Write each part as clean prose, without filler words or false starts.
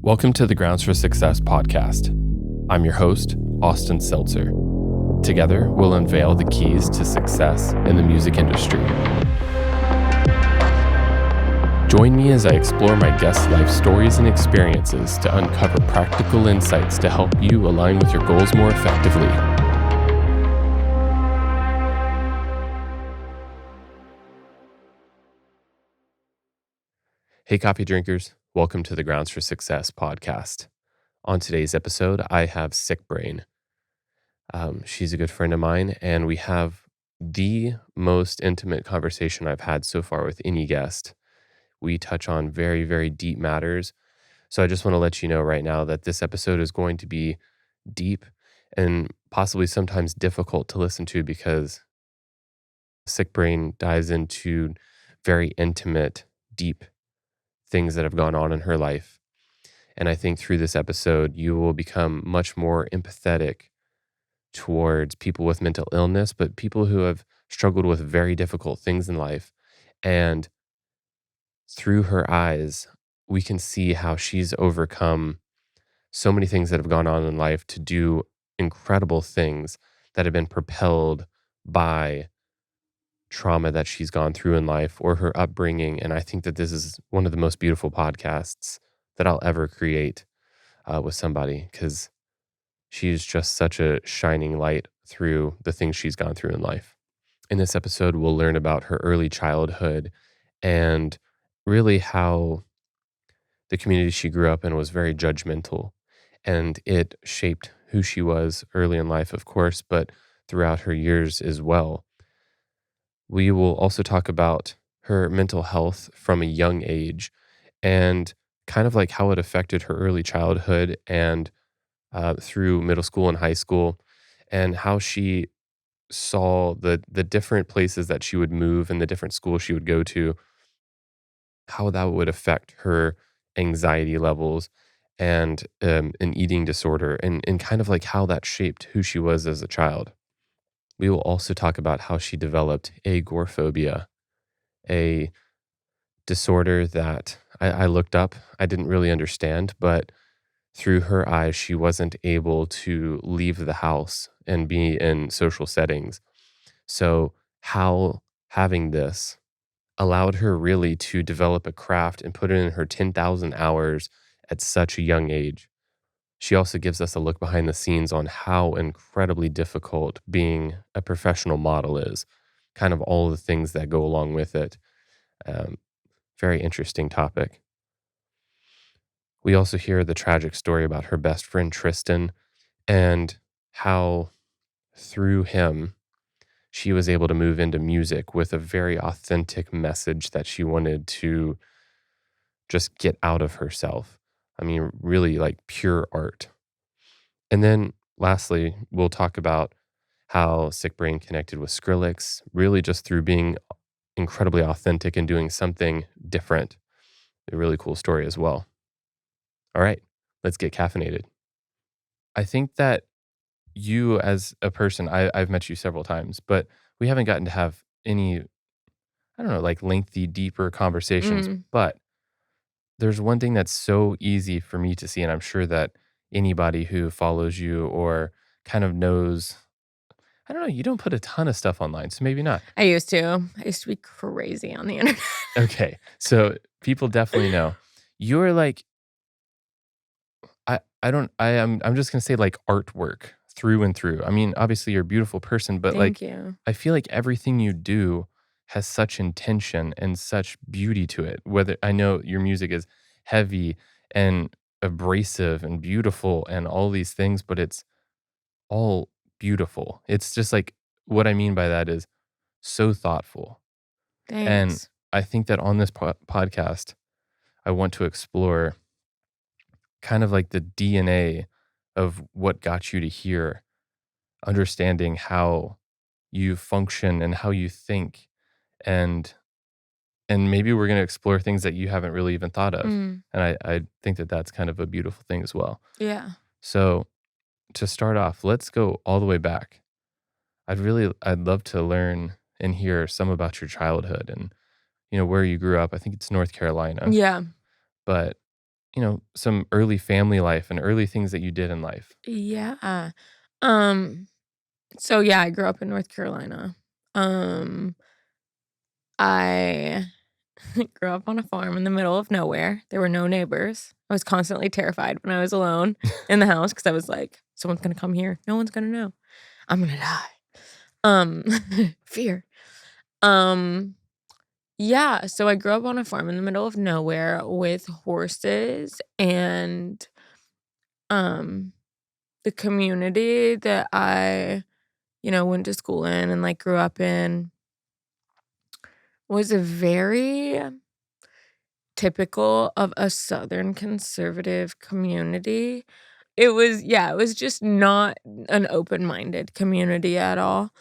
Welcome to the Grounds for Success podcast. I'm your host, Austin Seltzer. Together, we'll unveil the keys to success in the music industry. Join me as I explore my guests' life stories and experiences to uncover practical insights to help you align with your goals more effectively. Hey, coffee drinkers. Welcome to the Grounds for Success podcast. On today's episode, I have Siiickbrain. She's a good friend of mine, and we have the most intimate conversation I've had so far with any guest. We touch on very, very deep matters. So I just want to let you know right now that this episode is going to be deep and possibly sometimes difficult to listen to because Siiickbrain dives into very intimate, deep things that have gone on in her life. And I think through this episode, you will become much more empathetic towards people with mental illness, but people who have struggled with very difficult things in life. And through her eyes, we can see how she's overcome so many things that have gone on in life to do incredible things that have been propelled by trauma that she's gone through in life or her upbringing. And I think that this is one of the most beautiful podcasts that I'll ever create with somebody, because she's just such a shining light through the things she's gone through in life. In this episode, we'll learn about her early childhood and really how the community she grew up in was very judgmental, and it shaped who she was early in life, of course, but throughout her years as well. We will also talk about her mental health from a young age and kind of like how it affected her early childhood and through middle school and high school, and how she saw the different places that she would move and the different schools she would go to, how that would affect her anxiety levels and an eating disorder, and kind of like how that shaped who she was as a child. We will also talk about how she developed agoraphobia, a disorder that I looked up. I didn't really understand, but through her eyes, she wasn't able to leave the house and be in social settings. So, how having this allowed her really to develop a craft and put it in her 10,000 hours at such a young age. She also gives us a look behind the scenes on how incredibly difficult being a professional model is, kind of all the things that go along with it. Um, Very interesting topic. We also hear the tragic story about her best friend, Tristan, and how through him, she was able to move into music with a very authentic message that she wanted to just get out of herself. I mean, really like pure art. And then lastly, we'll talk about how Siiickbrain connected with Skrillex, really just through being incredibly authentic and doing something different. A really cool story as well. All right, let's get caffeinated. I think that you as a person, I've met you several times, but we haven't gotten to have any, I don't know, like lengthy, deeper conversations. Mm. But there's one thing that's so easy for me to see, and I'm sure that anybody who follows you or kind of knows, I don't know, you don't put a ton of stuff online, so maybe not. I used to. I used to be crazy on the internet. Okay, so people definitely know. You're like, I'm just gonna say like artwork through and through. I mean, obviously you're a beautiful person, but Thank like you. I feel like everything you do has such intention and such beauty to it. Whether I know your music is heavy and abrasive and beautiful and all these things, but it's all beautiful. It's just like what I mean by that is so thoughtful. And Thanks. I think that on this podcast, I want to explore kind of like the DNA of what got you to here, understanding how you function and how you think, and maybe we're going to explore things that you haven't really even thought of. Mm. And I think that that's kind of a beautiful thing as well. Yeah. So to start off, let's go all the way back. I'd love to learn and hear some about your childhood and where you grew up. I think it's North Carolina, Yeah. but some early family life and early things that you did in life. Yeah. Um, so yeah, I grew up in North Carolina. I grew up on a farm in the middle of nowhere. There were no neighbors. I was constantly terrified when I was alone in the house because I was like, someone's gonna come here. No one's gonna know. I'm gonna die. Um, fear. Um, yeah, so I grew up on a farm in the middle of nowhere with horses and um the community that I, went to school in and like grew up in was a very typical of a Southern conservative community. It was just not an open-minded community at all.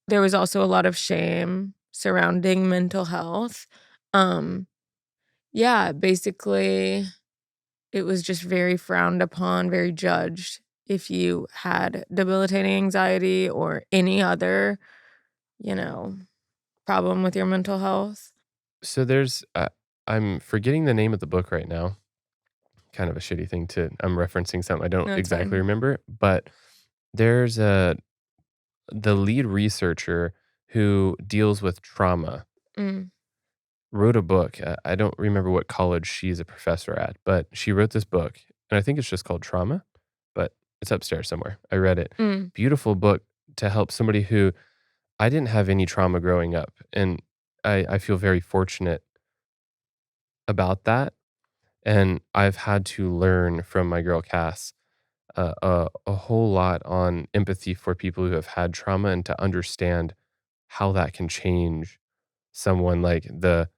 There was also a lot of shame surrounding mental health. Um, yeah, basically, it was just very frowned upon, very judged if you had debilitating anxiety or any other, you know, problem with your mental health. So I'm forgetting the name of the book right now. Kind of a shitty thing to I'm referencing something I don't No, it's exactly fine. remember, but there's the lead researcher who deals with trauma Mm, wrote a book. I don't remember what college she's a professor at, but she wrote this book, and I think it's just called Trauma, but it's upstairs somewhere. I read it. mm, Beautiful book to help somebody who I didn't have any trauma growing up, and I feel very fortunate about that. And I've had to learn from my girl Cass a whole lot on empathy for people who have had trauma and to understand how that can change someone, like the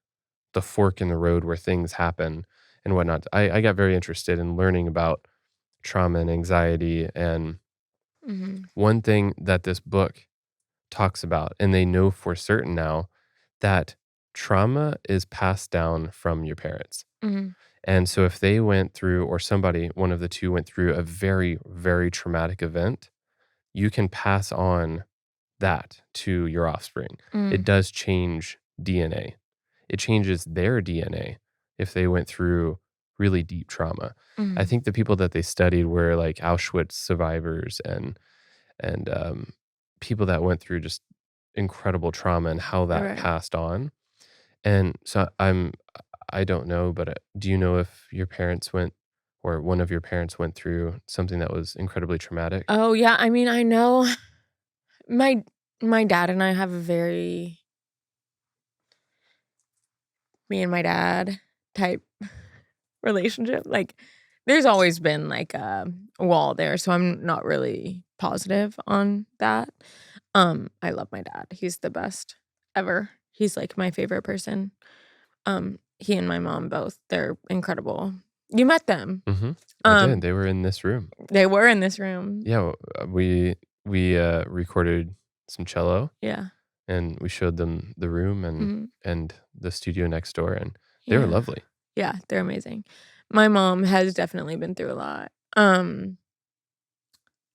fork in the road where things happen and whatnot. I got very interested in learning about trauma and anxiety. And mhm, one thing that this book talks about, and they know for certain now, that trauma is passed down from your parents. mhm, And so if they went through, or somebody, one of the two went through a very, very traumatic event, you can pass on that to your offspring. It mm, does change DNA. It changes their DNA if they went through really deep trauma. I mhm. think the people that they studied were like Auschwitz survivors and people that went through just incredible trauma and how that Right. passed on. And so I don't know, but do you know if your parents went or one of your parents went through something that was incredibly traumatic? Oh, yeah, I mean, I know my my dad and I have a very me and my dad type relationship. Like, there's always been, like, a wall there, so I'm not really positive on that. I love my dad. He's the best ever. He's, like, my favorite person. He and my mom both, they're incredible. You met them. Mhm. I did. Um, They were in this room. they were in this room. Yeah, we recorded some cello, Yeah. and we showed them the room Mhm. and the studio next door, and they were Yeah. lovely. Yeah, they're amazing. My mom has definitely been through a lot.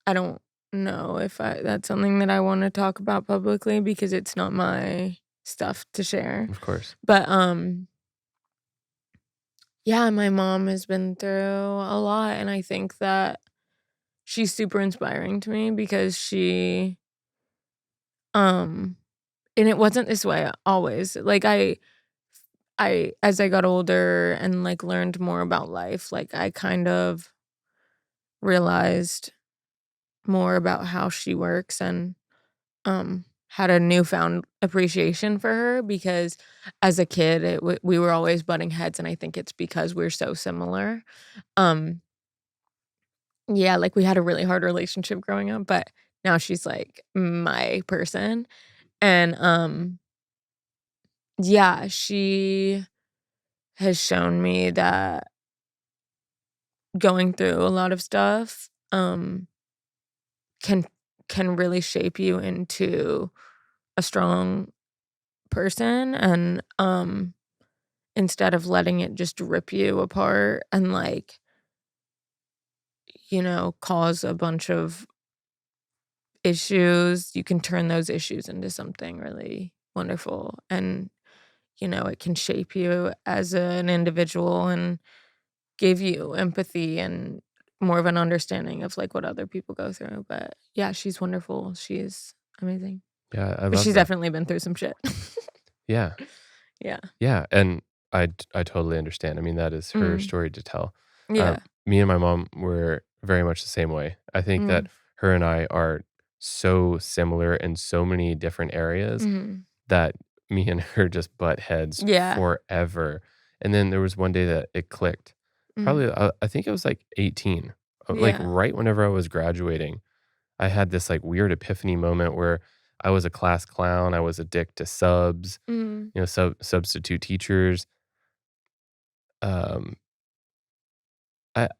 I don't know if that's something that I wanna talk about publicly because it's not my stuff to share. Of course. But, yeah, my mom has been through a lot, and I think that she's super inspiring to me because um and it wasn't this way always. Like, I as I got older and, like, learned more about life, like, I kind of realized more about how she works and had a newfound appreciation for her because as a kid, we were always butting heads, and I think it's because we're so similar. Um, yeah, like, we had a really hard relationship growing up, but now she's, like, my person, and, yeah, she has shown me that going through a lot of stuff, can can really shape you into a strong person, and, instead of letting it just rip you apart and, like, cause a bunch of issues, you can turn those issues into something really wonderful, and, it can shape you as an individual, and give you empathy and more of an understanding of like what other people go through. But yeah, she's wonderful. She's amazing. Yeah, I But love she's that. definitely been through some shit. Yeah. Yeah. Yeah, and I totally understand. I mean, that is her Mm. story to tell. Yeah. Me and my mom were very much the same way. I think that Mm. her and I are so similar in so many different areas Mhm. that me and her just butt heads Yeah. forever. And then there was one day that it clicked. Mhm. Probably, I think it was like 18, like Yeah. right whenever I was graduating. I had this like weird epiphany moment where I was a class clown. I was a dick to subs, Mm. substitute teachers. Um,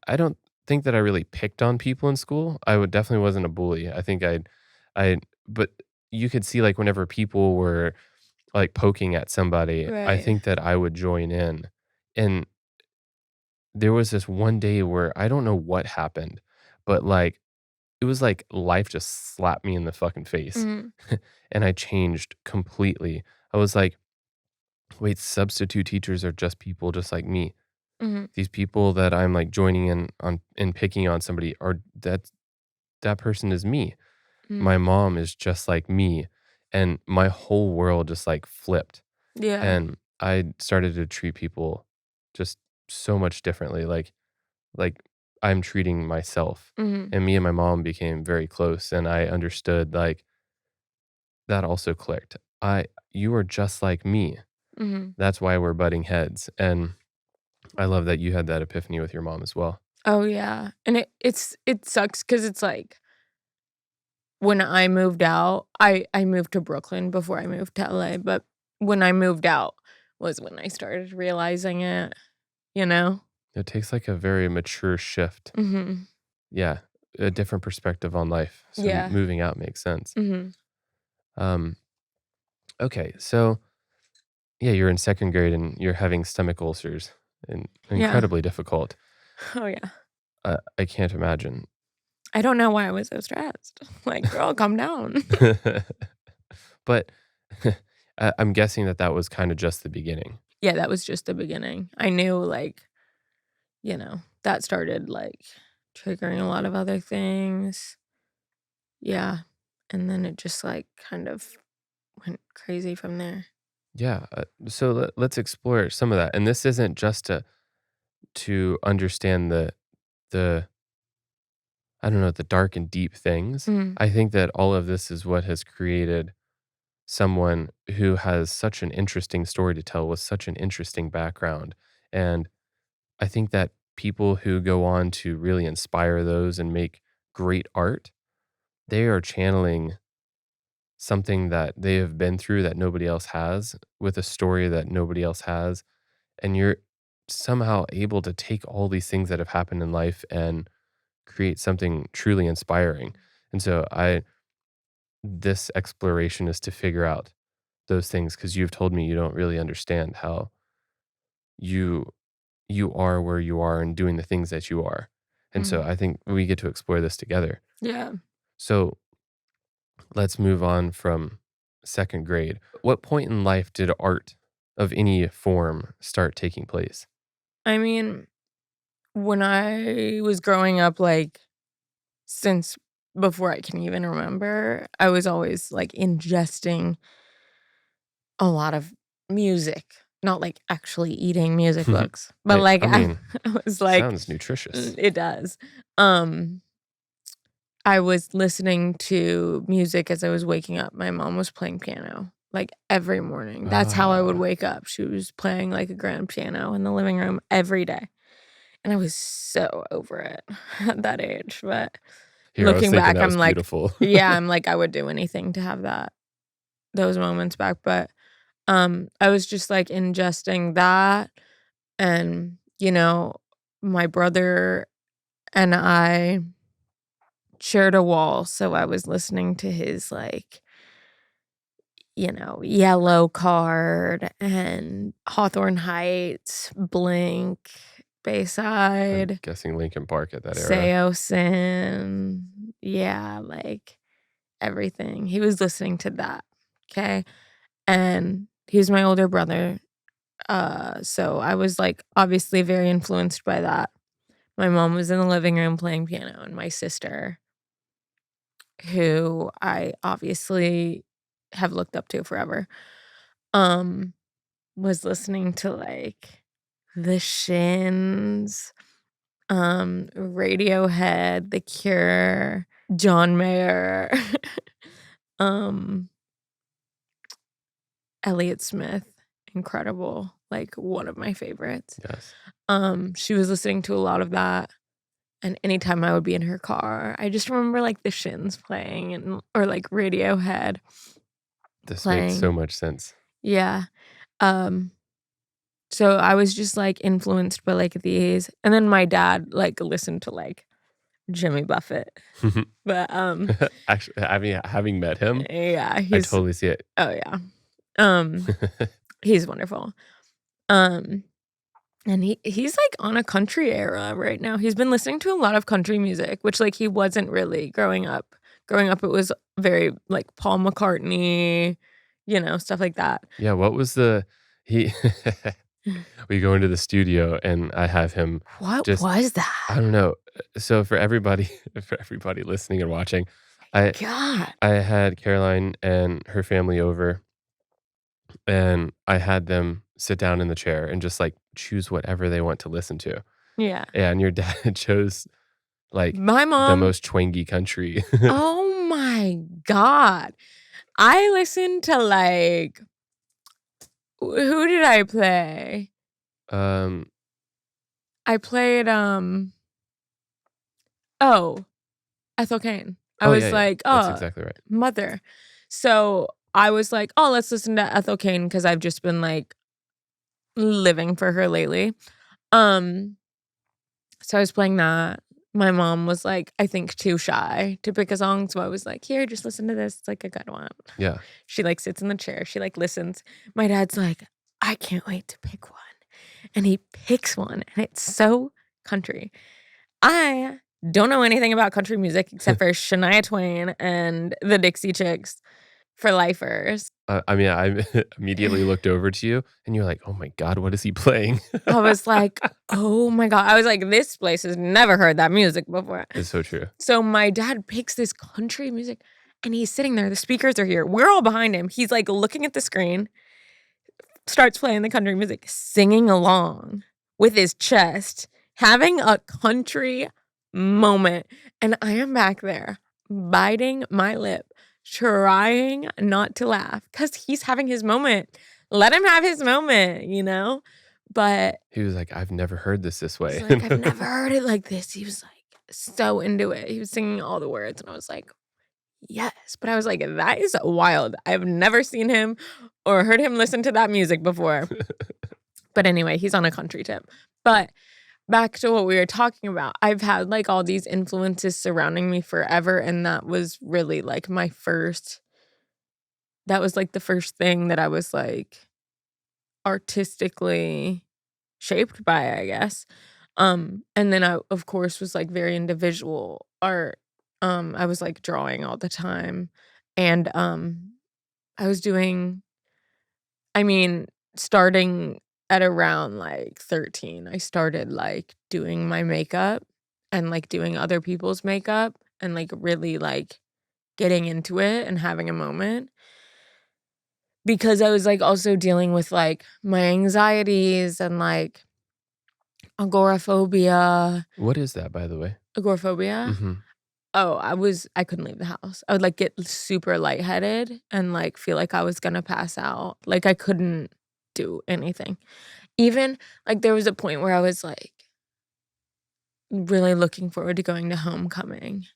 I don't think that I really picked on people in school. I would definitely wasn't a bully. I think but you could see like whenever people were like poking at somebody, I Right. think that I would join in. And there was this one day where I don't know what happened, but like it was like life just slapped me in the fucking face Mhm. and I changed completely. I was like, wait, substitute teachers are just people just like me. Mhm. These people that I'm like joining in on and picking on somebody are that person is me. My Mm. mom is just like me. And my whole world just like flipped. Yeah. And I started to treat people just so much differently. Like I'm treating myself. Mhm. And me and my mom became very close. And I understood like that also clicked. You are just like me. Mhm. That's why we're butting heads. And I love that you had that epiphany with your mom as well. Oh, yeah. And it sucks because it's like when I moved out, I moved to Brooklyn before I moved to LA, but when I moved out was when I started realizing it, you know? It takes like a very mature shift. Mhm. Yeah, a different perspective on life. So Yeah. moving out makes sense. Mhm. Um, okay, so yeah, you're in second grade and you're having stomach ulcers and Yeah. incredibly difficult. Oh, yeah. I can't imagine. I don't know why I was so stressed. Like, "Girl, calm down." But I'm guessing that that was kind of just the beginning. Yeah, that was just the beginning. I knew, like, that started, like, triggering a lot of other things. Yeah, and then it just, like, kind of went crazy from there. Yeah. So let's explore some of that. And this isn't just to understand the I don't know, the dark and deep things. Mm, I think that all of this is what has created someone who has such an interesting story to tell with such an interesting background. And I think that people who go on to really inspire those and make great art, they are channeling something that they have been through that nobody else has with a story that nobody else has. And you're somehow able to take all these things that have happened in life and create something truly inspiring. And so this exploration is to figure out those things because you've told me you don't really understand how you you are where you are and doing the things that you are. And so mm. I think we get to explore this together. Yeah. So let's move on from second grade. What point in life did art of any form start taking place? I mean, when I was growing up, like, since before I can even remember, I was always, like, ingesting a lot of music, not, like, actually eating music books, but, like, I I mean, I was like sounds nutritious. it does. Um, I was listening to music as I was waking up. My mom was playing piano, like, every morning. That's how I would Ah, wake up. She was playing, like, a grand piano in the living room every day, and I was so over it at that age, but here, I was looking thinking back, that was I'm like beautiful. yeah, I'm like, I would do anything to have those moments back, but, I was just, like, ingesting that and, my brother and I shared a wall, so I was listening to his, like, Yellow Card and Hawthorne Heights, Blink, I'm Bayside, guessing Lincoln Park at that era. Seosin, yeah, like, everything. He was listening to that, okay? And he was my older brother. So I was like obviously very influenced by that. My mom was in the living room playing piano, and my sister, who I obviously have looked up to forever, um, was listening to like The Shins, Radiohead, The Cure, John Mayer, um, Elliott Smith, incredible, like one of my favorites. Yes. She was listening to a lot of that, and anytime I would be in her car, I just remember like The Shins playing or like Radiohead This makes so playing. much sense. Yeah. Um, so I was just like influenced by like these, and then my dad like listened to like Jimmy Buffett, but Actually, having met him, yeah, I he's totally see it. oh yeah, um, he's wonderful. Um, and he's like on a country era right now. He's been listening to a lot of country music, which like he wasn't really growing up. Growing up, it was very like Paul McCartney, stuff like that. Yeah, what was he we go into the studio and I have him What just was I that? don't know. So for everybody for everybody listening and watching, I God. I had Caroline and her family over, and I had them sit down in the chair and just, like, choose whatever they want to listen to. Yeah. And your dad chose, like, My the mom, most twangy country. oh my God. I listened to like, who did I play? Um, I played, oh, Ethel Cain. I oh, yeah, was yeah. like, That's "Oh, exactly right. mother." So, I was like, "Oh, let's listen to Ethel Cain because 'cause I've just been, like, living for her lately." Um, so I was playing that. My mom was, like, I think too shy to pick a song, so I was like, "Here, just listen to this, it's, like, a good one." Yeah. She, like, sits in the chair, she, like, listens. My dad's like, "I can't wait to pick one." And he picks one, and it's so country. I don't know anything about country music except for Shania Twain and the Dixie Chicks for lifers. I mean, I immediately looked over to you, and you're like, "Oh my god, what is he playing?" I was like, "Oh my God." I was like, "This place has never heard that music before." It's so true. So my dad picks this country music, and he's sitting there. The speakers are here. We're all behind him. He's like looking at the screen, starts playing the country music, singing along with his chest, having a country moment. And I am back there biting my lip, trying not to laugh because he's having his moment. Let him have his moment. But He was like, "I've never heard this he's way." like, I've never heard it like this. He was like so into it. He was singing all the words, and I was like, yes. But I was like, that is wild. I've never seen him or heard him listen to that music before. But anyway, he's on a country tip. But back to what we were talking about, I've had like all these influences surrounding me forever. And that was really like that was like the first thing that I was like artistically shaped by, I guess. And then I, of course, was like very into visual art. I was like drawing all the time. And I was doing, I mean, starting at around like 13, I started like doing my makeup and like doing other people's makeup and like really like getting into it and having a moment because I was like also dealing with like my anxieties and like agoraphobia. What is that, by the way? Agoraphobia? Mhm. Oh, I couldn't leave the house. I would like get super lightheaded and like feel like I was gonna pass out. Like I couldn't do anything. Even like there was a point where I was like really looking forward to going to homecoming.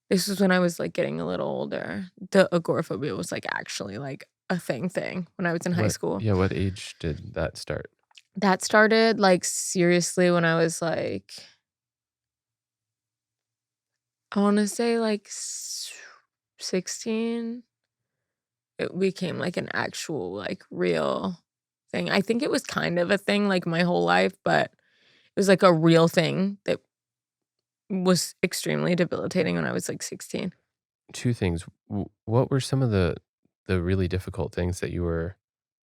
This was when I was like getting a little older. The agoraphobia was like actually like a thing when I was in high school. What age did that start? That started like seriously when I was like I want to say like 16. It became like an actual like real thing. I think it was kind of a thing like my whole life, but it was like a real thing that was extremely debilitating when I was like 16. 2 things. What were some of the really difficult things that you were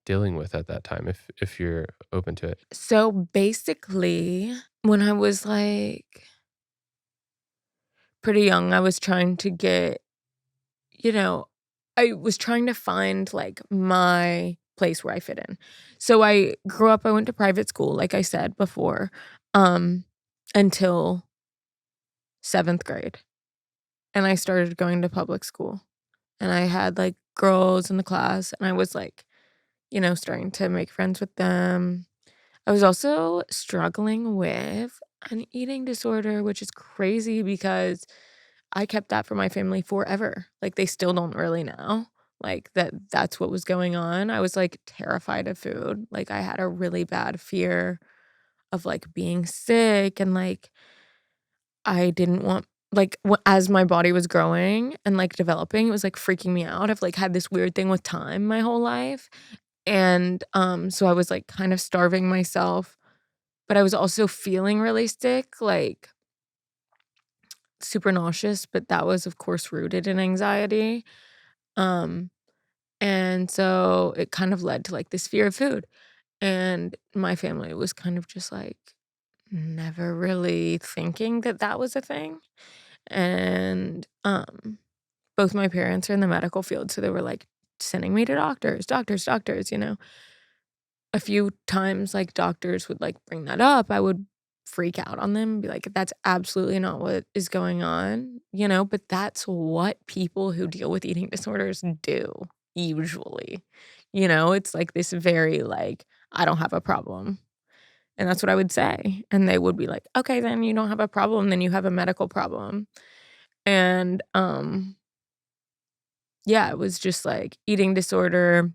dealing with at that time, if you're open to it? So basically, when I was like pretty young, I was trying to get, you know, I was trying to find like my place where I fit in. So I grew up, I went to private school, like I said before, um, until 7th grade. And I started going to public school. And I had like girls in the class, and I was like, starting to make friends with them. I was also struggling with an eating disorder, which is crazy because I kept that from my family forever. Like, they still don't really know, like, that's what was going on. I was, like, terrified of food. Like, I had a really bad fear of, like, being sick, and, like, I didn't want like, as my body was growing and, like, developing, it was, like, freaking me out. I've, like, had this weird thing with time my whole life, and, so I was, like, kind of starving myself, but I was also feeling really sick, like, super nauseous, but that was, of course, rooted in anxiety, um, and so it kind of led to, like, this fear of food, and my family was kind of just, like, never really thinking that that was a thing, and, both my parents are in the medical field, so they were, like, sending me to doctors, doctors, doctors, A few times, like, doctors would, like, bring that up, I would freak out on them, be like, "That's absolutely not what is going on," but that's what people who deal with eating disorders do, usually, It's, like, this very, like, "I don't have a problem," and that's what I would say, and they would be like, "Okay, then you don't have a problem, then you have a medical problem," and, yeah, it was just, like, eating disorder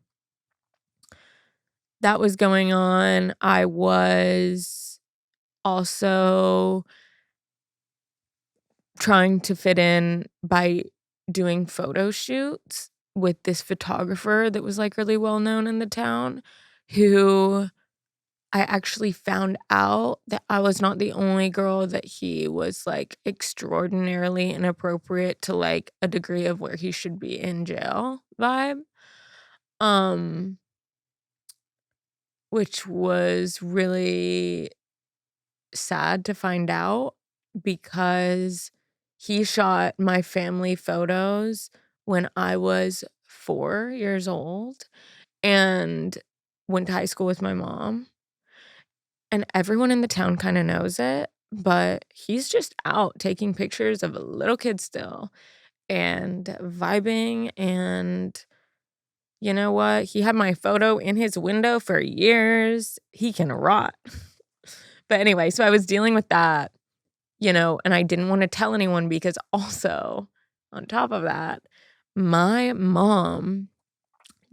that was going on. I was also trying to fit in by doing photo shoots with this photographer that was, like, really well known in the town, who I actually found out that I was not the only girl that he was, like, extraordinarily inappropriate to, like, a degree of where he should be in jail vibe, um, which was really sad to find out because he shot my family photos when I was 4 years old and went to high school with my mom, and everyone in the town kinda knows it, but he's just out taking pictures of little kids still and vibing, and you know what? He had my photo in his window for years. He can rot. But anyway, so I was dealing with that, and I didn't wanna tell anyone because also, on top of that, my mom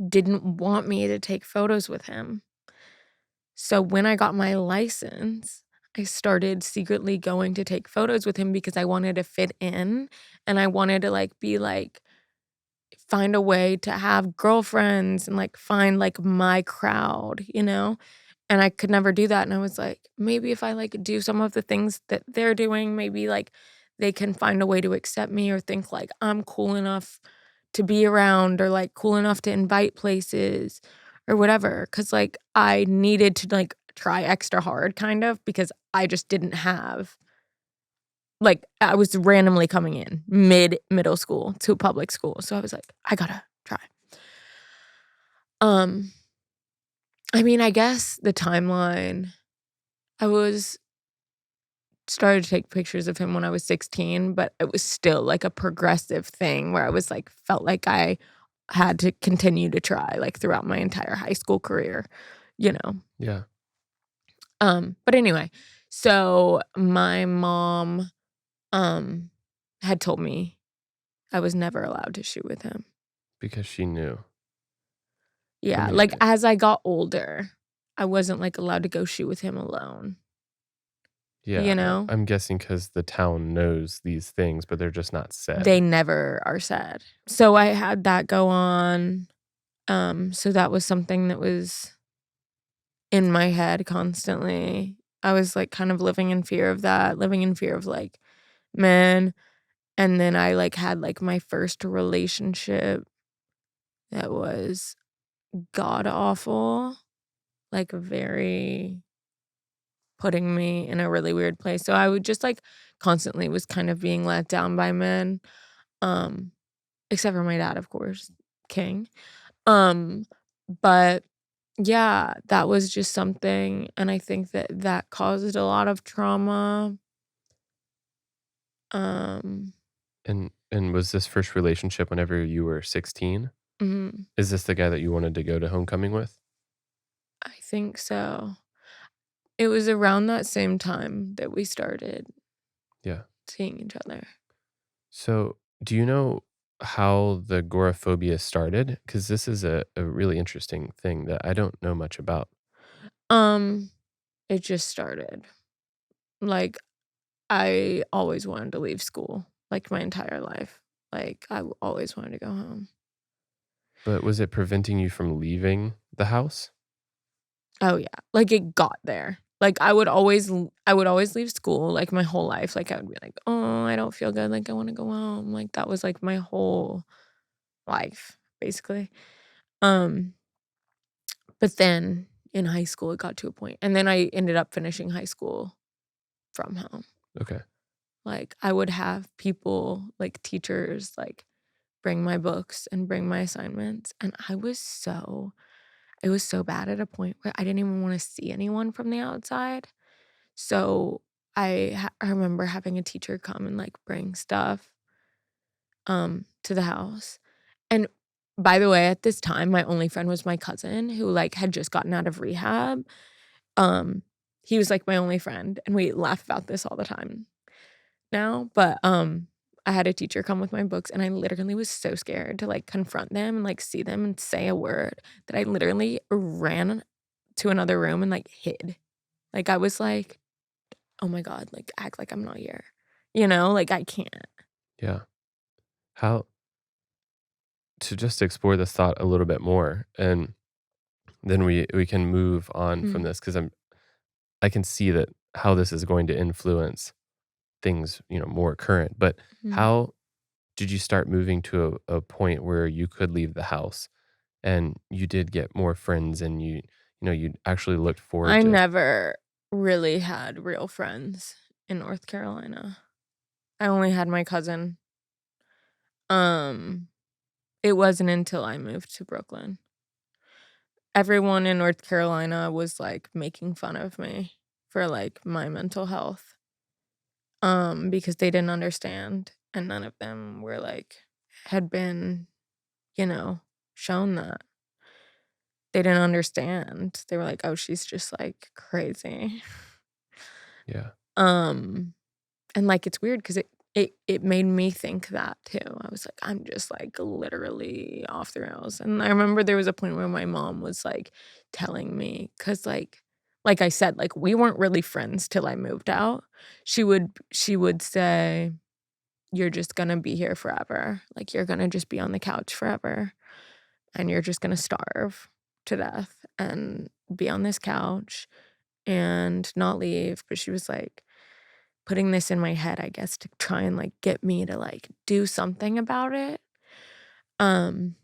didn't want me to take photos with him. So when I got my license, I started secretly going to take photos with him because I wanted to fit in, and I wanted to, like, be, like find a way to have girlfriends and, like, find, like, my crowd, And I could never do that, and I was like, "Maybe if I, like, do some of the things that they're doing, maybe, like, they can find a way to accept me or think, like, I'm cool enough to be around or, like, cool enough to invite places or whatever. Because like, I needed to, like, try extra hard kind of because I just didn't have like, I was randomly coming in middle school to public school, so I was like, "I gotta try." Um, I mean, I guess the timeline I was started to take pictures of him when I was 16, but it was still, like, a progressive thing where I was, like felt like I had to continue to try, like, throughout my entire high school career, you know? Yeah, But anyway, so my mom, um, had told me I was never allowed to shoot with him. because she knew. I Yeah, mean, like, as I got older, I wasn't, like, allowed to go shoot with him alone, yeah, you know? I'm guessing because the town knows these things, but they're just not said. They never are said. So I had that go on, so that was something that was in my head constantly. I was, like, kind of living in fear of that, living in fear of, like, men, and then I, like, had, like, my first relationship that was god awful, like very putting me in a really weird place. So I would just like constantly was kind of being let down by men. Um, except for my dad, of course, king. Um, but yeah, that was just something, and I think that that caused a lot of trauma. Um, And was this first relationship whenever you were 16? mhm, Is this the guy that you wanted to go to homecoming with? I think so. It was around that same time that we started Yeah. seeing each other. So, do you know how the agoraphobia started? Because this is a really interesting thing that I don't know much about. Um, it just started. Like, I always wanted to leave school, like, my entire life. Like, always wanted to go home. But was it preventing you from leaving the house? Oh, yeah. Like, it got there. Like, I would always leave school, like, my whole life. Like, I would be like, "Oh, I don't feel good. Like, I wanna go home." Like, that was, like, my whole life, basically. Um, but then in high school, it got to a point, and then I ended up finishing high school from home. Okay. Like, I would have people, like, teachers, like, bring my books and bring my assignments, and it was so bad at a point where I didn't even wanna see anyone from the outside. So, I remember having a teacher come and, like, bring stuff, to the house, and by the way, at this time, my only friend was my cousin who, like, had just gotten out of rehab. Um, he was, like, my only friend, and we laugh about this all the time now, but, I had a teacher come with my books, and I literally was so scared to, like, confront them and, like, see them and say a word that I literally ran to another room and, like, hid. Like, I was like, "Oh my god, like, act like I'm not here." You know? Like, I can't. Yeah. How to just explore this thought a little bit more, and then we can move on from Mm, this because I can see that how this is going to influence things, more current. But mhm. how did you start moving to a point where you could leave the house and you did get more friends and you actually looked forward I to. never really had real friends in North Carolina. I only had my cousin. Um, it wasn't until I moved to Brooklyn. Everyone in North Carolina was, like, making fun of me for, like, my mental health, because they didn't understand, and none of them were, like had been, you know, shown that. They didn't understand. They were like, "Oh, she's just, like, crazy." Yeah. Um And, like, it's weird 'cause it made me think that too. I was like, "I'm just, like, literally off the rails." And I remember there was a point where my mom was, like, telling me 'cause, like I said, like, we weren't really friends till I moved out. She would say, "You're just gonna be here forever. Like, you're gonna just be on the couch forever, and you're just gonna starve to death and be on this couch and not leave." But she was like putting this in my head, I guess, to try and, like, get me to, like, do something about it, um,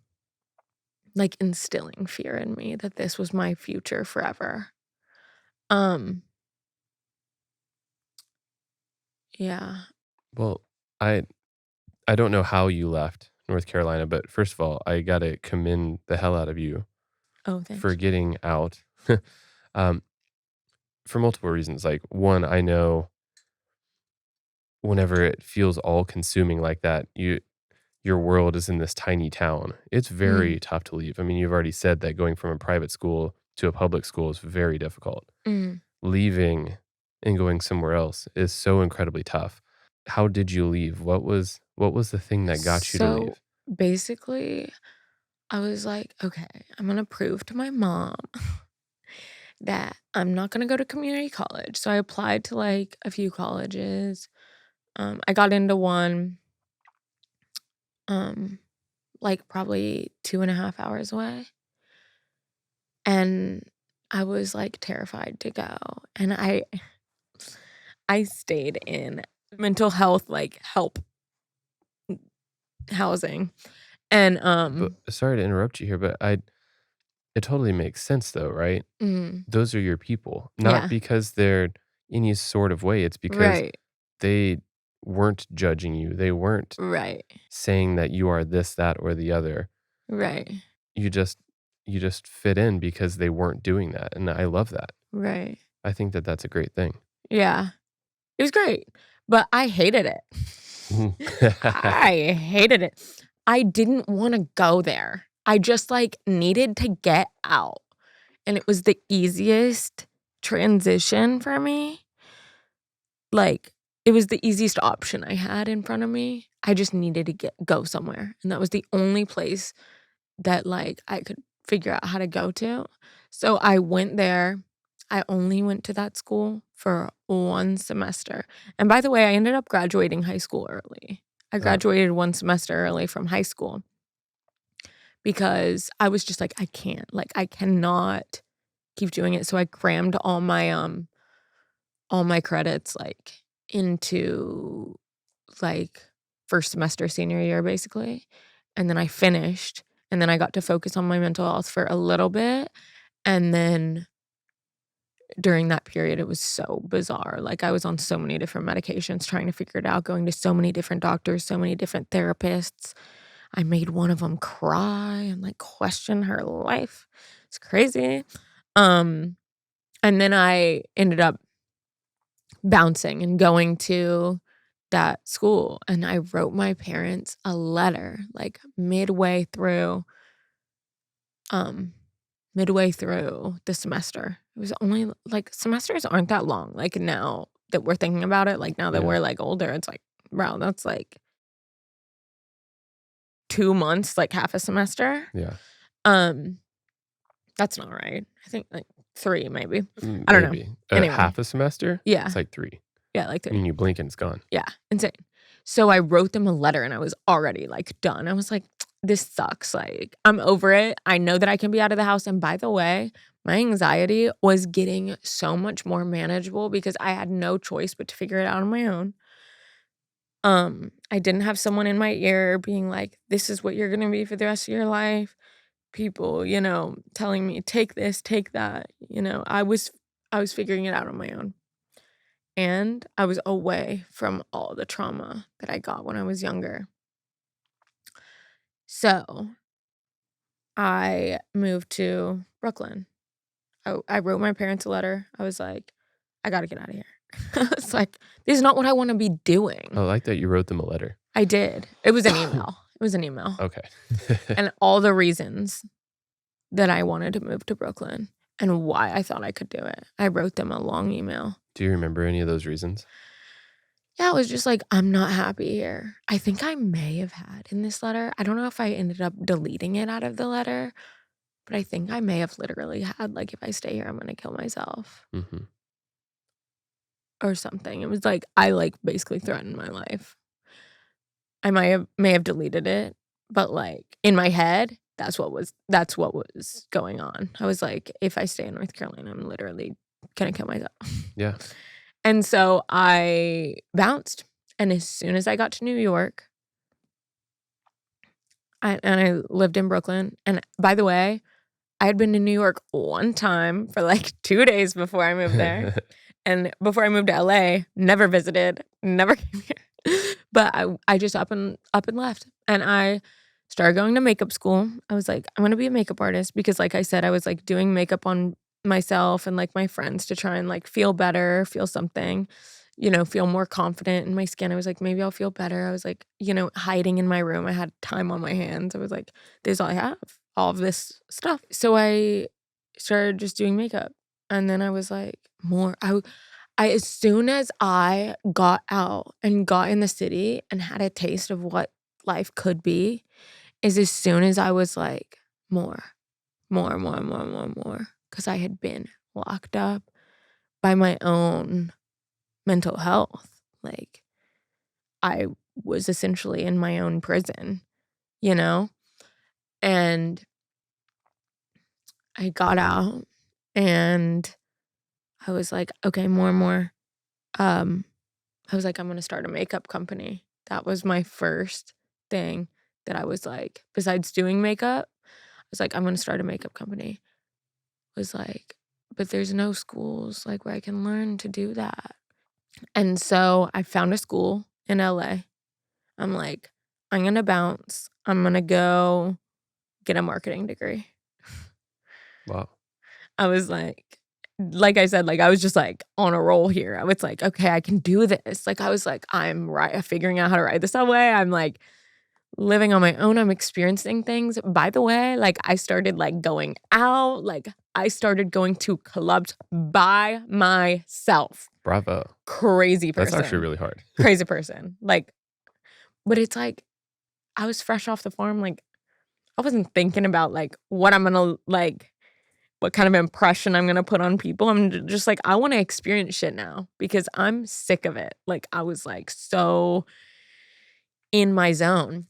like, instilling fear in me that this was my future forever. Um, yeah. Well, I I don't know how you left North Carolina, but first of all, I gotta commend the hell out of you Oh, for thank you. getting out. um, for multiple reasons. Like one, I know whenever it feels all consuming like that, your world is in this tiny town. It's Mm, very tough to leave. I mean, you've already said that going from a private school to a public school is very difficult. mm. Leaving and going somewhere else is so incredibly tough. How did you leave? What was the thing that got you to So, leave? basically, I was like, "Okay, I'm gonna prove to my mom that I'm not gonna go to community college." So I applied to, like, a few colleges. I got into one, um, like, probably 2.5 hours away. And I was, like, terrified to go, and I stayed in mental health, like, help housing, and, But sorry to interrupt you here, but It totally makes sense though, right? Mhm. Those are your people, not Yeah. because they're any sort of way. It's because Right. they weren't judging you. They weren't Right. saying that you are this, that, or the other. Right. You just you just fit in because they weren't doing that, and I love that. Right. I think that that's a great thing. Yeah. It was great, but I hated it. I hated it. I didn't wanna go there. I just, like, needed to get out, and it was the easiest transition for me. Like, it was the easiest option I had in front of me. I just needed to go somewhere, and that was the only place that, like, I could figure out how to go to. So I went there. I only went to that school for 1 semester. And by the way, I ended up graduating high school early. I Oh, graduated 1 semester early from high school because I was just like, "I can't. Like, I cannot keep doing it." So I crammed all my credits, like, into, like, 1st semester senior year, basically, and then I finished, and then I got to focus on my mental health for a little bit, and then during that period, it was so bizarre, like, I was on so many different medications trying to figure it out, going to so many different doctors, so many different therapists. I made one of them cry and, like, question her life. It's crazy. Um, and then I ended up bouncing and going to that school, and I wrote my parents a letter, like, um, midway through the semester. It was only like, semesters aren't that long, like, now that we're thinking about it, like, now that yeah, we're, like, older, it's like, bro, that's, like, 2 months, like, half a semester. yeah. Um, that's not right. I think, like, 3 maybe. I don't know. Maybe. Anyway. Half a semester? Yeah. It's like 3. Yeah, like I mean, 3. you blink and it's gone. Yeah, insane. So I wrote them a letter and I was already, like, done. I was like, "This sucks, like, I'm over it. I know that I can be out of the house," and by the way, my anxiety was getting so much more manageable because I had no choice but to figure it out on my own. I didn't have someone in my ear being like, "This is what you're gonna be for the rest of your life." People, telling me, "Take this, take that," I was figuring it out on my own. And I was away from all the trauma that I got when I was younger. So, I moved to Brooklyn. I wrote my parents a letter. I was like, "I gotta get out of here." It's like, "This is not what I wanna be I doing." like that you wrote them a letter. I did. It was an email. It was an email. Okay. And all the reasons that I wanted to move to Brooklyn and why I thought I could do it. I wrote them a long email. Do you remember any of those reasons? Yeah, it was just like, "I'm not happy here." I think I may have had in this letter, I don't know if I ended up deleting it out of the letter, but I think I may have literally had, like, "If I stay here, I'm gonna kill myself," Mhm. or something. It was like, I, like, basically threatened my life. I may have deleted it, but, like, in my head, that's what was going on. I was like, "If I stay in North Carolina, I'm literally gonna kill myself." Yeah. And so I bounced, and as soon as I got to New York, I lived in Brooklyn, and by the way, I had been to New York one time for, like, 2 days before I moved there, and before I moved to LA, never visited, never came here. But I just up and left, and I started going to makeup school. I was like, "I'm gonna be a makeup artist," because, like I said, I was, like, doing makeup on myself and, like, my friends to try and, like, feel better, feel something, feel more confident in my skin. I was like, "Maybe I'll feel better." I was, like, hiding in my room. I had time on my hands. I was like, "This is all I have, all of this stuff." So I started just doing makeup, and then I was like, more I as soon as I got out and got in the city and had a taste of what life could be, is as soon as I was like, more, more, because I had been locked up by my own mental health. Like, I was essentially in my own prison, you know? And I got out and I was like, "Okay, more and more." Um, I was like, "I'm gonna start a makeup company." That was my first thing that I was like, besides doing makeup, I was like, "I'm gonna start a makeup company." was like, but there's no schools like where I can learn to do that. And so I found a school in LA. I'm like, I'm going to bounce. I'm going to go get a marketing degree. Wow. I was like I said, like I was just like on a roll here. I was like, okay, I can do this. Like I was like, I'm figuring out how to ride the subway. I'm like living on my own. I'm experiencing things. By the way, like I started like going out. Like I started going to clubs by myself. Bravo. Crazy person. That's actually really hard. Crazy person. Like, but it's like I was fresh off the farm. Like I wasn't thinking about like what I'm gonna like, what kind of impression I'm gonna put on people. I'm just like, I want to experience shit now because I'm sick of it. Like I was like so in my zone.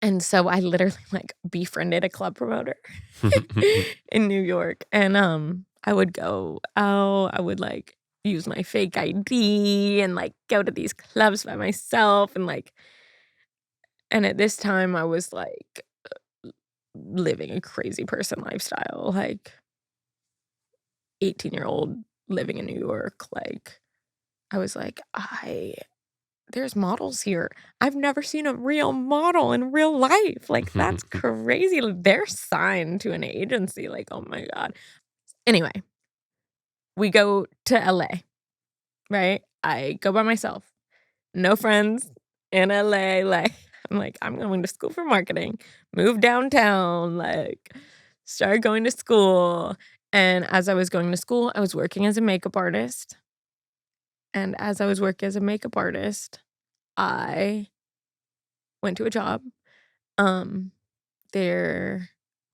And so I literally like befriended a club promoter in New York. And I would go out, I would like use my fake ID and like go to these clubs by myself and at this time I was like living a crazy person lifestyle, like 18-year-old living in New York. Like I was like, there's models here. I've never seen a real model in real life. Like, that's crazy. They're signed to an agency. Like, oh my God. Anyway, we go to LA, right? I go by myself. No friends in LA. Like, I'm like, I'm going to school for marketing. Move downtown. Like, start going to school. And as I was going to school, I was working as a makeup artist. And as I was working as a makeup artist, I went to a job. There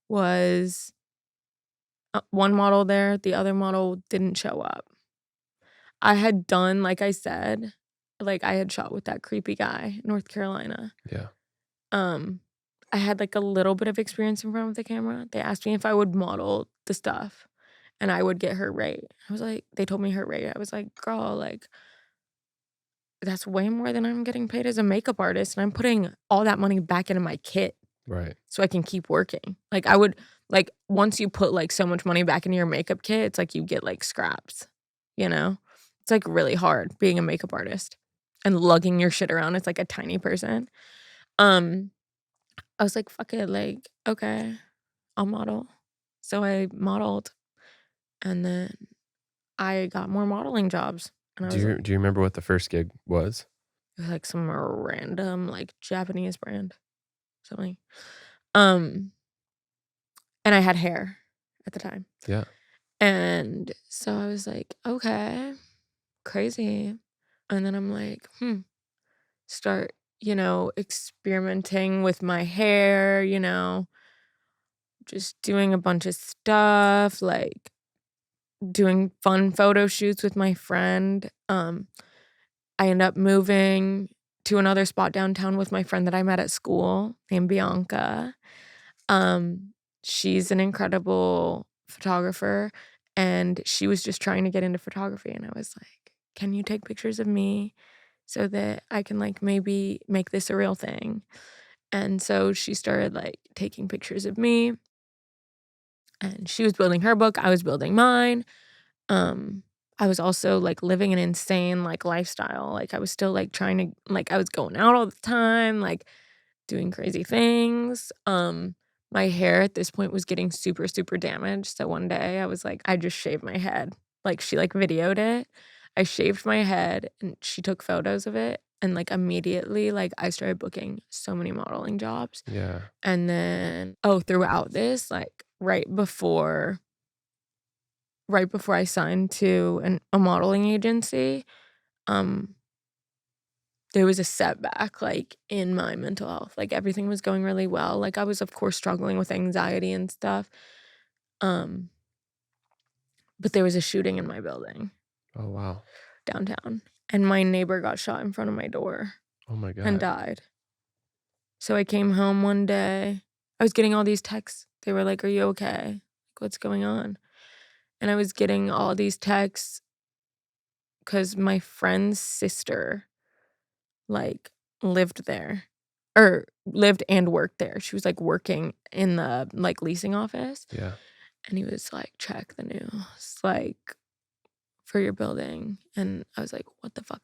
was one model there. The other model didn't show up. I had done, like I said, like I had shot with that creepy guy in North Carolina. Yeah. I had like a little bit of experience in front of the camera. They asked me if I would model the stuff and I would get her rate. I was like, they told me her rate. I was like, girl, like, that's way more than I'm getting paid as a makeup artist. And I'm putting all that money back into my kit. Right. So I can keep working. Like I would, like once you put like so much money back into your makeup kit, it's like you get like scraps, you know? It's like really hard being a makeup artist and lugging your shit around. It's like a tiny person. I was like, fuck it, like, okay, I'll model. So I modeled and then I got more modeling jobs. And I Do was you like, do you remember what the first gig was? it was like some random like Japanese brand. Something. And I had hair at the time. Yeah. And so I was like, okay, crazy. And then I'm like, start, experimenting with my hair, just doing a bunch of stuff, like doing fun photo shoots with my friend. I end up moving to another spot downtown with my friend that I met at school named Bianca. She's an incredible photographer and she was just trying to get into photography. And I was like, can you take pictures of me so that I can like maybe make this a real thing? And so she started like taking pictures of me and she was building her book. I was building mine. I was also like living an insane like lifestyle. Like I was still like trying to like I was going out all the time, like doing crazy things. My hair at this point was getting super, super damaged. So one day I was like, I just shaved my head. Like she like videoed it. I shaved my head and she took photos of it. And like immediately, like I started booking so many modeling jobs. Yeah. And then, throughout this, like right before I signed to a modeling agency, there was a setback, like, in my mental health. Like, everything was going really well. Like, I was, of course, struggling with anxiety and stuff. But there was a shooting in my building Oh, wow. downtown, and my neighbor got shot in front of my door Oh my and God. died. So I came home one day. I was getting all these texts. They were like, "Are you okay? Like, what's going on?" And I was getting all these texts because my friend's sister like lived there or lived and worked there. She was like working in the like leasing office. Yeah. And he was like, check the news, like, for your building. And I was like, what the fuck?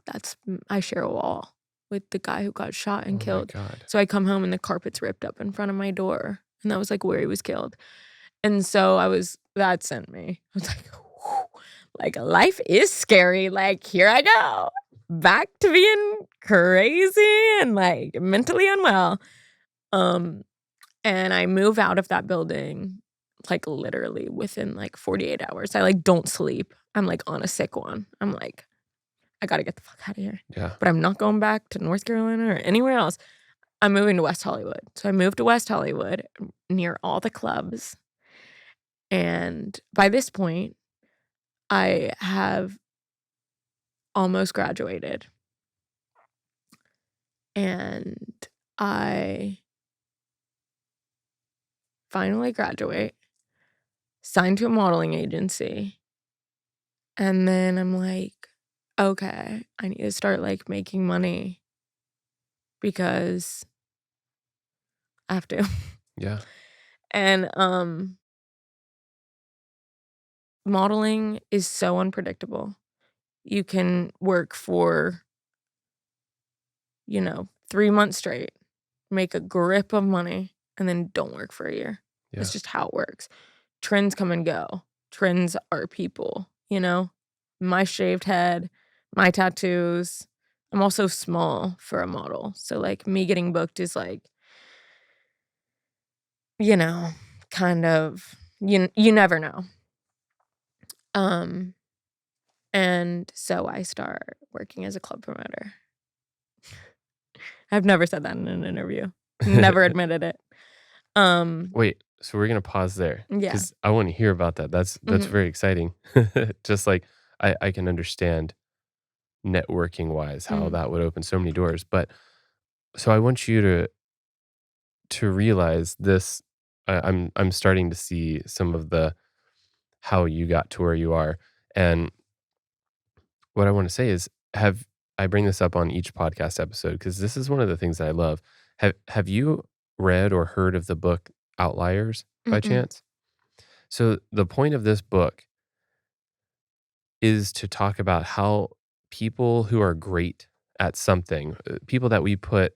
I share a wall with the guy who got shot and Oh my killed. God. So I come home and the carpet's ripped up in front of my door. And that was like where he was killed. And so that sent me. I was like, whew, like, life is scary. Like, here I go. Back to being crazy and like mentally unwell. And I move out of that building like literally within like 48 hours. I like don't sleep. I'm like on a sick one. I'm like, I gotta get the fuck out of here. Yeah. But I'm not going back to North Carolina or anywhere else. I'm moving to West Hollywood. So I moved to West Hollywood near all the clubs. And by this point, I have almost graduated. And I finally graduate, signed to a modeling agency. And then I'm like, okay, I need to start like making money because I have to. Yeah. And modeling is so unpredictable. You can work for, 3 months straight, make a grip of money, and then don't work for a year. Yeah. That's just how it works. Trends come and go. Trends are people, My shaved head, my tattoos. I'm also small for a model. So like me getting booked is like, kind of you never know. And so I start working as a club promoter. I've never said that in an interview. Never admitted it. Wait, so we're gonna pause there Yeah. because I want to hear about that. That's Mhm. very exciting. Just like I can understand networking wise how that would open so many doors. But so I want you to realize this. I'm starting to see some of the how you got to where you are. And what I want to say is have I bring this up on each podcast episode because this is one of the things that I love. Have you read or heard of the book Outliers by Mm-mm. chance? So the point of this book is to talk about how people who are great at something, people that we put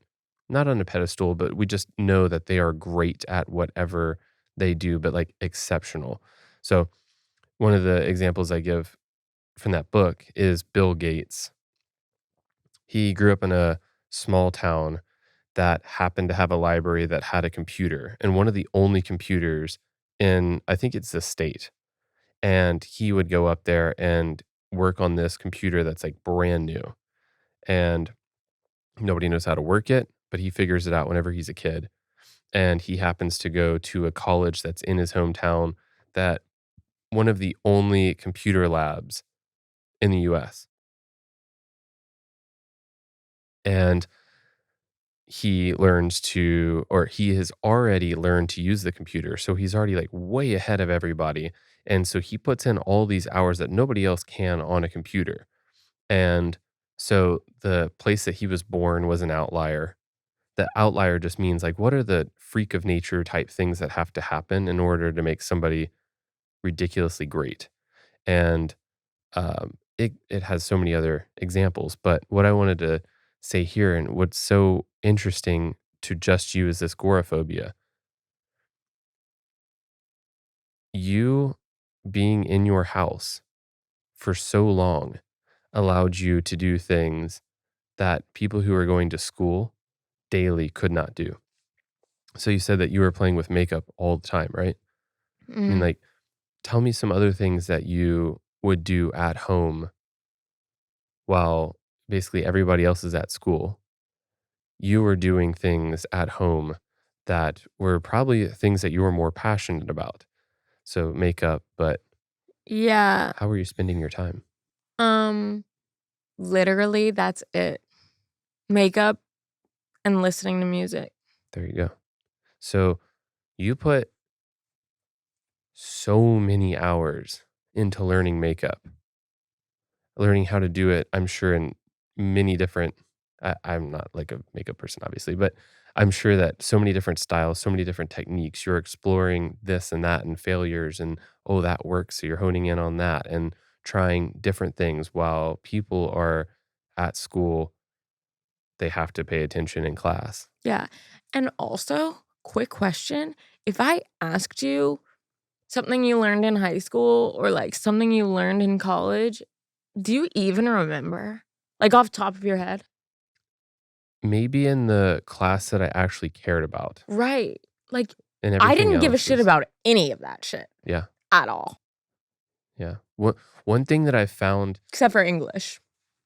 not on a pedestal, but we just know that they are great at whatever they do, but like exceptional. So one of the examples I give from that book is Bill Gates. He grew up in a small town that happened to have a library that had a computer and one of the only computers in, I think it's the state. And he would go up there and work on this computer that's like brand new. And nobody knows how to work it, but he figures it out whenever he's a kid. And he happens to go to a college that's in his hometown that one of the only computer labs in the US. And he learns to, or he has already learned to use the computer. So he's already like way ahead of everybody. And so he puts in all these hours that nobody else can on a computer. And so the place that he was born was an outlier. The outlier just means like, what are the freak of nature type things that have to happen in order to make somebody ridiculously great? And it has so many other examples. But what I wanted to say here, and what's so interesting to just you, is this agoraphobia. You being in your house for so long allowed you to do things that people who are going to school daily could not do. So you said that you were playing with makeup all the time, right? I mean, Mm. like, tell me some other things that you would do at home while basically everybody else is at school. You were doing things at home that were probably things that you were more passionate about. So makeup, but Yeah. how were you spending your time? Um, Literally, that's it. Makeup and listening to music. There you go. So you put so many hours into learning makeup, learning how to do it, I'm sure in many different I'm not like a makeup person, obviously, but I'm sure that so many different styles, so many different techniques, you're exploring this and that and failures and, oh, that works. So you're honing in on that and trying different things while people are at school, they have to pay attention in class. Yeah. And also, quick question, if I asked you something you learned in high school or, like, something you learned in college, do you even remember? Like, off the top of your head? Maybe in the class that I actually cared about, Right. Like, and I everything didn't give a else shit was, about any of that shit yeah, at all, yeah. One thing that I found, except for English,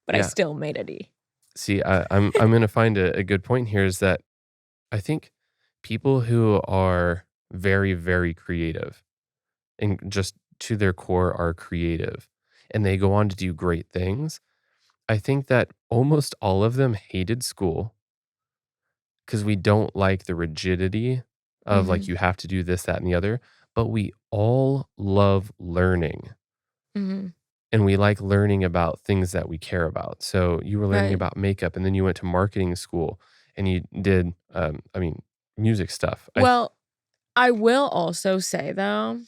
but I yeah. still made a D. See, I'm gonna find a good point here is that I think people who are very, very creative and just to their core are creative and they go on to do great things. I think that almost all of them hated school because we don't like the rigidity of like Mhm. you have to do this, that, and the other. But we all love learning Mhm. and we like learning about things that we care about. So you were learning Right. about makeup and then you went to marketing school and you did, I mean, music stuff. Well, I will also say, though,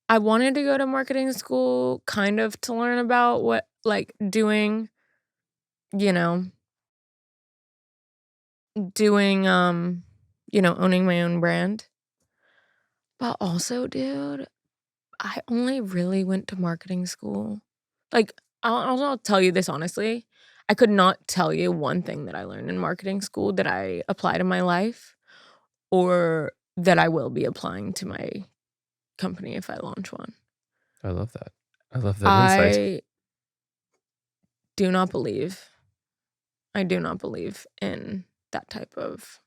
I wanted to go to marketing school kind of to learn about what like, you know, doing, owning my own brand. But also, dude, I only really went to marketing school. Like, I'll tell you this honestly. I could not tell you one thing that I learned in marketing school that I apply to my life or that I will be applying to my company if I launch one. I love that. I love that insight. I do not believe I do not believe in that type of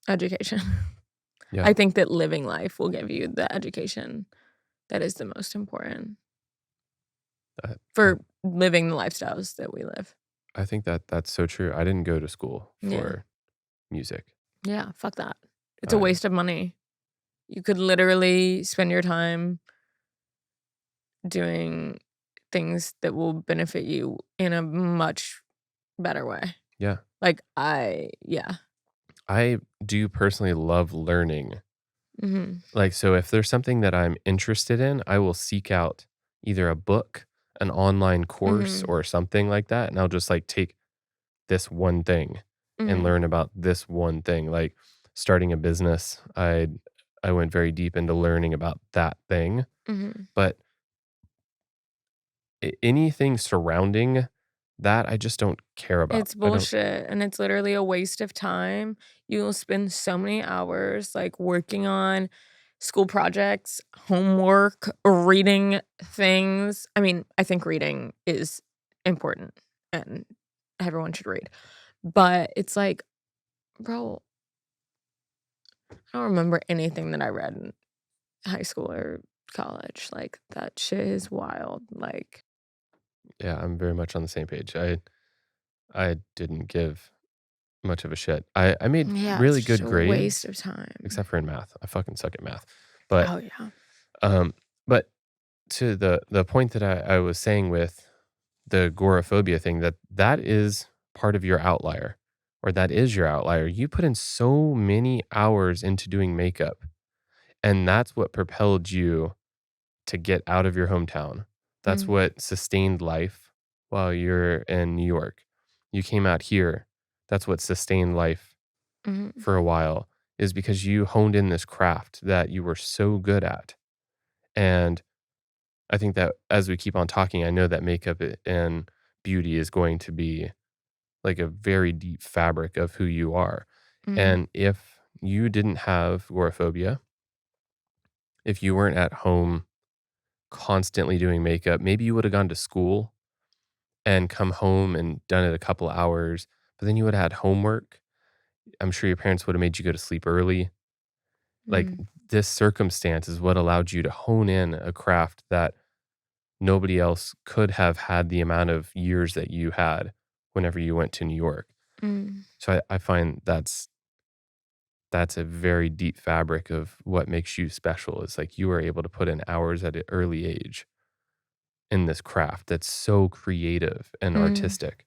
education. Yeah. I think that living life will give you the education that is the most important I I for living the lifestyles that we live. I think that that's so true. I didn't go to school Yeah. for music. Yeah, fuck that. It's a I waste of money. You could literally spend your time doing things that will benefit you in a much better way. Yeah. Like, yeah. I do personally love learning. Mhm. Like, so if there's something that I'm interested in, I will seek out either a book, an online course, Mhm. or something like that, and I'll just, like, take this one thing and Mhm. learn about this one thing. Like, starting a business, I went very deep into learning about that thing, Mhm. but anything surrounding that, I just don't care about. It's I don't. bullshit, and it's literally a waste of time. You will spend so many hours, like, working on school projects, homework, reading things. I mean, I think reading is important, and everyone should read. But it's like, bro, I don't remember anything that I read in high school or college. Like, that shit is wild. Like, Yeah, I'm very much on the same page. I didn't give much of a shit. I made yeah, it's really just good a waste grades, of time. except for in math. I fucking suck at math. But Oh, yeah. um, but to the point that I was saying with the agoraphobia thing, that is part of your outlier, or that is your outlier. You put in so many hours into doing makeup, and that's what propelled you to get out of your hometown. That's Mm, what sustained life while you're in New York. You came out here. That's what sustained life mhm, for a while, is because you honed in this craft that you were so good at. And I think that as we keep on talking, I know that makeup and beauty is going to be like a very deep fabric of who you are. mhm, And if you didn't have agoraphobia, if you weren't at home constantly doing makeup, maybe you would have gone to school and come home and done it a couple hours, but then you would have had homework. I'm sure your parents would have made you go to sleep early. Like, mm, this circumstance is what allowed you to hone in a craft that nobody else could have had the amount of years that you had whenever you went to New York. mm. So I find that's a very deep fabric of what makes you special. Is like you were able to put in hours at an early age in this craft that's so creative and artistic.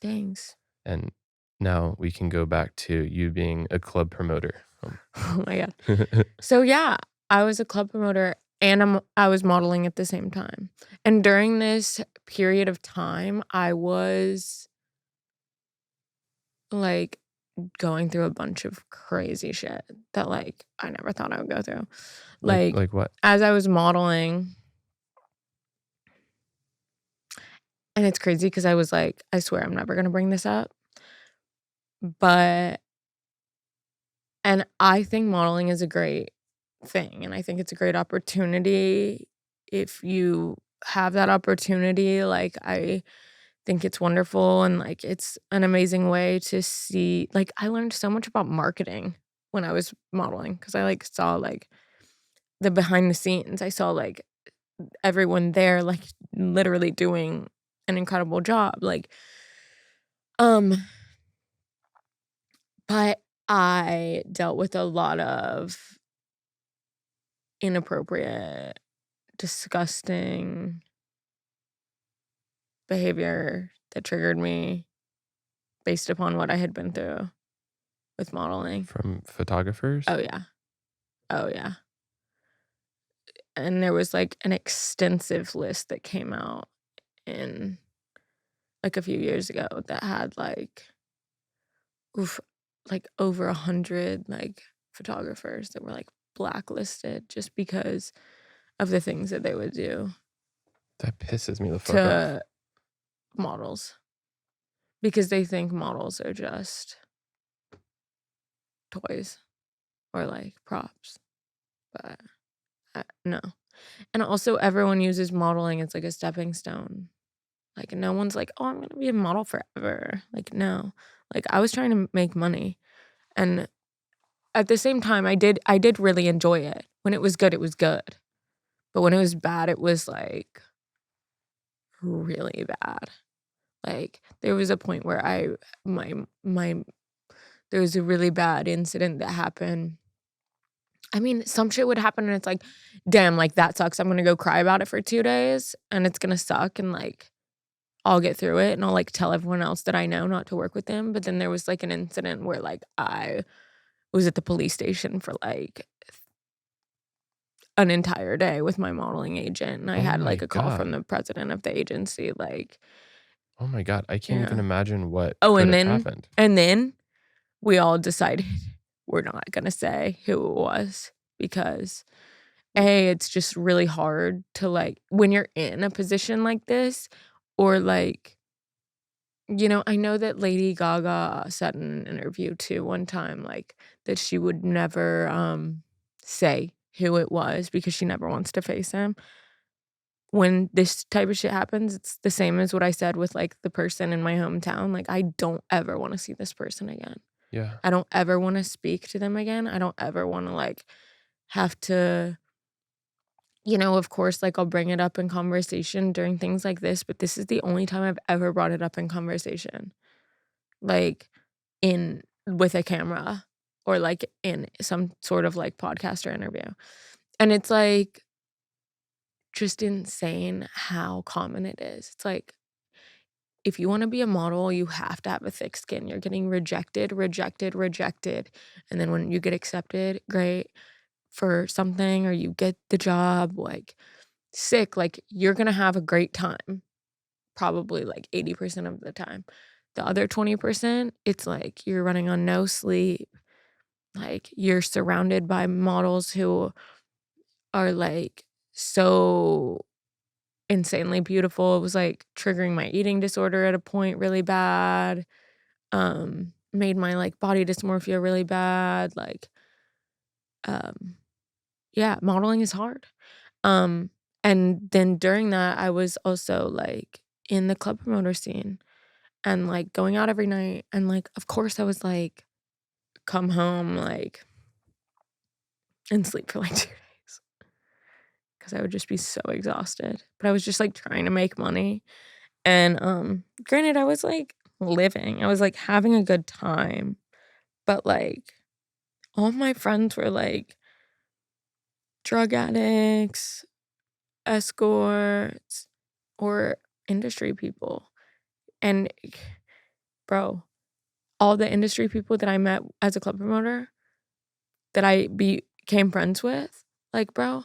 Thanks. And now we can go back to you being a club promoter. Oh my God. So yeah, I was a club promoter and I was modeling at the same time. And during this period of time, I was like going through a bunch of crazy shit that like I never thought I would go through. Like what? as I was modeling, and it's crazy because I was like, I swear I'm never gonna bring this up. But and I think modeling is a great thing, and I think it's a great opportunity if you have that opportunity. Like, I think it's wonderful, and, like, it's an amazing way to see like, I learned so much about marketing when I was modeling because I, like, saw, like, the behind the scenes. I saw, like, everyone there, like, literally doing an incredible job, like, um, but I dealt with a lot of inappropriate, disgusting behavior that triggered me based upon what I had been through with modeling. From photographers? Oh, yeah. Oh, yeah. And there was, like, an extensive list that came out in, like, a few years ago that had, like, like, over 100, like, photographers that were, like, blacklisted just because of the things that they would do That pisses me the fuck off. to models because they think models are just toys or, like, props, but, no. And also everyone uses modeling as, like, a stepping stone. Like, no one's like, "Oh, I'm gonna be a model forever." Like, no. Like, I was trying to make money, and at the same time, I did really enjoy it. When it was good, it was good. But when it was bad, it was, like, really bad. Like, there was a point where my there was a really bad incident that happened. I mean, some shit would happen and it's like, "Damn, like, that sucks. I'm gonna go cry about it for 2 days, and it's gonna suck, and, like, I'll get through it, and I'll, like, tell everyone else that I know not to work with them." But then there was, like, an incident where, like, I was at the police station for, like, an entire day with my modeling agent, and I Oh had, my like, a call from god. the president of the agency, like Oh my god, I can't even yeah. imagine what Oh, could have happened. and then we all decided we're not gonna say who it was because A, it's just really hard to, like when you're in a position like this or, like I know that Lady Gaga said in an interview too one time, like, that she would never, say who it was because she never wants to face him. When this type of shit happens, it's the same as what I said with, like, the person in my hometown, like, I don't ever wanna see this person again. Yeah. I don't ever wanna speak to them again. I don't ever wanna, like, have to of course, like, I'll bring it up in conversation during things like this, but this is the only time I've ever brought it up in conversation, like, in with a camera or, like, in some sort of, like, podcast or interview. And it's, like, just insane how common it is. It's like, if you wanna be a model, you have to have a thick skin. You're getting rejected, rejected, rejected, and then when you get accepted, great, for something or you get the job, like, sick, like, you're gonna have a great time, probably, like, 80% of the time. The other 20%, it's like you're running on no sleep, like, you're surrounded by models who are, like, so insanely beautiful. It was, like, triggering my eating disorder at a point really bad, made my, like, body dysmorphia really bad, like, um, yeah, modeling is hard. Um, and then during that, I was also, like, in the club promoter scene and, like, going out every night, and, like, of course, I was, like, come home, like, and sleep for, like, 2 days because I would just be so exhausted, but I was just, like, trying to make money, and, granted, I was, like, living, I was, like, having a good time, but, like, all my friends were, like, drug addicts, escorts, or industry people. And bro, all the industry people that I met as a club promoter that I became friends with, like, bro,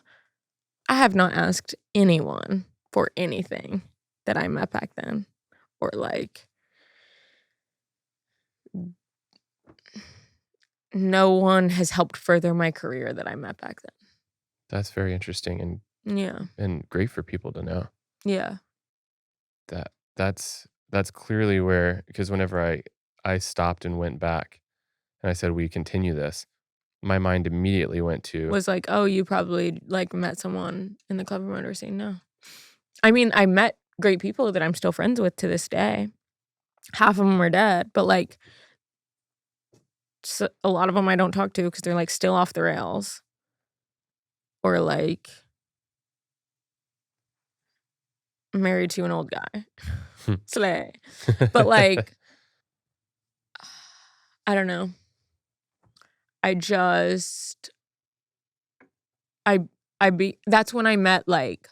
I have not asked anyone for anything that I met back then. Or like, no one has helped further my career that I met back then. That's very interesting Yeah. and great for people to know. Yeah. That's clearly where, because whenever I stopped and went back and I said we continue this, my mind immediately went to Was like, oh, you probably like met someone in the club promoter scene. No. I mean, I met great people that I'm still friends with to this day. Half of them are dead, but like a lot of them I don't talk to because they're like still off the rails. Or like married to an old guy. Slay. But like, I don't know. That's when I met like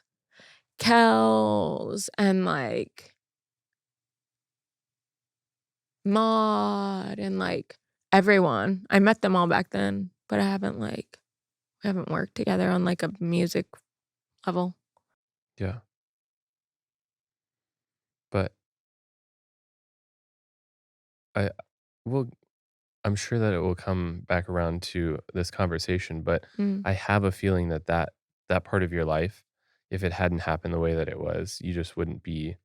Kels and like Maud and like everyone. I met them all back then, but we haven't worked together on like a music level. yeah. But I will I'm sure that it will come back around to this conversation, but Mm. I have a feeling that part of your life, if it hadn't happened the way that it was, you just wouldn't be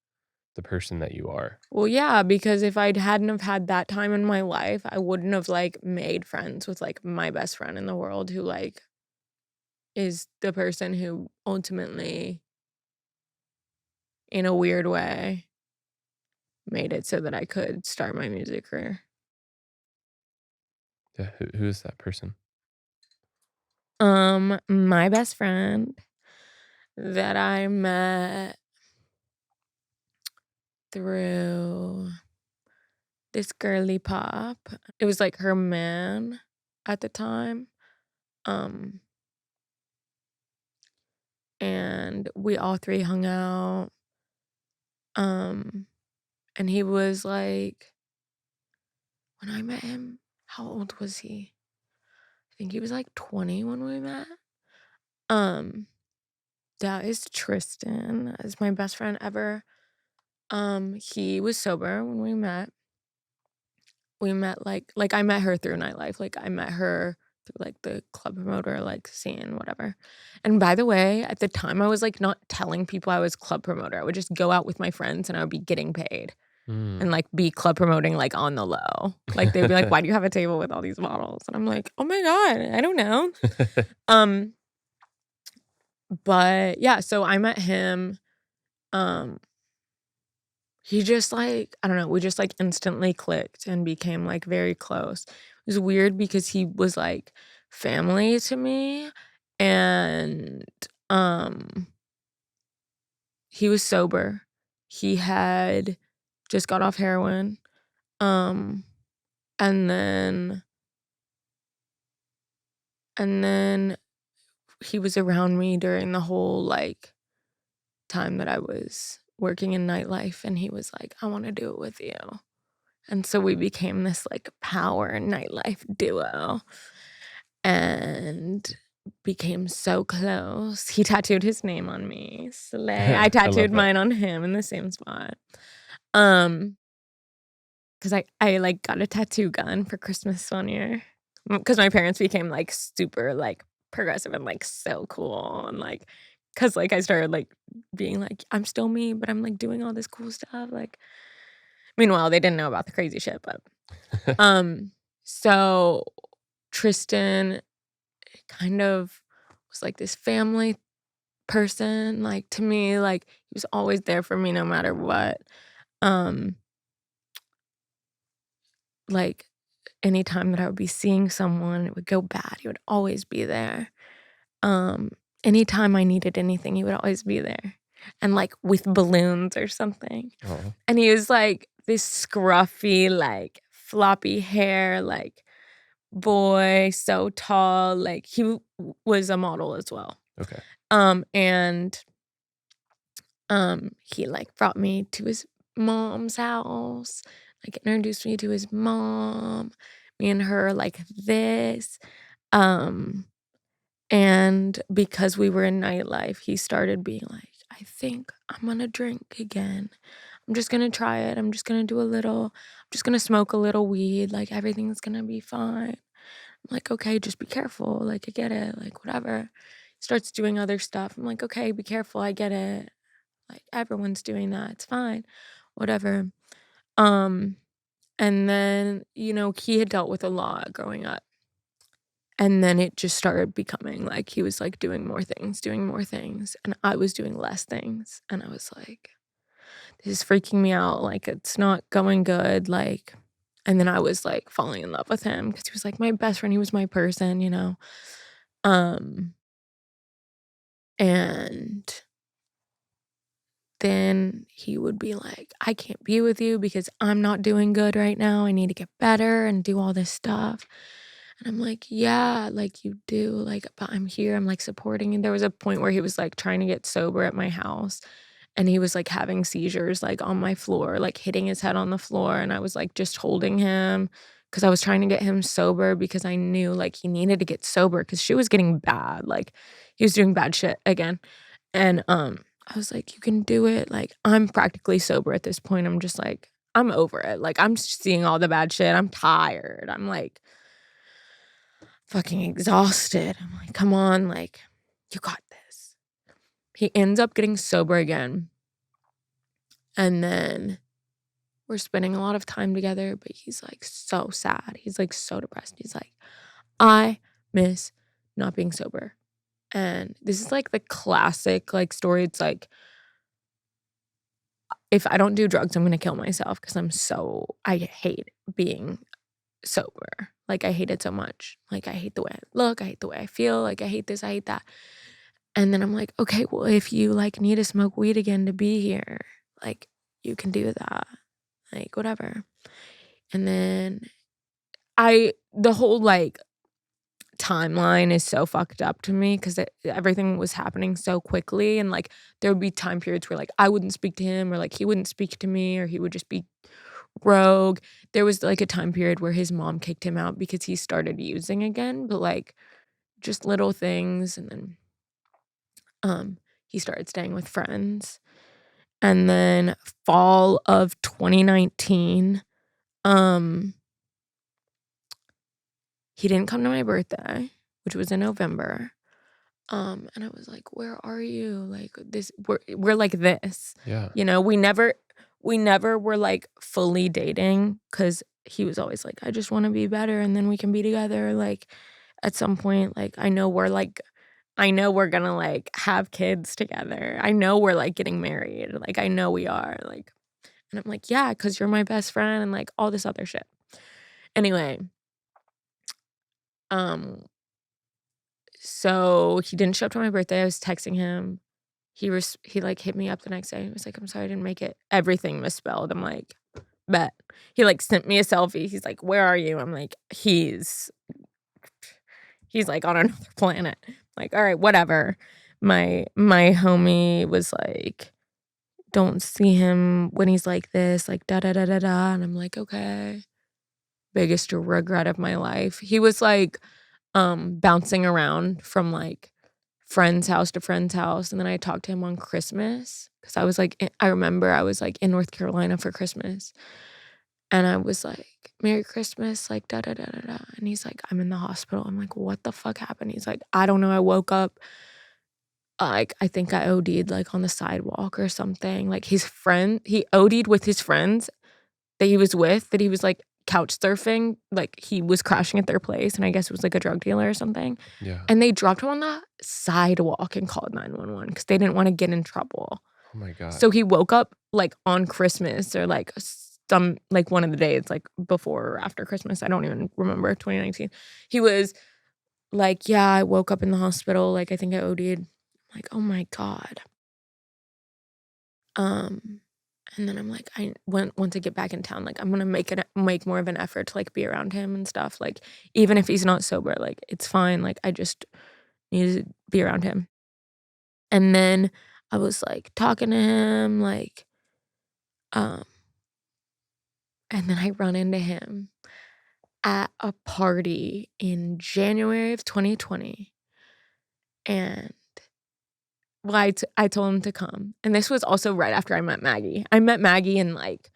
the person that you are. Well, yeah, because if I hadn't have had that time in my life, I wouldn't have like made friends with like my best friend in the world who like is the person who ultimately, in a weird way, made it so that I could start my music career. Yeah, who is that person? My best friend that I met through this girly pop. It was like her man at the time. Um, and we all three hung out. And he was like, when I met him, how old was he? I think he was like 20 when we met. That is Tristan. That is my best friend ever. He was sober when we met. We met like I met her through nightlife. Like I met her through like the club promoter like scene, whatever. And by the way, at the time I was like not telling people I was club promoter. I would just go out with my friends and I would be getting paid Mm. and like be club promoting like on the low. Like they'd be like, "Why do you have a table with all these bottles?" And I'm like, "Oh my god, I don't know." But yeah, so I met him. He just like, I don't know, we just like instantly clicked and became like very close. It was weird because he was like family to me and he was sober. He had just got off heroin. Um and then he was around me during the whole like time that I was working in nightlife and he was like, "I want to do it with you." And so we became this like power nightlife duo and became so close. He tattooed his name on me. Slay. I I love tattooed that. mine on him in the same spot. Um, because I like got a tattoo gun for Christmas one year. Because my parents became like super like progressive and like so cool and like because like I started like being like I'm still me, but I'm like doing all this cool stuff. Like meanwhile, they didn't know about the crazy shit, but so Tristan kind of was like this family person, like to me, like he was always there for me no matter what. Like anytime that I would be seeing someone, it would go bad, he would always be there. Anytime I needed anything, he would always be there. And like with balloons or something. Oh. And he was like this scruffy, like floppy hair, like boy, so tall. Like he was a model as well. Okay. And He, like, brought me to his mom's house, like, introduced me to his mom, me and her like this, um, and because we were in nightlife, he started being like, "I think I'm gonna drink again. I'm just gonna try it. I'm just gonna do a little. I'm just gonna smoke a little weed, like, everything's gonna be fine." I'm like, "Okay, just be careful, like, I get it, like, whatever." Starts doing other stuff. I'm like, "Okay, be careful, I get it. Like, everyone's doing that, it's fine, whatever." Um, and then, he had dealt with a lot growing up, and then it just started becoming like he was, like, doing more things, and I was doing less things, and I was like, "This is freaking me out, like, it's not going good," like, and then I was, like, falling in love with him because he was, like, my best friend, he was my person, Um, and then he would be like, "I can't be with you because I'm not doing good right now. I need to get better and do all this stuff." And I'm like, "Yeah, like you do, like, but I'm here. I'm like supporting you." There was a point where he was like trying to get sober at my house and he was like having seizures like on my floor, like hitting his head on the floor. And I was like just holding him because I was trying to get him sober because I knew like he needed to get sober because shit was getting bad. Like he was doing bad shit again. And, I was like, "You can do it." Like, I'm practically sober at this point. I'm just like, I'm over it. Like, I'm seeing all the bad shit. I'm tired. I'm like fucking exhausted. I'm like, "Come on, like, you got this." He ends up getting sober again. And then we're spending a lot of time together, but he's like so sad. He's like so depressed. He's like, "I miss not being sober." And this is like the classic like story. It's like, if I don't do drugs, I'm gonna kill myself because I hate being sober. Like, I hate it so much. Like, I hate the way I look, I hate the way I feel, like, I hate this, I hate that. And then I'm like, "Okay, well, if you, like, need to smoke weed again to be here, like, you can do that. Like, whatever." And then the whole, like, timeline is so fucked up to me because everything was happening so quickly, and, like, there would be time periods where, like, I wouldn't speak to him or, like, he wouldn't speak to me or he would just be rogue. There was, like, a time period where his mom kicked him out because he started using again, but, like, just little things, and then, he started staying with friends, and then fall of 2019, um, he didn't come to my birthday, which was in November, and I was like, "Where are you?" Like, this we're like this, Yeah. we never were, like, fully dating because he was always like, "I just wanna be better, and then we can be together, like, at some point, like, I know we're gonna, like, have kids together. I know we're, like, getting married, like, I know we are," like, and I'm like, "Yeah, because 'cause you're my best friend," and, like, all this other shit. Anyway, um, so he didn't show up to my birthday. I was texting him. He, like, hit me up the next day. He was like, "I'm sorry I didn't make it." Everything misspelled. I'm like, "Bet." He, like, sent me a selfie. He's like, "Where are you?" I'm like, "He's, like, on another planet." Like, "Alright, whatever." My homie was like, "Don't see him when he's like this, like, da da da da da," and I'm like, "Okay." Biggest regret of my life. He was, like, bouncing around from, like, friend's house to friend's house, and then I talked to him on Christmas because I remember I was, like, in North Carolina for Christmas, and I was like, "Merry Christmas," like, "Da, da, da, da, da," and he's like, "I'm in the hospital." I'm like, "What the fuck happened?" He's like, "I don't know, I woke up, like, I think I OD'd, like, on the sidewalk or something." Like, he OD'd with his friends that he was with, that he was, like, couch surfing, like, he was crashing at their place, and I guess it was, like, a drug dealer or something, Yeah. and they dropped him on the sidewalk and called 911 because they didn't wanna get in trouble. Oh my god. So he woke up, like, on Christmas or, like, one of the days, like, before or after Christmas, I don't even remember, 2019. He was like, "Yeah, I woke up in the hospital, like, I think I OD'd." I'm like, "Oh my god." Um, and then I'm like, once I get back in town, like, I'm gonna make more of an effort to, like, be around him and stuff, like, even if he's not sober, like, it's fine, like, I just need to be around him. And then I was like talking to him, like, and then I run into him at a party in January of 2020. And well, I told him to come. And this was also right after I met Maggie. I met Maggie in like,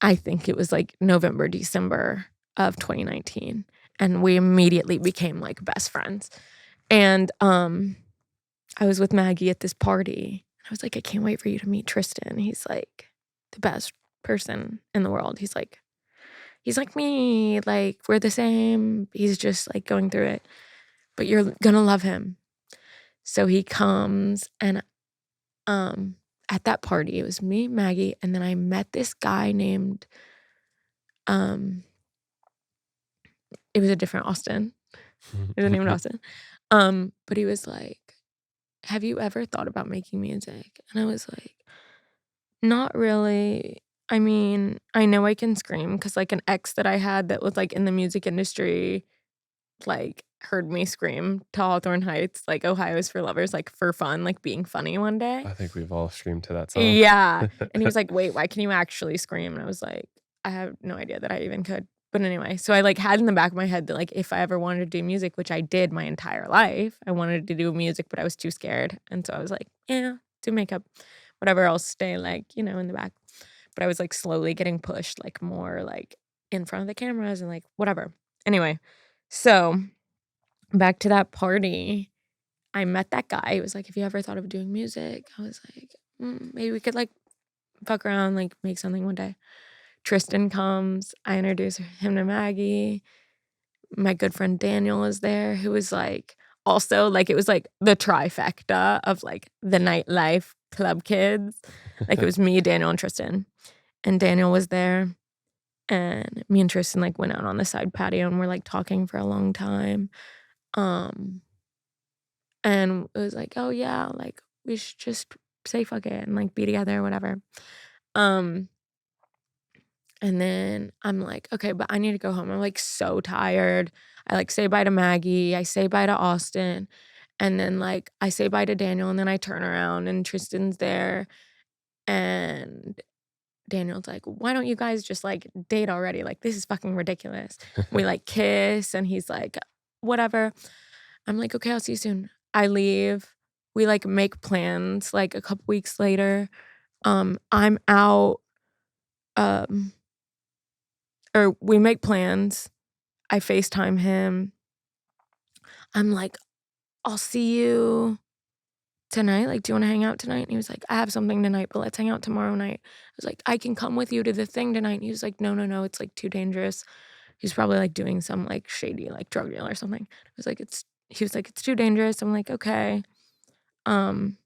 I think it was like November, December of 2019. And we immediately became like best friends. And I was with Maggie at this party. I was like, I can't wait for you to meet Tristan. He's like the best person in the world. He's like me. Like, we're the same. He's just like going through it. But you're gonna love him. So he comes, and at that party, it was me, Maggie, and then I met this guy named it was a different Austin. It was named Austin. But he was like, have you ever thought about making music? And I was like, not really. I mean, I know I can scream because like an ex that I had that was like in the music industry, like heard me scream to Hawthorne Heights, like Ohio's for Lovers, like for fun, like being funny one day. I think we've all screamed to that song. Yeah. And he was like, wait, why can you actually scream? And I was like, I have no idea that I even could. But anyway, so I like had in the back of my head that like if I ever wanted to do music, which I did my entire life, I wanted to do music, but I was too scared. And so I was like, yeah, do makeup, whatever else, stay like, in the back. But I was like slowly getting pushed like more like in front of the cameras and like whatever. Anyway, so back to that party, I met that guy. He was like, have you ever thought of doing music? I was like, maybe we could like fuck around, like make something one day. Tristan comes. I introduce him to Maggie. My good friend Daniel is there, who was like also like it was like the trifecta of like the nightlife club kids. Like it was me, Daniel, and Tristan. And Daniel was there. And me and Tristan like went out on the side patio and we're like talking for a long time. And it was like, oh yeah, like we should just say fuck it and like be together or whatever. And then I'm like, okay, but I need to go home. I'm like so tired. I like say bye to Maggie. I say bye to Austin. And then like I say bye to Daniel and then I turn around and Tristan's there. And Daniel's like, why don't you guys just like date already? Like this is fucking ridiculous. We like kiss and he's like, whatever. I'm like, okay, I'll see you soon. I leave. We like make plans like a couple weeks later. I'm out. Or we make plans. I FaceTime him. I'm like, I'll see you tonight. Like, do you want to hang out tonight? And he was like, I have something tonight, but let's hang out tomorrow night. I was like, I can come with you to the thing tonight. And he was like, no, it's like too dangerous. He's probably like doing some like shady like drug deal or something. He was like, it's too dangerous. I'm like, okay. Even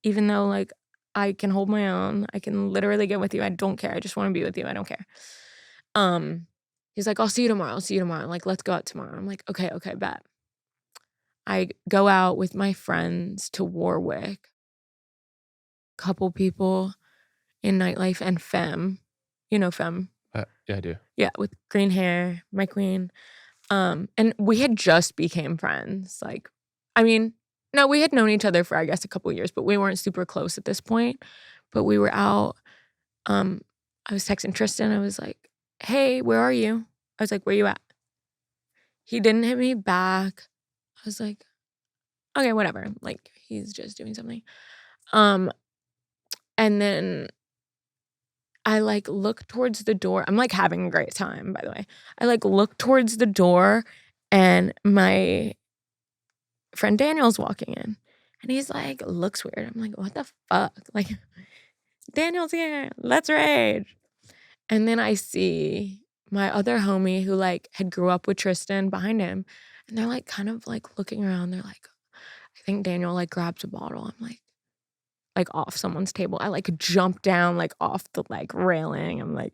though like I can hold my own, I can literally get with you. I don't care. I just want to be with you. I don't care. He's like, I'll see you tomorrow. Like, let's go out tomorrow. I'm like, okay, bet. I go out with my friends to Warwick. Couple people in nightlife and Femme. You know Femme? Yeah, I do. Yeah, with green hair, my queen. And we had just became friends. Like, I mean, no, we had known each other for, I guess, a couple years, but we weren't super close at this point. But we were out. I was texting Tristan. I was like, hey, where are you? I was like, where you at? He didn't hit me back. I was like, okay, whatever. Like, he's just doing something. And then I like look towards the door. I'm like having a great time, by the way. I like look towards the door and my friend Daniel's walking in. And he's like, looks weird. I'm like, what the fuck? Like, Daniel's here. Let's rage. And then I see my other homie who like had grew up with Tristan behind him. And they're like kind of like looking around. They're like, I think Daniel like grabs a bottle. I'm like off someone's table. I like jump down like off the like railing. I'm like,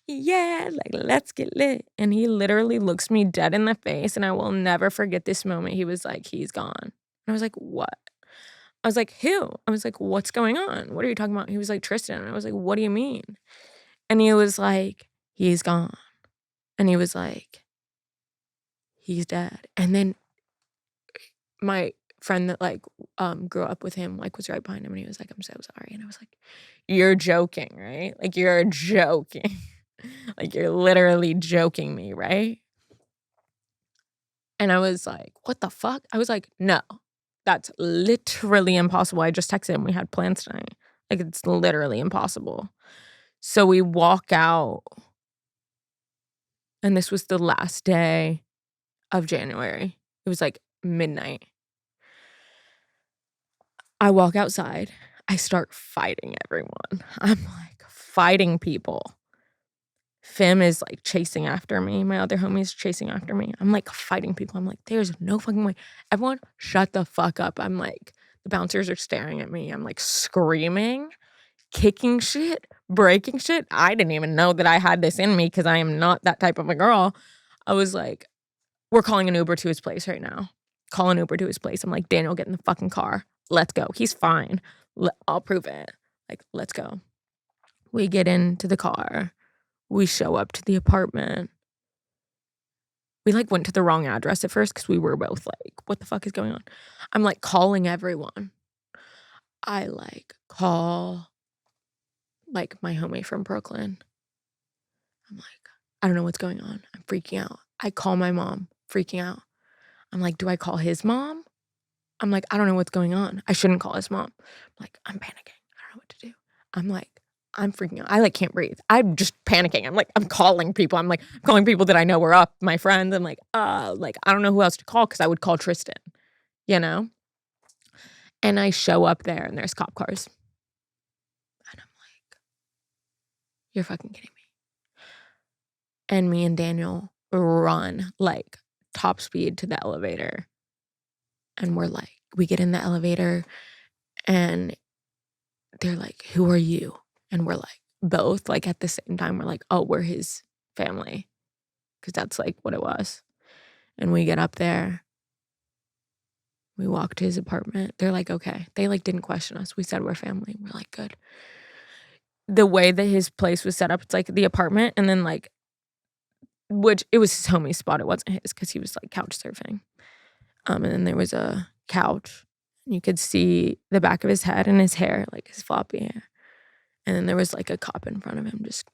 yeah, like let's get lit. And he literally looks me dead in the face. And I will never forget this moment. He was like, he's gone. And I was like, what? I was like, who? I was like, what's going on? What are you talking about? He was like, Tristan. And I was like, what do you mean? And he was like, he's gone. And he was like, he's dead. And then my friend that like grew up with him like was right behind him, and he was like, I'm so sorry. And I was like, you're joking, right? Like, you're joking. Like, you're literally joking me, right? And I was like, what the fuck? I was like, no, that's literally impossible. I just texted him. We had plans tonight. Like, it's literally impossible. So we walk out, and this was the last day of January. It was like midnight. I walk outside. I start fighting everyone. I'm like fighting people. Fim is like chasing after me. My other homie is chasing after me. I'm like fighting people. I'm like, there's no fucking way. Everyone shut the fuck up. I'm like, the bouncers are staring at me. I'm like screaming, kicking shit, breaking shit. I didn't even know that I had this in me because I am not that type of a girl. I was like, we're calling an Uber to his place right now. Call an Uber to his place. I'm like, Daniel, get in the fucking car. Let's go. He's fine. I'll prove it. Like, let's go. We get into the car. We show up to the apartment. We like went to the wrong address at first because we were both like, what the fuck is going on? I'm like calling everyone. I like call like my homie from Brooklyn. I'm like, I don't know what's going on. I'm freaking out. I call my mom, freaking out. I'm like, do I call his mom? I'm like, I don't know what's going on. I shouldn't call his mom. I'm like, I'm panicking. I don't know what to do. I'm like, I'm freaking out. I like can't breathe. I'm just panicking. I'm like, I'm calling people. I'm like calling people that I know were up, my friends. I'm like I don't know who else to call because I would call Tristan, you know? And I show up there and there's cop cars. And I'm like, you're fucking kidding me. And me and Daniel run like top speed to the elevator. And we're like, we get in the elevator and they're like, who are you? And we're like, both like at the same time, we're like, oh, we're his family. Because that's like what it was. And we get up there. We walk to his apartment. They're like, okay. They like didn't question us. We said we're family. We're like, good. The way that his place was set up, it's like the apartment and then like, which it was his homie's spot. It wasn't his because he was like couch surfing. And then there was a couch. And you could see the back of his head and his hair, like his floppy hair. And then there was like a cop in front of him just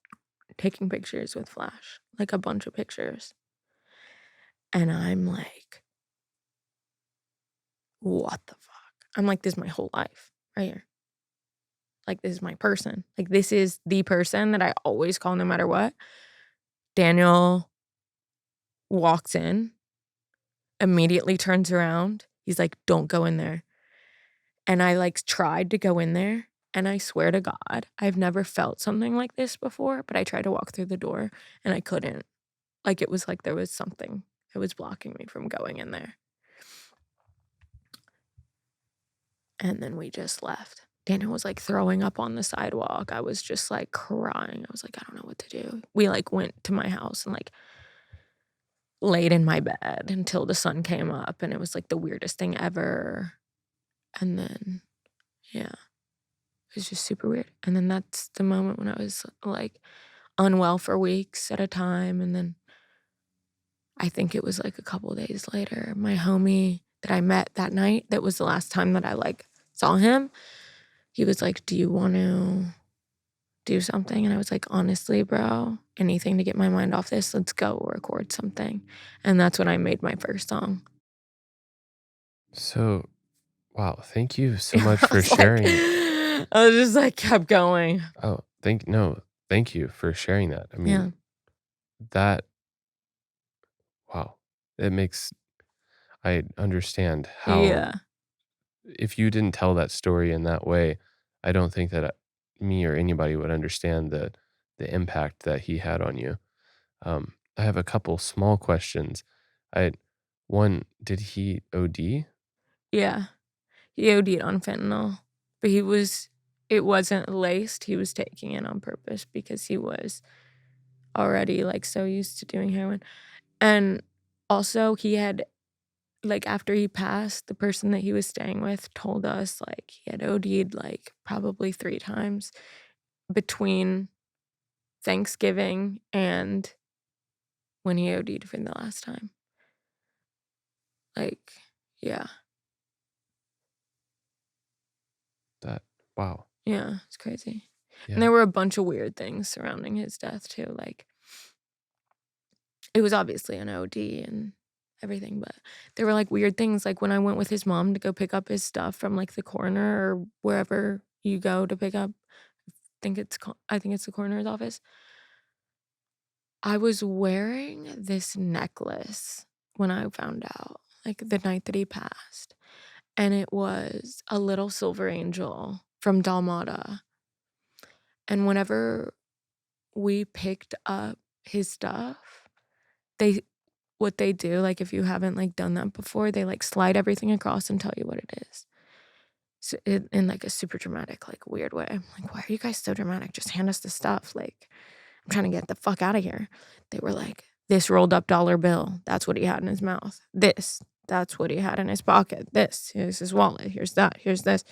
taking pictures with flash, like a bunch of pictures. And I'm like, what the fuck? I'm like, this is my whole life right here. Like, this is my person. Like, this is the person that I always call no matter what. Daniel walks in, immediately turns around. He's like, don't go in there. And I like tried to go in there. And I swear to God, I've never felt something like this before, but I tried to walk through the door and I couldn't. Like, it was like there was something that was blocking me from going in there. And then we just left. Daniel was like throwing up on the sidewalk. I was just like crying. I was like, I don't know what to do. We like went to my house and like laid in my bed until the sun came up. And it was like the weirdest thing ever. And then, yeah, it was just super weird. And then that's the moment when I was like unwell for weeks at a time. And then I think it was like a couple days later, my homie that I met that night, that was the last time that I like saw him. He was like, do you want to do something? And I was like, honestly, bro, anything to get my mind off this, let's go record something. And that's when I made my first song. So, wow, thank you so much I for was sharing. I was just like, kept going. Oh, thank you for sharing that. I mean, Yeah. that, wow, it makes, I understand how, Yeah. if you didn't tell that story in that way, I don't think that me or anybody would understand the impact that he had on you. I have a couple small questions. I One, did he OD? Yeah. He OD'd on fentanyl. But it wasn't laced. He was taking it on purpose because he was already like so used to doing heroin. And also he had, like, after he passed, the person that he was staying with told us like he had OD'd like probably 3 times between Thanksgiving and when he OD'd for the last time. Like, yeah. Wow. Yeah, it's crazy. Yeah. And there were a bunch of weird things surrounding his death too. Like, it was obviously an OD and everything, but there were like weird things. Like when I went with his mom to go pick up his stuff from like the coroner or wherever you go to pick up, I think it's the coroner's office. I was wearing this necklace when I found out, like the night that he passed. And it was a little silver angel from Dalmata. And whenever we picked up his stuff, they what they do, like if you haven't like done that before, they like slide everything across and tell you what it is. So in like a super dramatic, like weird way. I'm like, why are you guys so dramatic? Just hand us the stuff. Like, I'm trying to get the fuck out of here. They were like, this rolled up dollar bill. That's what he had in his mouth. That's what he had in his pocket. Here's his wallet. Here's that. Here's this.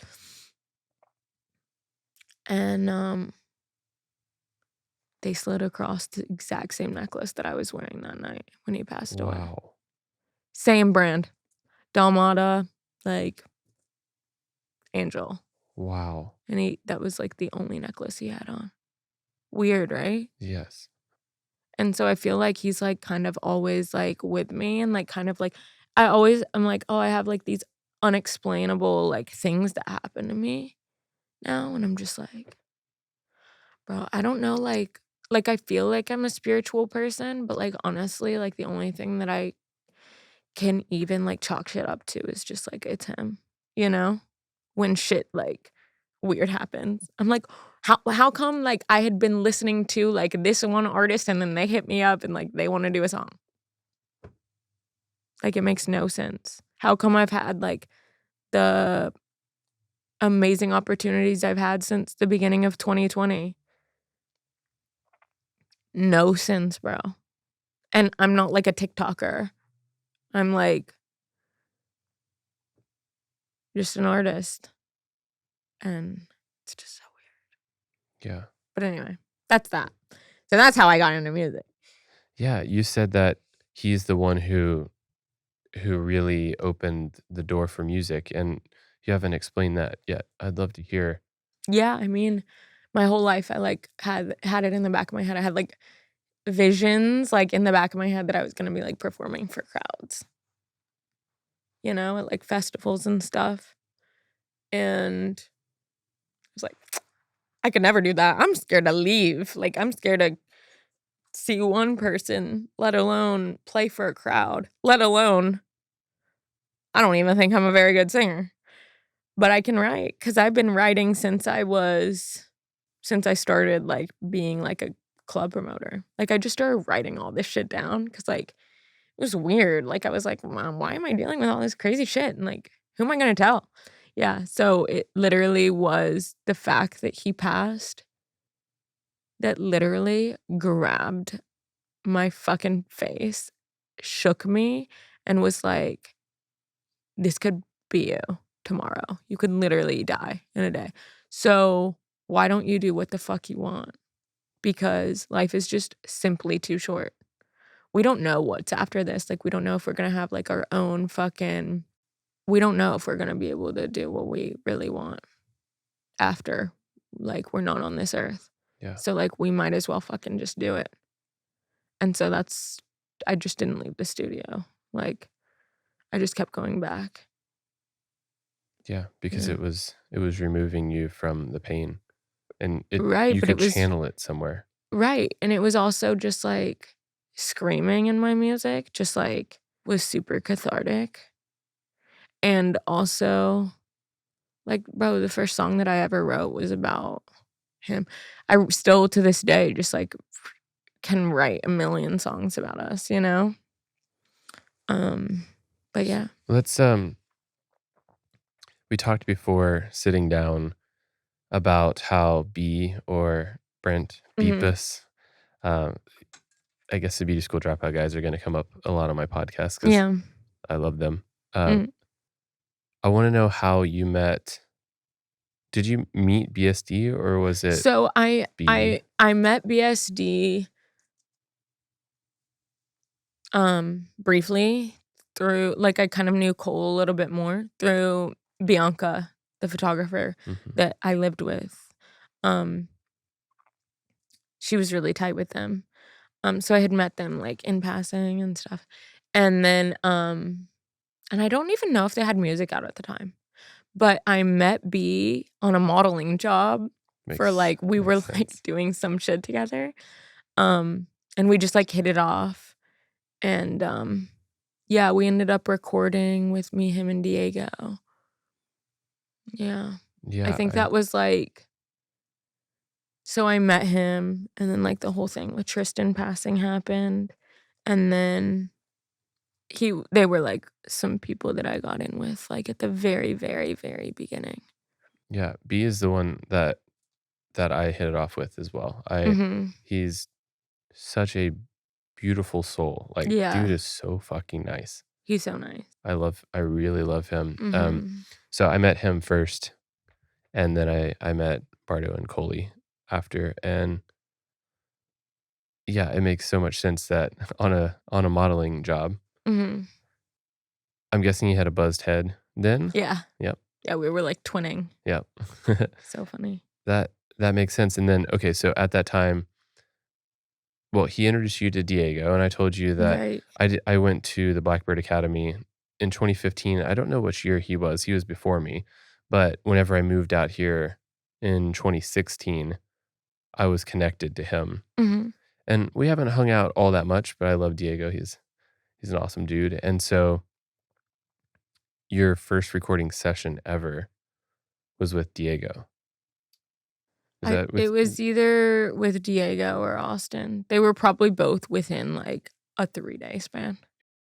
And they slid across the exact same necklace that I was wearing that night when he passed away. Wow. Same brand. Dalmata, like, angel. Wow. And that was like the only necklace he had on. Weird, right? Yes. And so I feel like he's like kind of always like with me and like kind of like I'm like, oh, I have like these unexplainable like things that happen to me now. And I'm just like, bro, I don't know, like I feel like I'm a spiritual person, but like honestly, like the only thing that I can even like chalk shit up to is just like it's him, you know? When shit like weird happens. I'm like, how come like I had been listening to like this one artist and then they hit me up and like they want to do a song? Like it makes no sense. How come I've had like the amazing opportunities I've had since the beginning of 2020? No sense, bro. And I'm not like a TikToker. I'm like just an artist. And it's just so weird. Yeah. But anyway, that's that. So that's how I got into music. Yeah. You said that he's the one who really opened the door for music, and you haven't explained that yet. I'd love to hear. Yeah, I mean, my whole life I like had it in the back of my head. I had like visions like in the back of my head that I was gonna be like performing for crowds. You know, at like festivals and stuff. And I was like, I could never do that. I'm scared to leave. Like I'm scared to see one person, let alone play for a crowd, let alone I don't even think I'm a very good singer. But I can write because I've been writing since I started like being like a club promoter. Like I just started writing all this shit down because like it was weird. Like I was like, Mom, why am I dealing with all this crazy shit? And like, who am I gonna tell? Yeah. So it literally was the fact that he passed that literally grabbed my fucking face, shook me, and was like, this could be you tomorrow. You could literally die in a day. So why don't you do what the fuck you want? Because life is just simply too short. We don't know what's after this. Like, we don't know if we're going to have like our own we don't know if we're going to be able to do what we really want after like we're not on this earth. Yeah. So like we might as well fucking just do it. And so I just didn't leave the studio. Like I just kept going back. Yeah, because Yeah. it was removing you from the pain, and Right, you but could it was channel it somewhere. right. And it was also just like screaming in my music, just like was super cathartic. And also, like, bro, the first song that I ever wrote was about him. I still to this day just like can write a million songs about us, you know? But yeah. Let's we talked before sitting down about how B or Brent Mm-hmm. Beepus, uh, I guess the beauty school dropout guys are going to come up a lot on my podcast because Yeah. I love them. Mm. I want to know how you met. Did you meet BSD or was it So B? I met BSD briefly through like I kind of knew Cole a little bit more through Bianca, the photographer Mhm. that I lived with, she was really tight with them. So I had met them, like, in passing and stuff. And then, and I don't even know if they had music out at the time, but I met B on a modeling job for, Makes like we were, makes like, sense. doing some shit together, and we just, like, hit it off, and, yeah, we ended up recording with me, him, and Diego. Yeah. I Yeah, think that was, like so I met him, and then, like, the whole thing with Tristan passing happened, and then they were, like, some people that I got in with, like, at the very, very, very beginning. yeah, B is the one that I hit it off with as well. Mhm. He's such a beautiful soul. Like, dude Yeah. is so fucking nice. He's so nice. I really love him. Mhm. So I met him first, and then I met Bardo and Coley after, and yeah, it makes so much sense that on a modeling job, Mhm. I'm guessing he had a buzzed head then? Yeah. Yep, Yeah, we were, like, twinning. yep. So funny. That that makes sense, and then okay, so at that time, well, he introduced you to Diego, and I told you that Right. I went to the Blackbird Academy in 2015. I don't know which year he was before me, but whenever I moved out here in 2016, I was connected to him, Mhm. and we haven't hung out all that much, but I love Diego. He's an awesome dude, and so your first recording session ever was with Diego. Was that It with was either with Diego or Austin. They were probably both within, like, a 3-day span.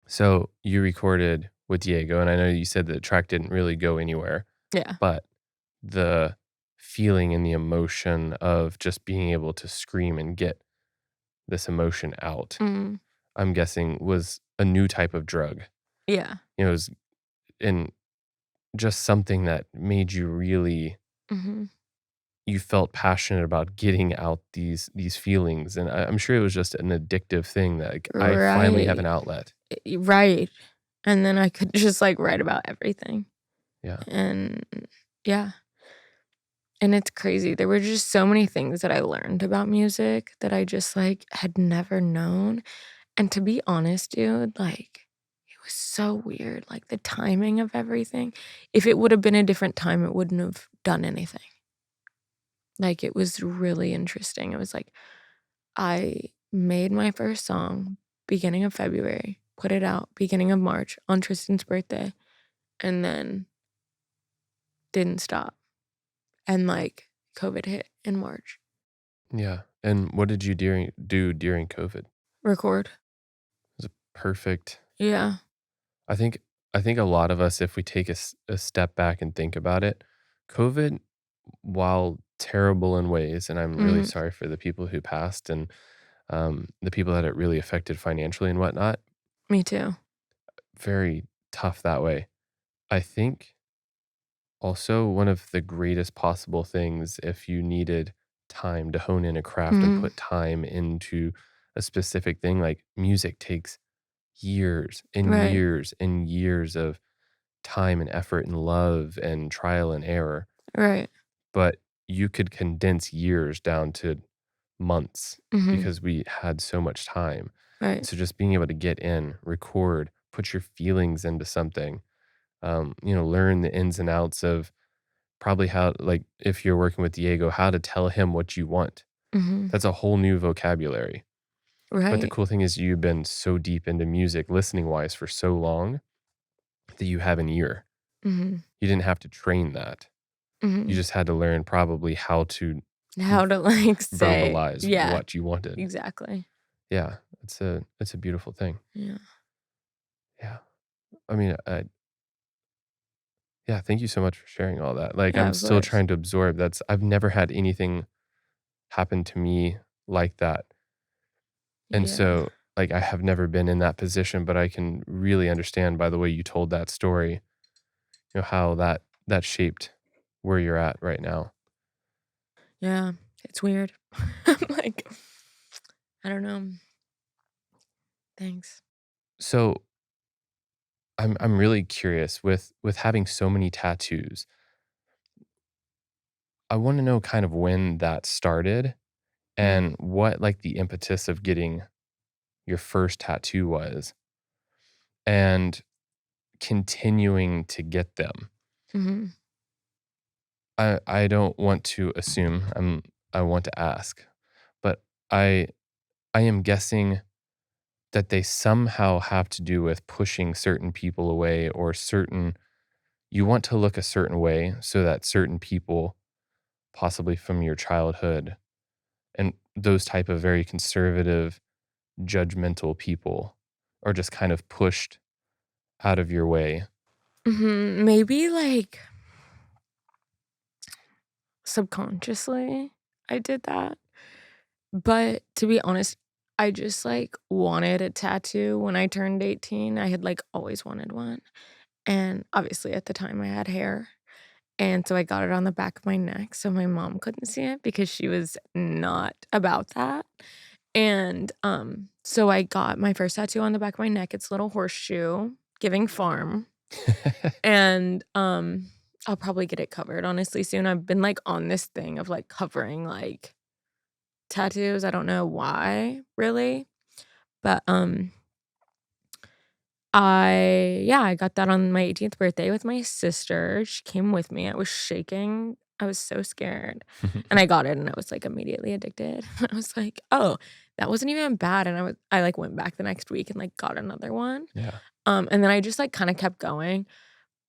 so you recorded with Diego, and I know you said the track didn't really go anywhere, Yeah. but the feeling and the emotion of just being able to scream and get this emotion out, Mhm. I'm guessing was a new type of drug. Yeah. It was in just something that made you really Mhm. you felt passionate about getting out these feelings, and I'm sure it was just an addictive thing that, like, I finally have Right. an outlet. Right. And then I could just, like, write about everything. Yeah. And yeah. And it's crazy. There were just so many things that I learned about music that I just, like, had never known. And to be honest, dude, like, it was so weird, like, the timing of everything. If it would have been a different time, it wouldn't have done anything. Like, it was really interesting. It was like I made my first song beginning of February, put it out beginning of March on Tristan's birthday, and then didn't stop. And, like, COVID hit in March. Yeah, and what did you do during COVID? Record. It was a perfect Yeah. I think I think a lot of us, if we take a step back and think about it, COVID, while terrible in ways, and I'm really Mhm. sorry for the people who passed and, the people that it really affected financially and whatnot, Me too. very tough that way. I think also one of the greatest possible things if you needed time to hone in a craft and Mhm. put time into a specific thing, like music takes years and Right. years and years of time and effort and love and trial and error, Right. but you could condense years down to months Mhm. because we had so much time. Right. So just being able to get in, record, put your feelings into something, learn the ins and outs of probably how, like, if you're working with Diego, how to tell him what you want. Mhm. That's a whole new vocabulary. But the Right. cool thing is you've been so deep into music, listening wise, for so long that you have an ear. Mhm. You didn't have to train that. You Mhm. just had to learn probably how to How to, like, say verbalize yeah, what you wanted. exactly. Yeah, it's a beautiful thing. Yeah. Yeah. I mean, yeah, thank you so much for sharing all that. Like, Yeah, I'm of still course. trying to absorb I've never had anything happen to me like that. And Yeah. so, like, I have never been in that position, but I can really understand by the way you told that story, how that shaped where you're at right now. Yeah. It's weird. I'm like, I don't know. Thanks. So, I'm really curious with having so many tattoos. I want to know kind of when that started Mm. and what like the impetus of getting your first tattoo was and continuing to get them. Mhm. I don't want to assume. I want to ask. But I I am guessing that they somehow have to do with pushing certain people away or certain you want to look a certain way so that certain people possibly from your childhood and those type of very conservative judgmental people are just kind of pushed out of your way. Mhm. Maybe, like, subconsciously I did that, but to be honest, I just, like, wanted a tattoo when I turned 18. I had, like, always wanted one, and obviously at the time I had hair, and so I got it on the back of my neck so my mom couldn't see it because she was not about that, and, so I got my first tattoo on the back of my neck. It's a little horseshoe giving farm. And, I'll probably get it covered, honestly, soon. I've been, like, on this thing of, like, covering, like, tattoos. I don't know why, really, but, I got that on my 18th birthday with my sister. She came with me. I was shaking. I was so scared, and I got it, and I was, like, immediately addicted. I was like, "Oh, that wasn't even bad," and I, like, went back the next week and, like, got another one, Yeah. and then I just, like, kinda kept going.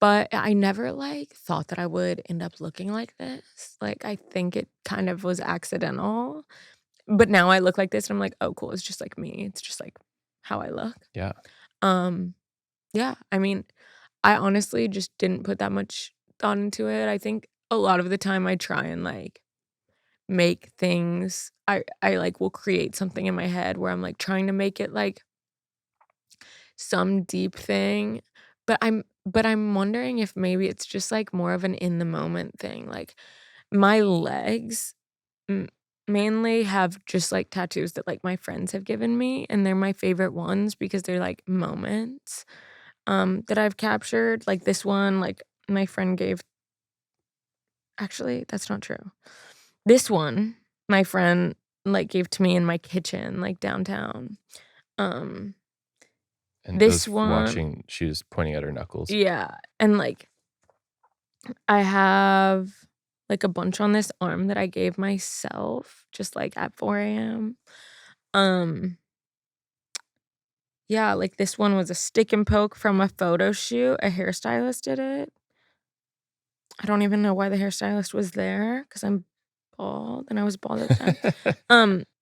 But I never, like, thought that I would end up looking like this. Like, I think it kind of was accidental, but now I look like this and I'm like, "Oh, cool, it's just like me. It's just, like, how I look." Yeah. Um, yeah, I mean, I honestly just didn't put that much thought into it. I think a lot of the time I try and, like, make things like, will create something in my head where I'm, like, trying to make it, like, some deep thing, but I'm wondering if maybe it's just, like, more of an in the moment thing, like, my legs m mainly have just, like, tattoos that, like, my friends have given me, and they're my favorite ones because they're, like, moments, that I've captured, like, this one, like, my friend gave actually, that's not true. This one, my friend, like, gave to me in my kitchen, like, downtown, um, And this those one watching, she was pointing at her knuckles. yeah, and, like, I have, like, a bunch on this arm that I gave myself just, like, at 4 AM. Um, yeah, like, this one was a stick and poke from a photo shoot, a hairstylist did it. I don't even know why the hairstylist was there because 'cause I'm bald, and I was bald at the time.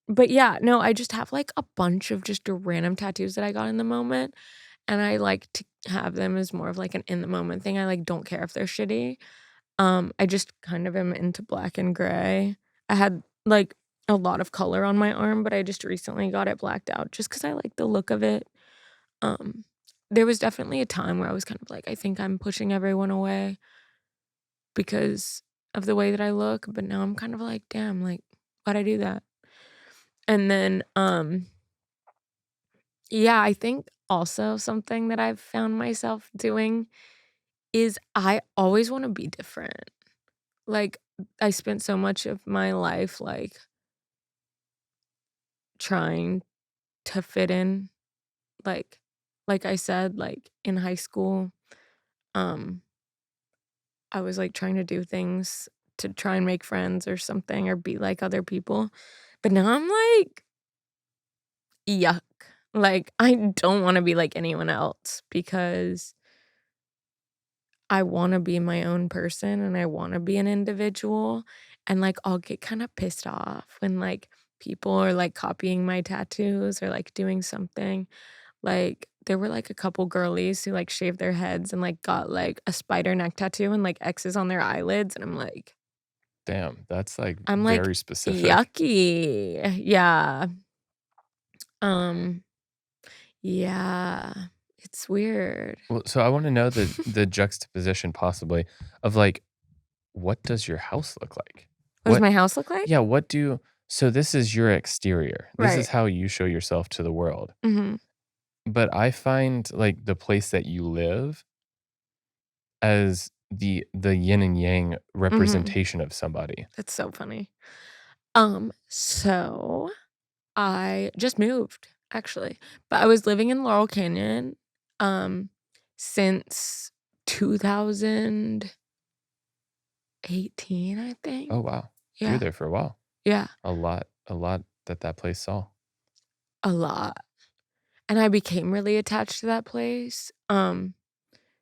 But yeah, no, I just have, like, a bunch of just random tattoos that I got in the moment, and I like to have them as more of, like, an in the moment thing. I, like, don't care if they're shitty. I just kind of am into black and gray. I had, like, a lot of color on my arm, but I just recently got it blacked out just 'cause I like the look of it. Um, there was definitely a time where I was kind of like, "I think I'm pushing everyone away because of the way that I look," but now I'm kind of like, "Damn, like, why'd I do that?" And then, yeah, I think also something that I've found myself doing is I always wanna be different. Like, I spent so much of my life, like, trying to fit in, like like I said, like, in high school, um, I was, like, trying to do things to try and make friends or something or be like other people, but now I'm like, "Yuck." Like, I don't wanna be like anyone else because I wanna be my own person and I wanna be an individual, and, like, I'll get kinda pissed off when, like, people are, like, copying my tattoos or, like, doing something. Like, there were, like, a couple girlies who, like, shaved their heads and, like, got, like, a spider neck tattoo and, like, X's on their eyelids, and Damn, that's like I'm like, very specific. "Yucky." Yeah. Um, yeah. It's weird. Well, so I want to know the juxtaposition possibly of like what does your house look like? What does What my house look like? yeah, what do so this is your exterior. This is Right. how you show yourself to the world. Mhm. But I find like the place that you live as the yin and yang representation of somebody. That's so funny. So I just moved, actually, but I was living in Laurel Canyon, since 2018, I think. Oh, wow. You were Yeah. there for a while. Yeah. A lot that place saw. A lot. And I became really attached to that place,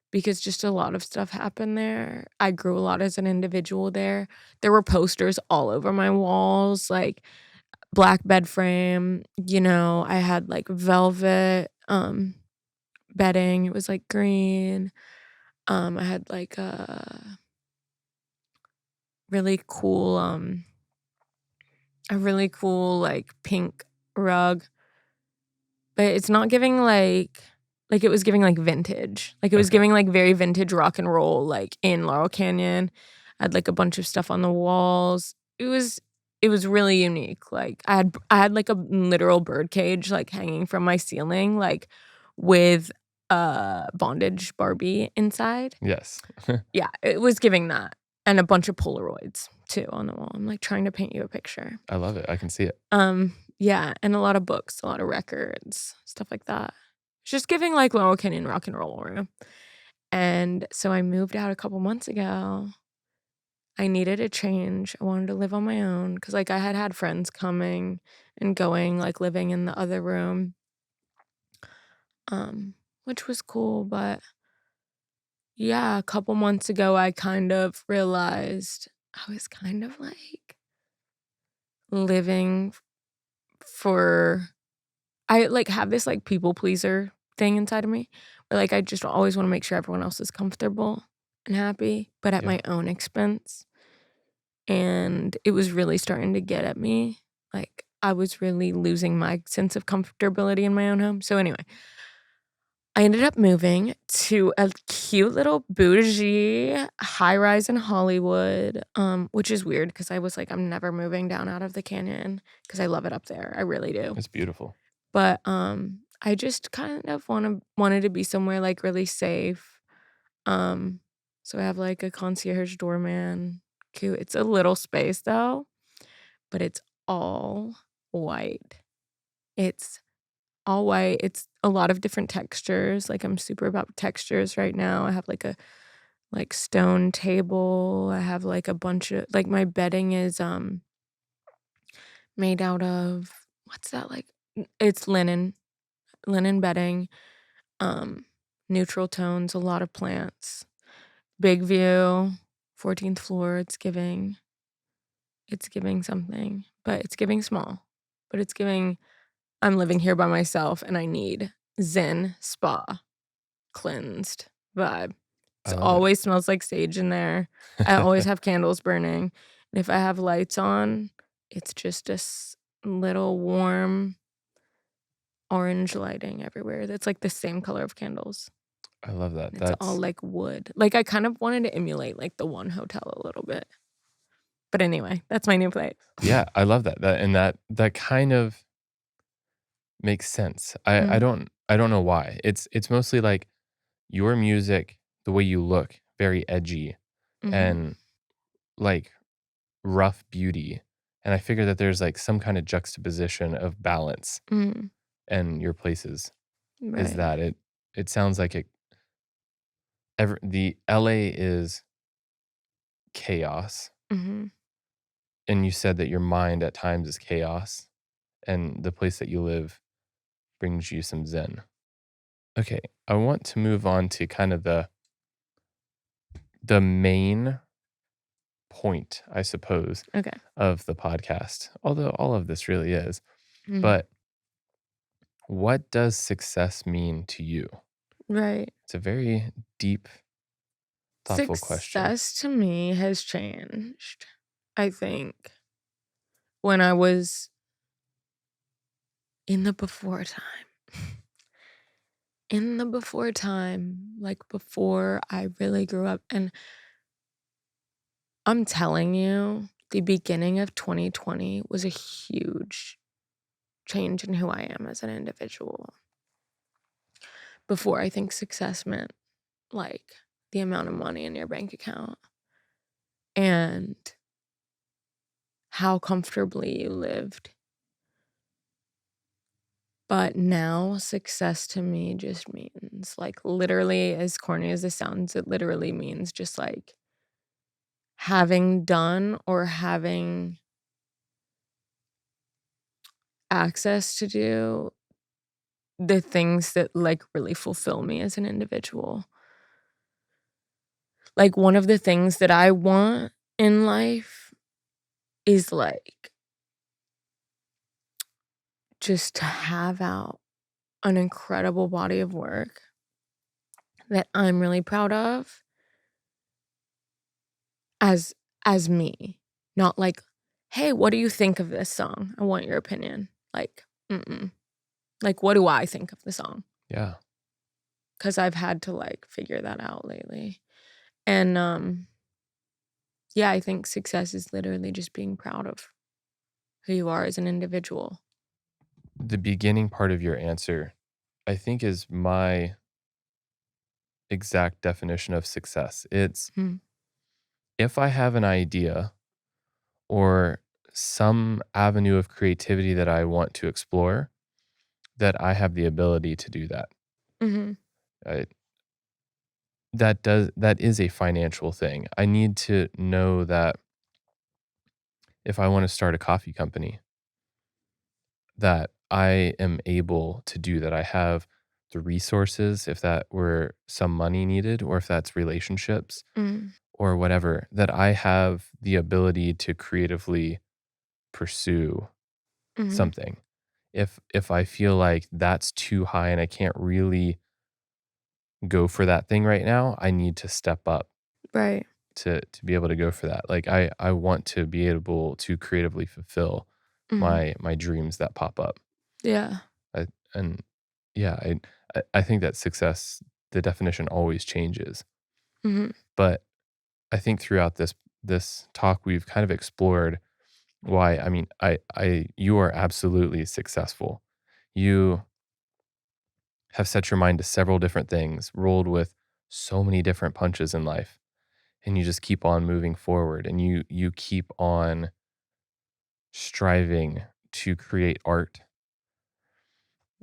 because just a lot of stuff happened there. I grew a lot as an individual there. There were posters all over my walls, like black bed frame, I had like velvet bedding. It was like green. I had like really cool a really cool like pink rug. But it's not giving like it was giving like vintage. Like it was Okay. giving like very vintage rock and roll like in Laurel Canyon. I had like a bunch of stuff on the walls. It was really unique. Like I had like a literal bird cage like hanging from my ceiling like with bondage Barbie inside. Yes. Yeah, it was giving that. And a bunch of Polaroids too on the wall. I'm like trying to paint you a picture. I love it. I can see it. Yeah, and a lot of books, a lot of records, stuff like that. It's just giving like Laurel Canyon rock and roll room. And so I moved out a couple months ago. I needed a change. I wanted to live on my own because like I had friends coming and going, like living in the other room, which was cool. But yeah, a couple months ago, I kind of realized I was kind of like living for I like have this like people pleaser thing inside of me where like I just always want to make sure everyone else is comfortable and happy, but at Yeah. my own expense. And it was really starting to get at me. Like I was really losing my sense of comfortability in my own home. So anyway, I ended up moving to a cute little bougie high rise in Hollywood, which is weird because I was like, I'm never moving down out of the canyon because I love it up there. I really do. It's beautiful. But I just kind of wanted to be somewhere like really safe. So I have like a concierge doorman. Cute. It's a little space though, but it's all white. It's all white. It's a lot of different textures. Like I'm super about textures right now. I have like a like stone table. I have like a bunch of like my bedding is made out of what's that like? It's linen bedding, um, neutral tones, a lot of plants, big view, 14th floor. It's giving something, but it's giving small, but it's giving I'm living here by myself and I need zen spa cleansed vibe. I It love it. always smells like sage in there. I always have candles burning. And if I have lights on, it's just little warm orange lighting everywhere. That's like the same color of candles. I love that. It's all like wood. Like I kind of wanted to emulate like the one hotel a little bit. But anyway, that's my new place. Yeah, I love that. That kind of makes sense. I Mm. I don't know why. It's mostly like your music, the way you look, very edgy Mhm. and like rough beauty. And I figure that there's like some kind of juxtaposition of balance Mm. and your places is Right. that it sounds like the LA is chaos. Mhm. And you said that your mind at times is chaos and the place that you live brings you some zen. Okay, I want to move on to kind of the main point, I suppose, Okay. of the podcast. Although all of this really is. Mm. But what does success mean to you? Right. It's a very deep, thoughtful question. Success to me has changed. I think when I was in the before time. In the before time, like before I really grew up. And I'm telling you, the beginning of 2020 was a huge change in who I am as an individual. Before, I think success meant like the amount of money in your bank account and how comfortably you lived. But now success to me just means, like, literally, as corny as this sounds, it literally means just, like, having done or having access to do the things that, like, really fulfill me as an individual. Like, one of the things that I want in life is, like, just to have out an incredible body of work that I'm really proud of as as me. Not like, "Hey, what do you think of this song? I want your opinion." Like, mm-mm. Like, what do I think of the song? Yeah. 'Cause I've had to, like, figure that out lately. And, yeah, I think success is literally just being proud of who you are as an individual. The beginning part of your answer, I think, is my exact definition of success. It's Mm, if I have an idea or some avenue of creativity that I want to explore, that I have the ability to do that. mhm, I, that is a financial thing. I need to know that if I want to start a coffee company, that I am able to do that. I have the resources, if that were some money needed, or if that's relationships mm, or whatever, that I have the ability to creatively pursue mhm. something. If I feel like that's too high and I can't really go for that thing right now, I need to step up Right. to be able to go for that. Like I want to be able to creatively fulfill Mhm. my dreams that pop up. Yeah. I, and yeah, I think that success, the definition always changes. Mhm. But I think throughout this talk we've kind of explored why. I mean, I you are absolutely successful. You have set your mind to several different things, rolled with so many different punches in life, and you just keep on moving forward, and you keep on striving to create art.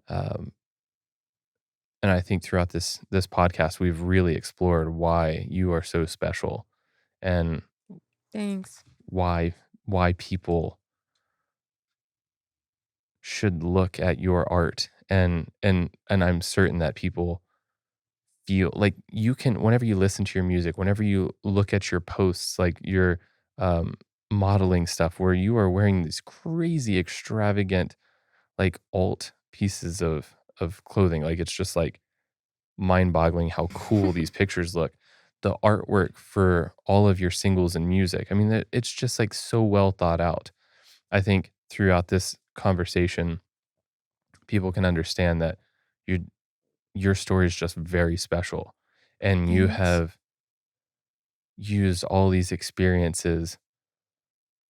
Um, and I think throughout this podcast, we've really explored why you are so special and Thanks. why why people should look at your art. And I'm certain that people feel like you can, whenever you listen to your music, whenever you look at your posts, like your um, modeling stuff, where you are wearing these crazy, extravagant, like alt pieces of clothing. Like it's just like mind-boggling how cool these pictures look. The artwork for all of your singles and music. I mean, it's just like so well thought out. I think throughout this conversation, people can understand that you your story is just very special, and you Thanks. have used all these experiences,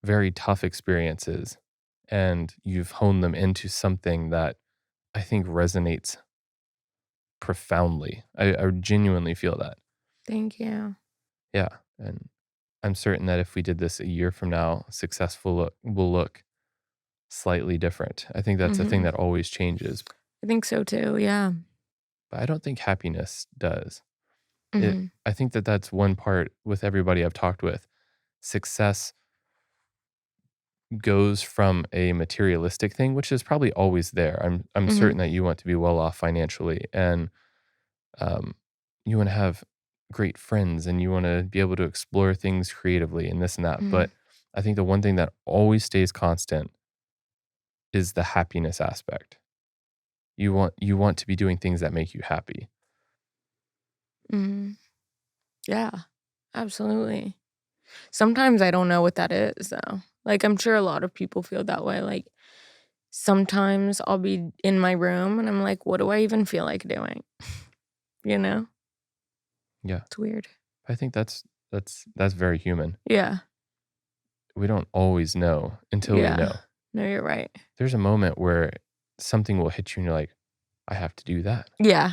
very tough experiences, and you've honed them into something that I think resonates profoundly. I genuinely feel that. Thank you. Yeah, and I'm certain that if we did this a year from now, will look slightly different. I think that's a thing Mhm. that always changes, I think so too, yeah. but I don't think happiness does. It Mhm. I think that that's one part with everybody I've talked with. Success goes from a materialistic thing, which is probably always there. I'm certain Mhm. that you want to be well off financially, and um, you want to have great friends, and you want to be able to explore things creatively and this and that. Mhm. But I think the one thing that always stays constant is the happiness aspect. You want to be doing things that make you happy. Mhm. Yeah, absolutely. Sometimes I don't know what that is, though. Like, I'm sure a lot of people feel that way, like, sometimes I'll be in my room and I'm like, "What do I even feel like doing?" You know? Yeah, It's weird. I think that's very human. Yeah. We don't always know until we Yeah. know. No, you're right. There's a moment where something will hit you and you're like, I have to do that. Yeah.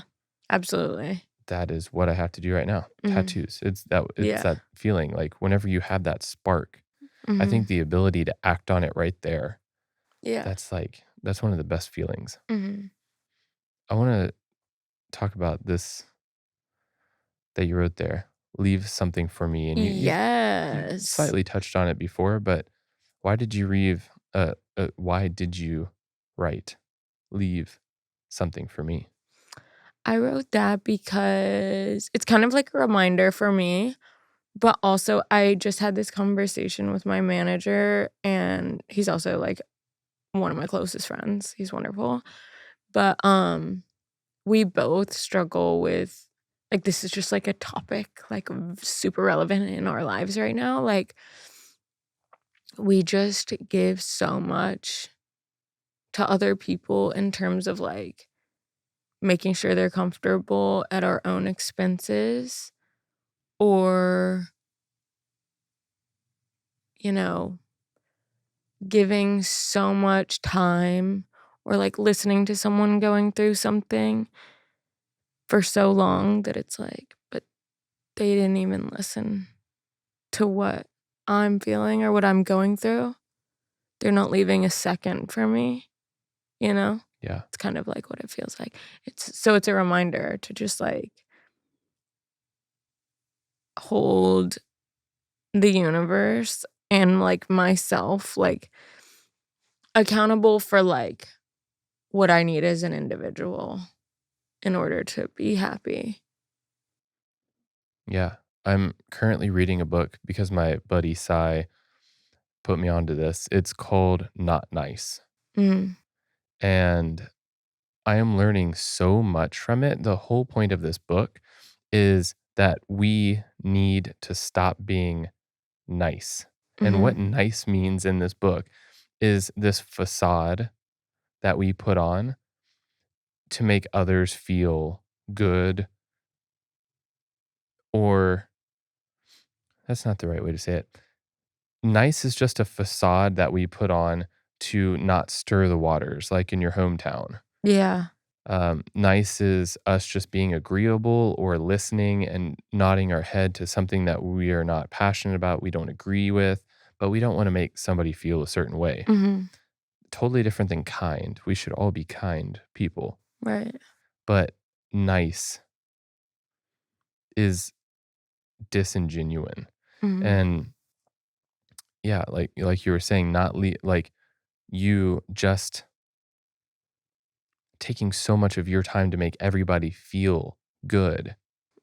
Absolutely. that is what I have to do right now. Mhm. Tattoos. It's Yeah. that feeling like whenever you have that spark, I Mhm. think the ability to act on it right there, Yeah. that's one of the best feelings. Mhm. I want to talk about this that you wrote there. Leave something for me. And you Yes. slightly touched on it before, but why did you write leave something for me? I wrote that because it's kind of like a reminder for me, but also I just had this conversation with my manager, and he's also, like, one of my closest friends. He's wonderful. But, we both struggle with, like, this is just, like, a topic, like, super relevant in our lives right now. Like, we just give so much to other people in terms of, like, making sure they're comfortable at our own expenses, or, you know, giving so much time, or, like, listening to someone going through something for so long that it's like, but they didn't even listen to what I'm feeling or what I'm going through. They're not leaving a second for me, you know? Yeah. It's kind of like what it feels like. It's a reminder to just, like, hold the universe and, like, myself, like, accountable for, like, what I need as an individual in order to be happy. Yeah. I'm currently reading a book because my buddy Sai put me onto this. It's called Not Nice. Mm, And I am learning so much from it. The whole point of this book is that we need to stop being nice. And what mhm, nice means in this book is this facade that we put on to make others feel good, or that's not the right way to say it. Nice is just a facade that we put on to not stir the waters, like in your hometown. yeah, Nice is us just being agreeable or listening and nodding our head to something that we are not passionate about, we don't agree with, but we don't want to make somebody feel a certain way. mhm, Totally different than kind. We should all be kind people. right, But nice is disingenuine. mhm, And yeah, like you were saying, like you just taking so much of your time to make everybody feel good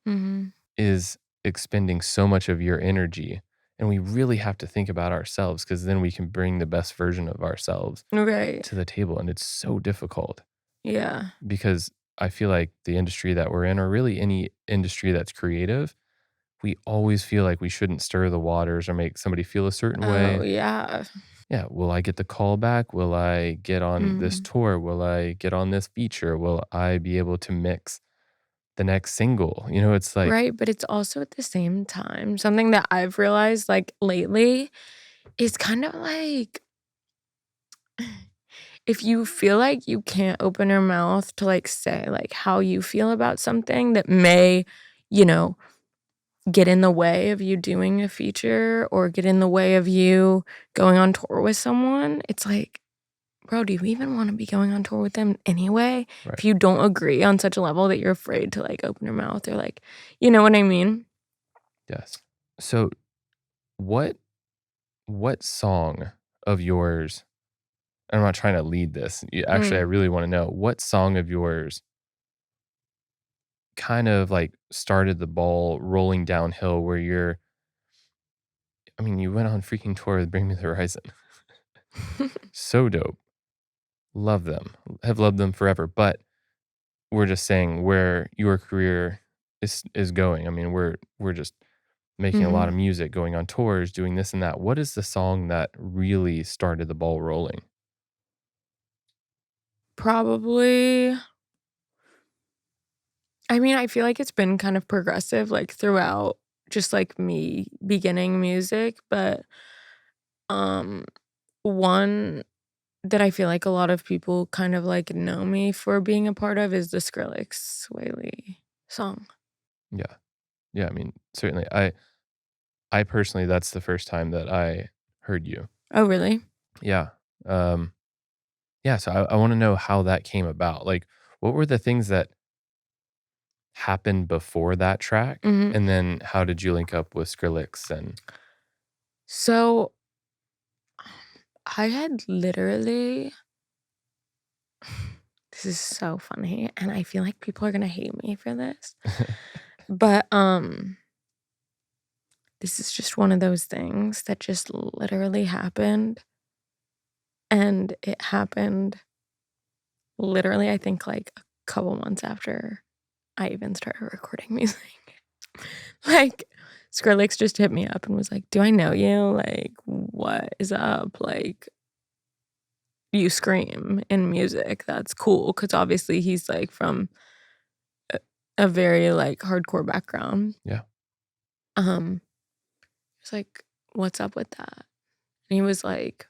mhm, is expending so much of your energy. And we really have to think about ourselves because then we can bring the best version of ourselves right, to the table. And it's so difficult yeah. because I feel like the industry that we're in, or really any industry that's creative, we always feel like we shouldn't stir the waters or make somebody feel a certain Oh, way. yeah. Yeah. Will I get the call back? Will I get on this Mhm. tour? Will I get on this feature? Will I be able to mix the next single? You know, it's like, Right, but it's also at the same time, something that I've realized, like, lately is kind of like, if you feel like you can't open your mouth to, like, say, like, how you feel about something that may, you know, get in the way of you doing a feature or get in the way of you going on tour with someone, it's like, bro, do you even wanna be going on tour with them anyway? If right. you don't agree on such a level that you're afraid to, like, open your mouth or, like, you know what I mean? Yes. So what what song of yours, I'm not trying to lead this. Actually, I Mm. really want to know what song of yours kind of like started the ball rolling downhill where I mean, you went on freaking tour with Bring Me the Horizon. So dope. Love them. Have loved them forever. But we're just saying where your career is going. I mean, we're just making a lot Mhm. of music, going on tours, doing this and that. What is the song that really started the ball rolling? Probably, I mean, I feel like it's been kind of progressive, like, throughout just, like, me beginning music, but, um, one that I feel like a lot of people kind of, like, know me for being a part of is the Skrillex Whaley song. Yeah. Yeah, I mean, certainly. I personally, that's the first time that I heard you. Oh, really? Yeah. Um, yeah, so I wanna know how that came about. Like, what were the things that happened before that track? Mhm. And then how did you link up with Skrillex and So, I had literally this is so funny, and I feel like people are gonna hate me for this, but, this is just one of those things that just literally happened, and it happened literally, I think, like, a couple months after I even started recording music. Like, Skrillex just hit me up and was like, "Do I know you? Like, what is up? Like, you scream in music. That's cool." Because obviously he's, like, from a very, like, hardcore background. Yeah. Um, He's like, "What's up with that?" And he was like,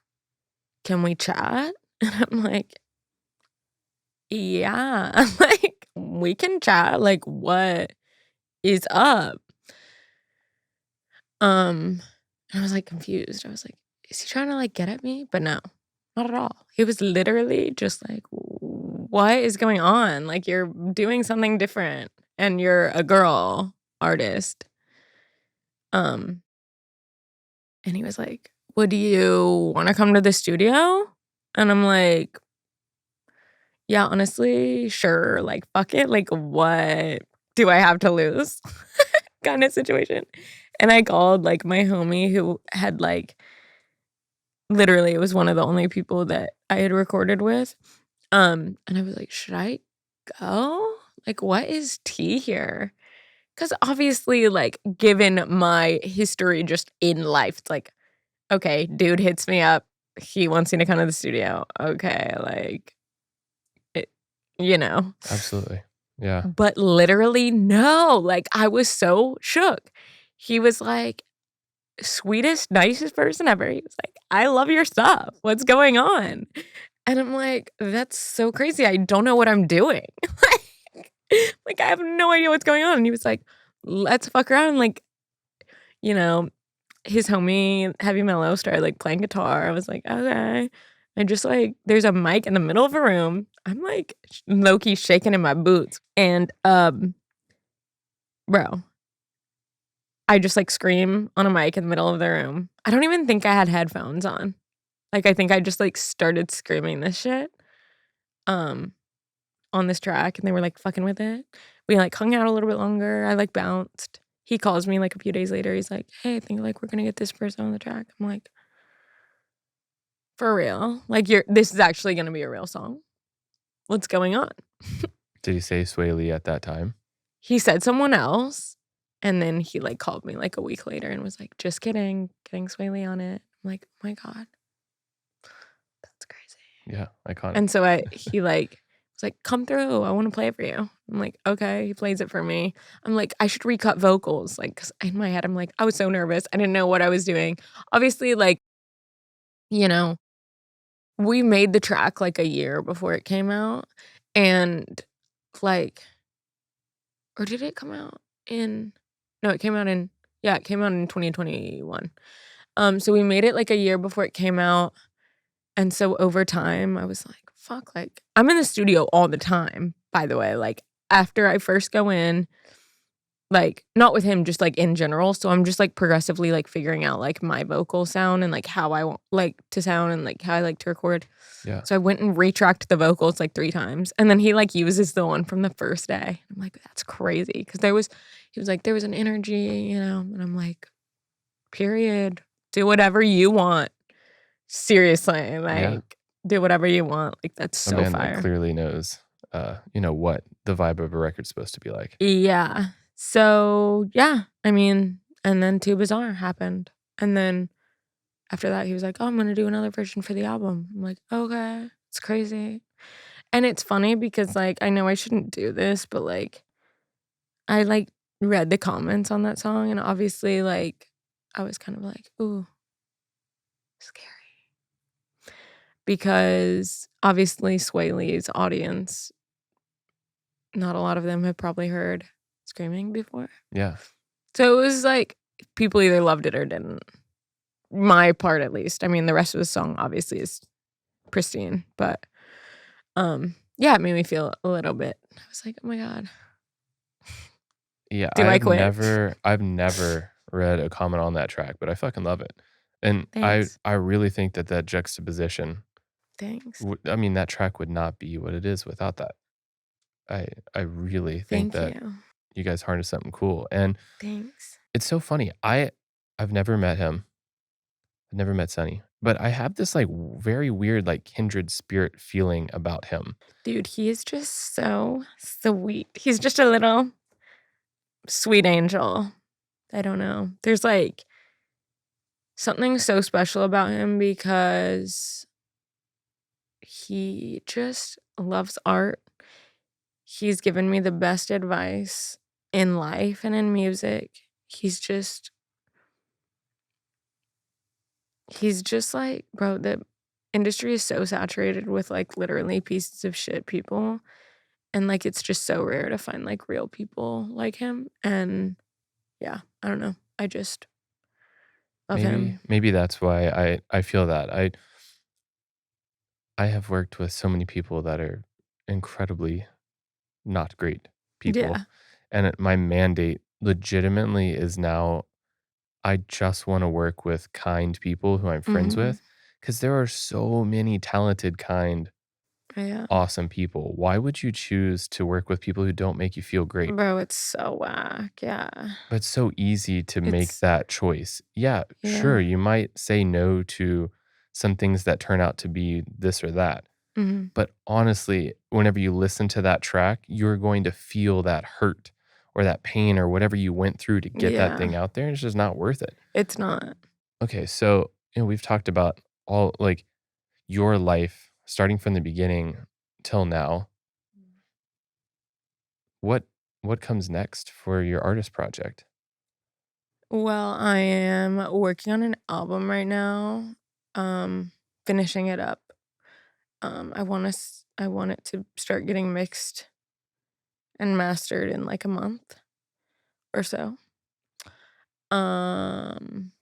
"Can we chat?" And I'm like, "Yeah." Like, "We can chat. Like, what is up?" Um, I was, like, confused. I was like, "Is he trying to, like, get at me?" But no, not at all. He was literally just like, "What is going on? Like, you're doing something different, and you're a girl artist." Um, and he was like, "Would you wanna come to the studio?" And I'm like, "Yeah, honestly, sure, like, fuck it, like, what do I have to lose?" Kinda situation. And I called, like, my homie who had, like literally, it was one of the only people that I had recorded with, and I was like, "Should I go? Like, what is tea here?" Because obviously, like, given my history just in life, it's like, okay, dude hits me up, he wants me to come to the studio, okay, like, it you know? Absolutely. Yeah. But literally, no, like, I was so shook. He was like, sweetest, nicest person ever. He was like, "I love your stuff. What's going on?" And I'm like, "That's so crazy. I don't know what I'm doing." Like, I have no idea what's going on. And he was like, "Let's fuck around." Like, you know, his homie, Heavy Mellow, started, like, playing guitar. I was like, "Okay." And just, like, there's a mic in the middle of a room. I'm, like, low key shaking in my boots. And, bro, I just, like, scream on a mic in the middle of the room. I don't even think I had headphones on. Like, I think I just, like, started screaming this shit, um, on this track, and they were, like, fucking with it. We, like, hung out a little bit longer. I, like, bounced. He calls me, like, a few days later. He's like, "Hey, I think, like, we're gonna get this person on the track." I'm like, "For real? Like, this is actually gonna be a real song? What's going on?" Did he say Sway Lee at that time? He said someone else, and then he, like, called me, like, a week later and was like, "Just kidding. Getting Sway Lee on it." I'm like, "Oh my god. That's crazy." Yeah, iconic. And so he, like, was like, "Come through, I wanna play it for you." I'm like, "Okay." He plays it for me. I'm like, "I should recut vocals," like, 'cause in my head, I'm like, I was so nervous, I didn't know what I was doing. Obviously, like, you know, we made the track, like, a year before it came out, and, like or did it come out in no, it came out in yeah, it came out in 2021. So we made it, like, a year before it came out. And so over time, I was like, "Fuck," like I'm in the studio all the time, by the way, like, after I first go in, like, not with him, just, like, in general, so I'm just, like, progressively, like, figuring out, like, my vocal sound and, like, how I want, like, to sound and, like, how I like to record. Yeah. So I went and retracked the vocals, like, 3 times, and then he, like, uses the one from the first day. I'm like, "That's crazy," because he was like, "There was an energy," and I'm like, "Period. Do whatever you want." Seriously, Yeah. like, do whatever you want, like, that's A so man that fire. clearly knows, what the vibe of a record's supposed to be like. Yeah. So, yeah, I mean, and then Too Bizarre happened, and then after that, he was like, "Oh, I'm gonna do another version for the album." I'm like, "Okay." It's crazy. And it's funny because, like, I know I shouldn't do this, but, like, I, like, read the comments on that song, and obviously, like, I was kind of like, "Ooh, scary." Because obviously Sway Lee's audience, not a lot of them have probably heard screaming before. Yeah. So it was like people either loved it or didn't. My part, at least. I mean, the rest of the song obviously is pristine, but yeah, it made me feel a little bit. I was like, oh my God. Yeah, Do I quit? I've never read a comment on that track, but I fucking love it. And Thanks. I really think that juxtaposition Thanks. I mean, that track would not be what it is without that. I really think Thank that you. you guys harnessed something cool, and Thanks. it's so funny. I've never met him. I've never met Sonny, but I have this, like, very weird, like, kindred spirit feeling about him. Dude, he is just so sweet. He's just a little sweet angel. I don't know. There's like something so special about him because he just loves art. He's given me the best advice in life and in music. He's just like, bro, the industry is so saturated with like literally pieces of shit people. And like it's just so rare to find like real people like him. And yeah, I don't know. I just love him. Maybe that's why I feel that. I have worked with so many people that are incredibly not great people, Yeah. and my mandate legitimately is now I just wanna work with kind people who I'm friends Hmm. with, because there are so many talented, kind, Yeah. awesome people. Why would you choose to work with people who don't make you feel great? Bro, it's so whack. Yeah. But it's so easy to make It's, that choice. Yeah, yeah. sure, you might say no to some things that turn out to be this or that. Hmm. But honestly, whenever you listen to that track, you're going to feel that hurt or that pain or whatever you went through to get that Yeah. thing out there, and it's just not worth it. It's not. Okay, so, we've talked about all like your life starting from the beginning till now. What what comes next for your artist project? Well, I am working on an album right now. Um, Finishing it up. I want it to start getting mixed and mastered in like a month or so. Um,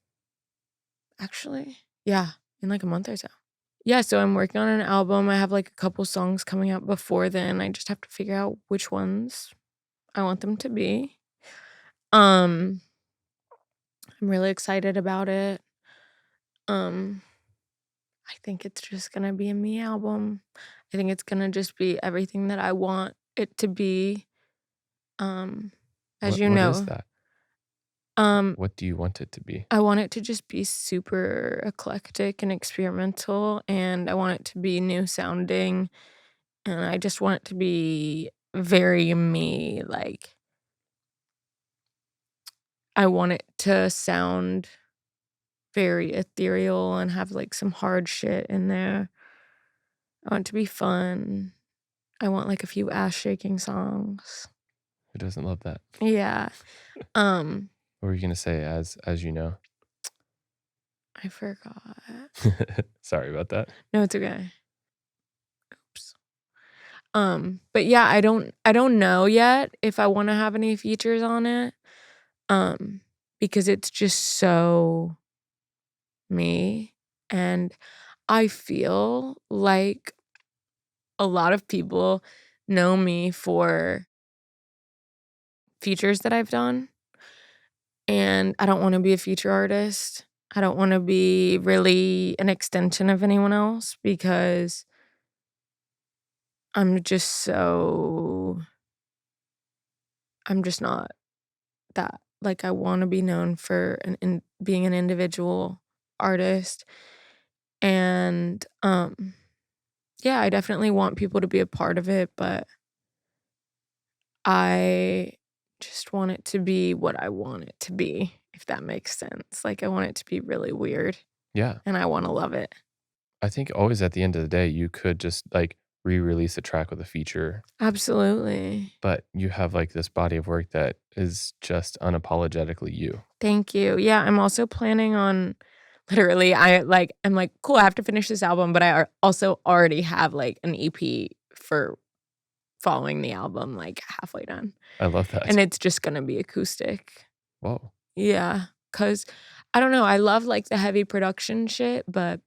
Actually, yeah, in like a month or so. Yeah, so I'm working on an album. I have like a couple songs coming out before then. I just have to figure out which ones I want them to be. Um, I'm really excited about it. Um, I think it's just gonna be a me album. I think it's gonna just be everything that I want it to be. Um, as you What is know, that? um, What do you want it to be? I want it to just be super eclectic and experimental, and I want it to be new sounding, and I just want it to be very me. Like, I want it to sound very ethereal and have like some hard shit in there. I want it to be fun. I want like a few ass shaking songs. Who doesn't love that? Yeah. Um, What were you gonna say as you know? I forgot. Sorry about that. No, it's okay. Oops. But yeah, I don't know yet if I want to have any features on it. Um, because it's just so me. And I feel like a lot of people know me for features that I've done. And I don't want to be a feature artist. I don't want to be really an extension of anyone else because I'm just so I'm just not that. Like, I wanna be known for being an individual artist, and, yeah, I definitely want people to be a part of it, but I just want it to be what I want it to be, if that makes sense. Like, I want it to be really weird, Yeah. and I wanna love it. I think always at the end of the day, you could just, like, re-release a track with a feature, Absolutely. but you have, like, this body of work that is just unapologetically you. Thank you. Yeah, I'm also planning on literally, I'm like, "Cool, I have to finish this album," but I also already have, like, an EP for following the album like halfway done. I love that. And it's just gonna be acoustic. Whoa. Yeah, 'cause I don't know, I love like the heavy production shit, but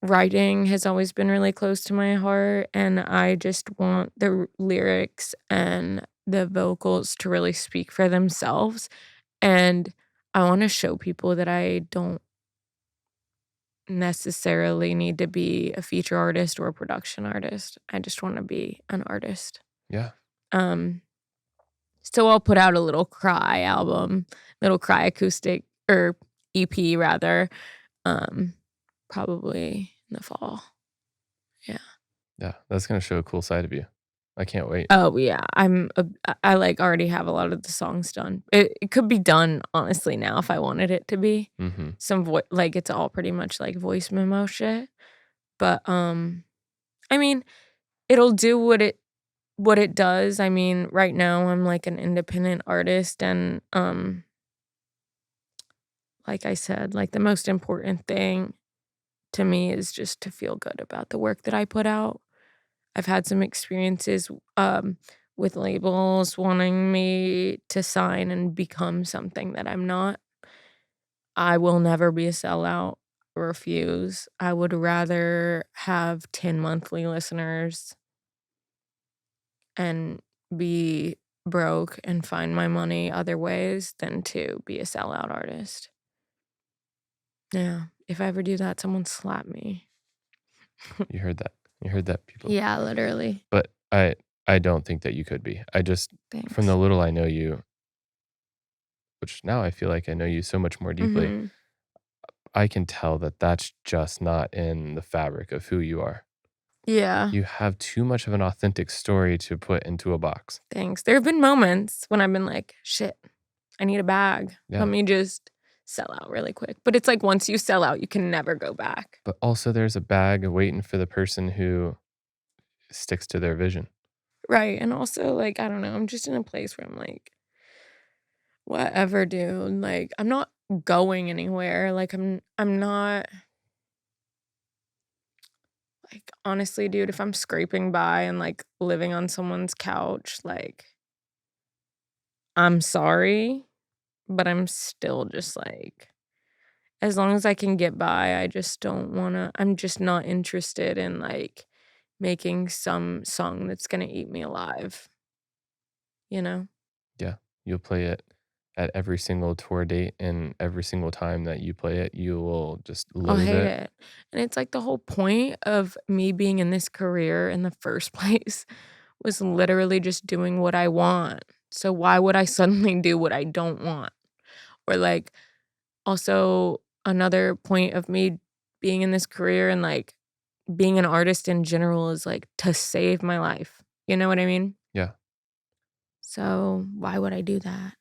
writing has always been really close to my heart, and I just want the lyrics and the vocals to really speak for themselves, and I wanna show people that I don't necessarily need to be a feature artist or a production artist. I just wanna be an artist. Yeah. Um, so I'll put out a little cry album, little cry acoustic or EP rather, um, probably in the fall. Yeah. Yeah. That's going to show a cool side of you. I can't wait. Oh, yeah. I, like, already have a lot of the songs done. It could be done, honestly, now if I wanted it to be. Mm-hmm. Like, it's all pretty much, like, voice memo shit. But, I mean, it'll do what it does. I mean, right now, I'm, like, an independent artist, and, like I said, like, the most important thing to me is just to feel good about the work that I put out. I've had some experiences, with labels wanting me to sign and become something that I'm not. I will never be a sellout. Refuse. I would rather have 10 monthly listeners and be broke and find my money other ways than to be a sellout artist. Yeah. If I ever do that, someone slap me. You heard that. You heard that, people. Yeah, literally. But I don't think that you could be. I just, Thanks. from the little I know you, which now I feel like I know you so much more deeply, Mhm. I can tell that that's just not in the fabric of who you are. Yeah. You have too much of an authentic story to put into a box. Thanks. There have been moments when I've been like, shit, I need a bag. Yeah. Let me just sell out really quick. But it's like once you sell out, you can never go back. But also there's a bag waiting for the person who sticks to their vision. Right. And also, like, I don't know, I'm just in a place where I'm like, whatever, dude. Like, I'm not going anywhere. Like, I'm not like, honestly, dude, if I'm scraping by and like living on someone's couch, like, I'm sorry, but I'm still just like, as long as I can get by, I just don't wanna I'm just not interested in, like, making some song that's gonna eat me alive, you know? Yeah. You'll play it at every single tour date, and every single time that you play it, you will just I'll loathe hate it. it. And it's like the whole point of me being in this career in the first place was literally just doing what I want. So why would I suddenly do what I don't want? Or, like, also another point of me being in this career and, like, being an artist in general is, like, to save my life. You know what I mean? Yeah. So, why would I do that?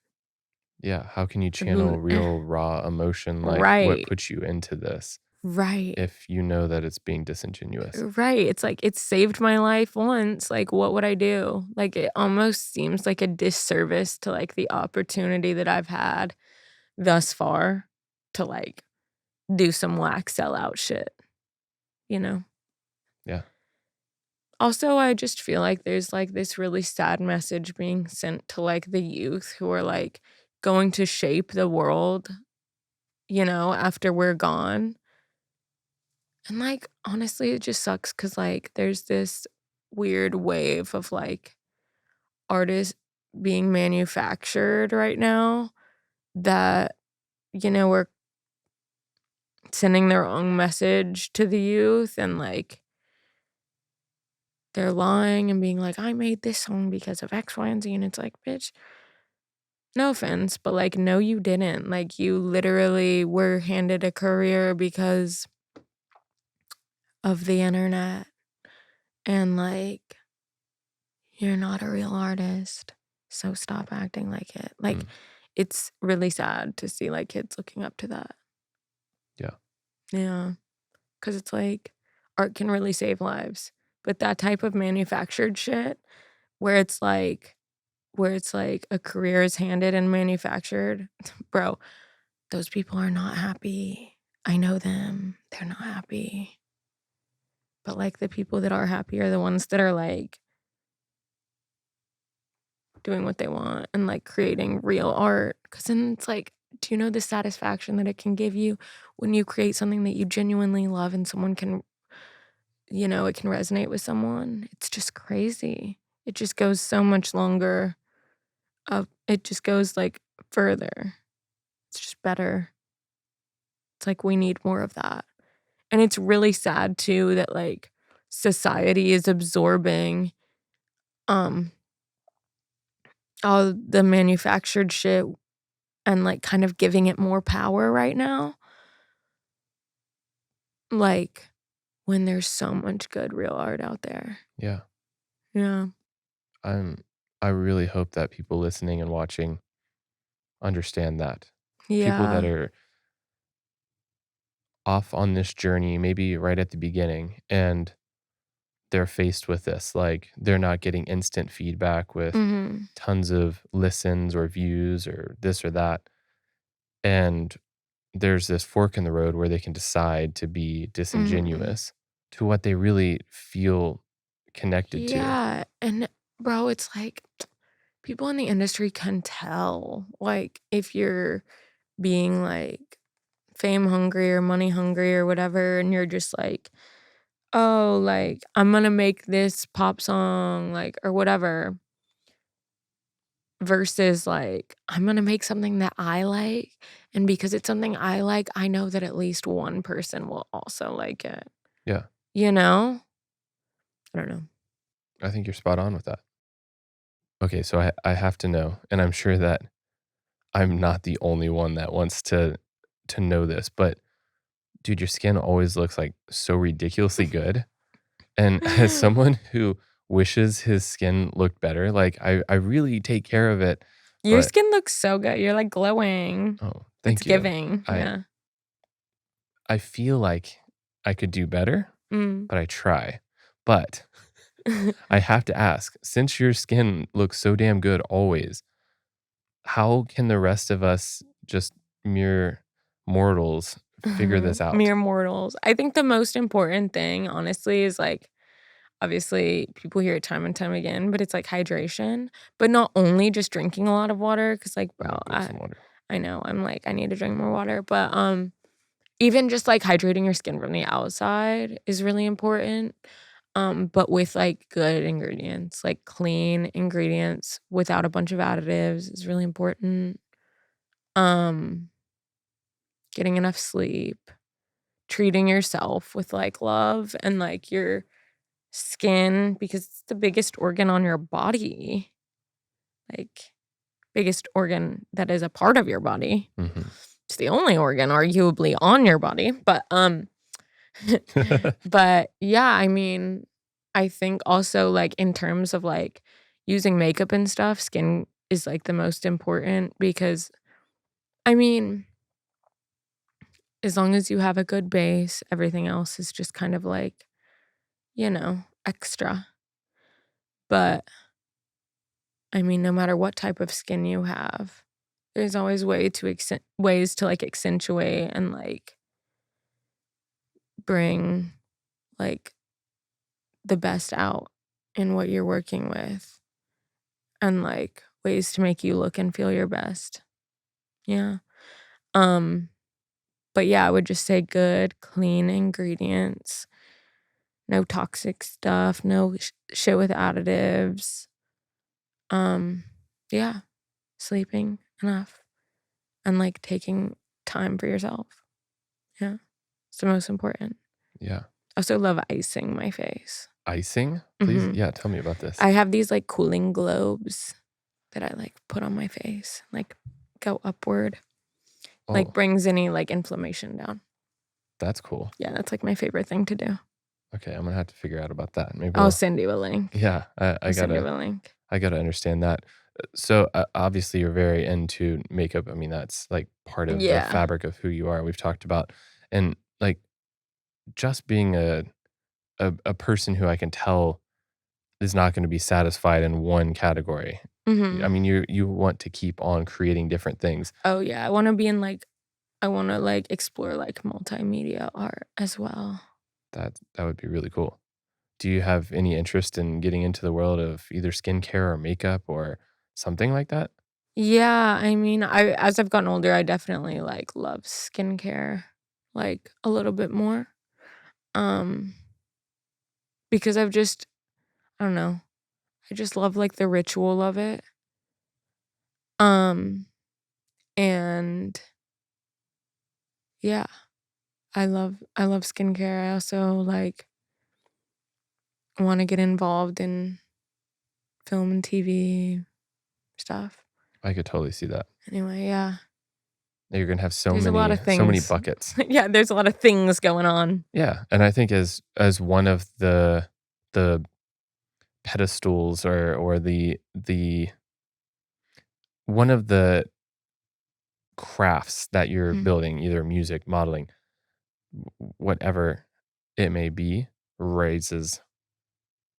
Yeah. How can you Who channel real raw emotion? Like, what Right. puts you into this Right. if you know that it's being disingenuous? Right. It's like, it saved my life once. Like, what would I do? Like, it almost seems like a disservice to, like, the opportunity that I've had thus far to, like, do some whack sellout shit, you know? Yeah. Also, I just feel like there's, like, this really sad message being sent to, like, the youth who are, like, going to shape the world, you know, after we're gone. And, like, honestly, it just sucks because, like, there's this weird wave of, like, artists being manufactured right now that, you know, are sending their own message to the youth and, like, they're lying and being like, "I made this song because of X, Y, and Z," and it's like, "Bitch, no offense, but, like, no, you didn't. Like, you literally were handed a career because of the internet, and, like, you're not a real artist, so stop acting like it." Like, Mm. it's really sad to see, like, kids looking up to that. Yeah. Yeah, because it's like, art can really save lives, but that type of manufactured shit where it's like a career is handed and manufactured, bro, those people are not happy. I know them. They're not happy. But, like, the people that are happy are the ones that are, like, doing what they want and like creating real art. Because then it's like, do you know the satisfaction that it can give you when you create something that you genuinely love and someone can, it can resonate with someone? It's just crazy. It just goes so much longer. It just goes like further. It's just better. It's like we need more of that. And it's really sad too that like society is absorbing um all the manufactured shit and like kind of giving it more power right now. Like when there's so much good real art out there. Yeah. Yeah. I really hope that people listening and watching understand that. People that Yeah. are off on this journey, maybe right at the beginning, and they're faced with this. Like they're not getting instant feedback with Mhm. tons of listens or views or this or that. And there's this fork in the road where they can decide to be Mhm. disingenuous to what they really feel connected to. Yeah, and bro, it's like people in the industry can tell like if you're being like fame hungry or money hungry or whatever and you're just like, "Oh, like I'm gonna make this pop song like or whatever." Versus like, I'm gonna make something that I like, and because it's something I like, I know that at least one person will also like it, Yeah, you know? I don't know. I think you're spot on with that. Okay, so I have to know, and I'm sure that I'm not the only one that wants to know this, but dude, your skin always looks like so ridiculously good. And as someone who wishes his skin looked better, like I really take care of it, Your but skin looks so good, you're, like, glowing. oh, It's thank you. giving, I yeah. I feel like I could do better, Mm. but I try. But I have to ask, since your skin looks so damn good always, how can the rest of us just mere mortals figure this out? Mere mortals. I think the most important thing, honestly, is, like, obviously, people hear it time and time again, but it's, like, hydration, but not only just drinking a lot of water, because like, I'm bro, gonna go get some water. I know, I'm like, I need to drink more water, but, even just, like, hydrating your skin from the outside is really important, but with, like, good ingredients, like, clean ingredients without a bunch of additives is really important. Um, Getting enough sleep, treating yourself with, like, love and, like, your skin because it's the biggest organ on your body, like, biggest organ that is a part of your body. Mhm. It's the only organ arguably on your body, but, but yeah, I mean, I think also, like, in terms of, like, using makeup and stuff, skin is, like, the most important because, I mean, as long as you have a good base, everything else is just kind of like, extra. But, I mean, no matter what type of skin you have, there's always ways to, like, accentuate and, like, bring, like, the best out in what you're working with and, like, ways to make you look and feel your best. Yeah. Um, but yeah, I would just say good, clean ingredients, no toxic stuff, no shit with additives. Um, yeah, sleeping enough and, like, taking time for yourself. Yeah, it's the most important. Yeah. I also love icing my face. Icing? Please, Mhm. yeah, tell me about this. I have these, like, cooling globes that I, like, put on my face, like, go upward, like, Oh, brings any, like, inflammation down. that's cool. Yeah, that's, like, my favorite thing to do. Okay, I'm gonna have to figure out about that. Maybe I'll I'll send you a link. yeah, I'll send you a link. I gotta understand that. So, obviously, you're very into makeup. I mean, that's, like, part of the Yeah. fabric of who you are, we've talked about, and, like, just being a person who I can tell is not gonna be satisfied in one category. I Mhm. mean, you want to keep on creating different things. Oh, yeah, I wanna, like, explore, like, multimedia art as well. That would be really cool. Do you have any interest in getting into the world of either skincare or makeup or something like that? Yeah, I mean, as I've gotten older, I definitely, like, love skincare, like, a little bit more, um, because I don't know, I just love, like, the ritual of it, um, and yeah, I love skincare. I also, like, wanna get involved in film and TV stuff. I could totally see that. Anyway, yeah, You're gonna have there's a lot of so many things. buckets. Yeah, there's a lot of things going on. Yeah, and I think as one of the pedestals or the one of the crafts that you're Mhm. building, either music, modeling, whatever it may be, raises,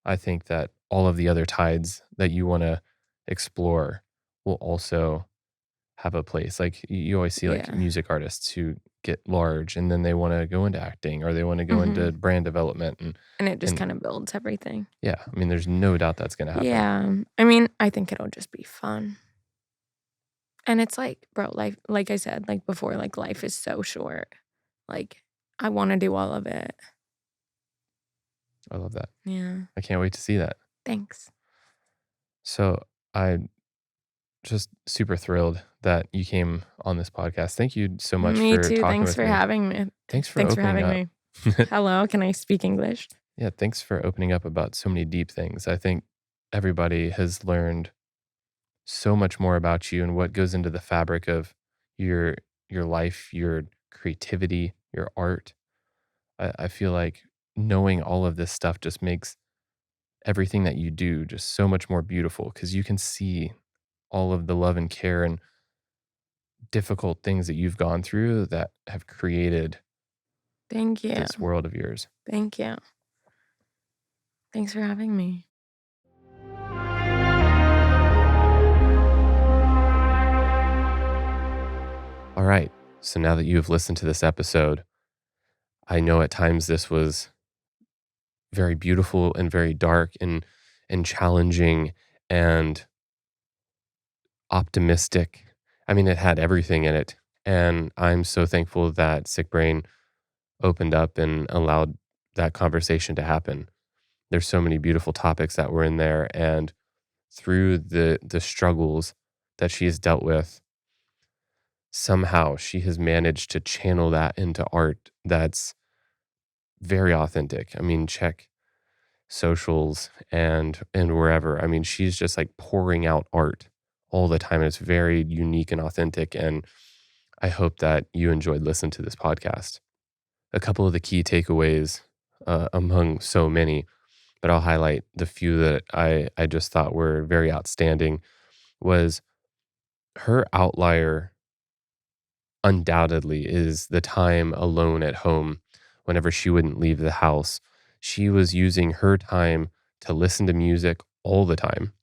I think that all of the other tides that you wanna explore will also have a place. Like, you always see, like, Yeah. music artists who get large, and then they wanna go into acting, or they wanna go into Mhm. brand development, And it just and kinda builds everything. yeah, I mean, there's no doubt that's gonna happen. Yeah, I mean, I think it'll just be fun. And it's like, bro, life like I said, like, before, like, life is so short. Like, I wanna do all of it. I love that. Yeah. I can't wait to see that. Thanks. So, I'm just super thrilled that you came on this podcast. Thank you so much Me for too, talking thanks with for me. having me. Thanks for Thanks for opening having up. me. Hello, can I speak English? Yeah, thanks for opening up about so many deep things. I think everybody has learned so much more about you and what goes into the fabric of your your life, your creativity, your art. I feel like knowing all of this stuff just makes everything that you do just so much more beautiful because you can see all of the love and care and difficult things that you've gone through that have created Thank you. this world of yours. Thank you. Thanks for having me. All right. So now that you've listened to this episode, I know at times this was very beautiful and very dark and challenging and optimistic. I mean, it had everything in it. And I'm so thankful that Siickbrain opened up and allowed that conversation to happen. There's so many beautiful topics that were in there. And through the struggles that she has dealt with, somehow she has managed to channel that into art that's very authentic. I mean, check socials and wherever. I mean, she's just like pouring out art all the time. It's very unique and authentic. And I hope that you enjoyed listening to this podcast. A couple of the key takeaways among so many, but I'll highlight the few that I just thought were very outstanding was her outlier undoubtedly is the time alone at home whenever she wouldn't leave the house. She was using her time to listen to music all the time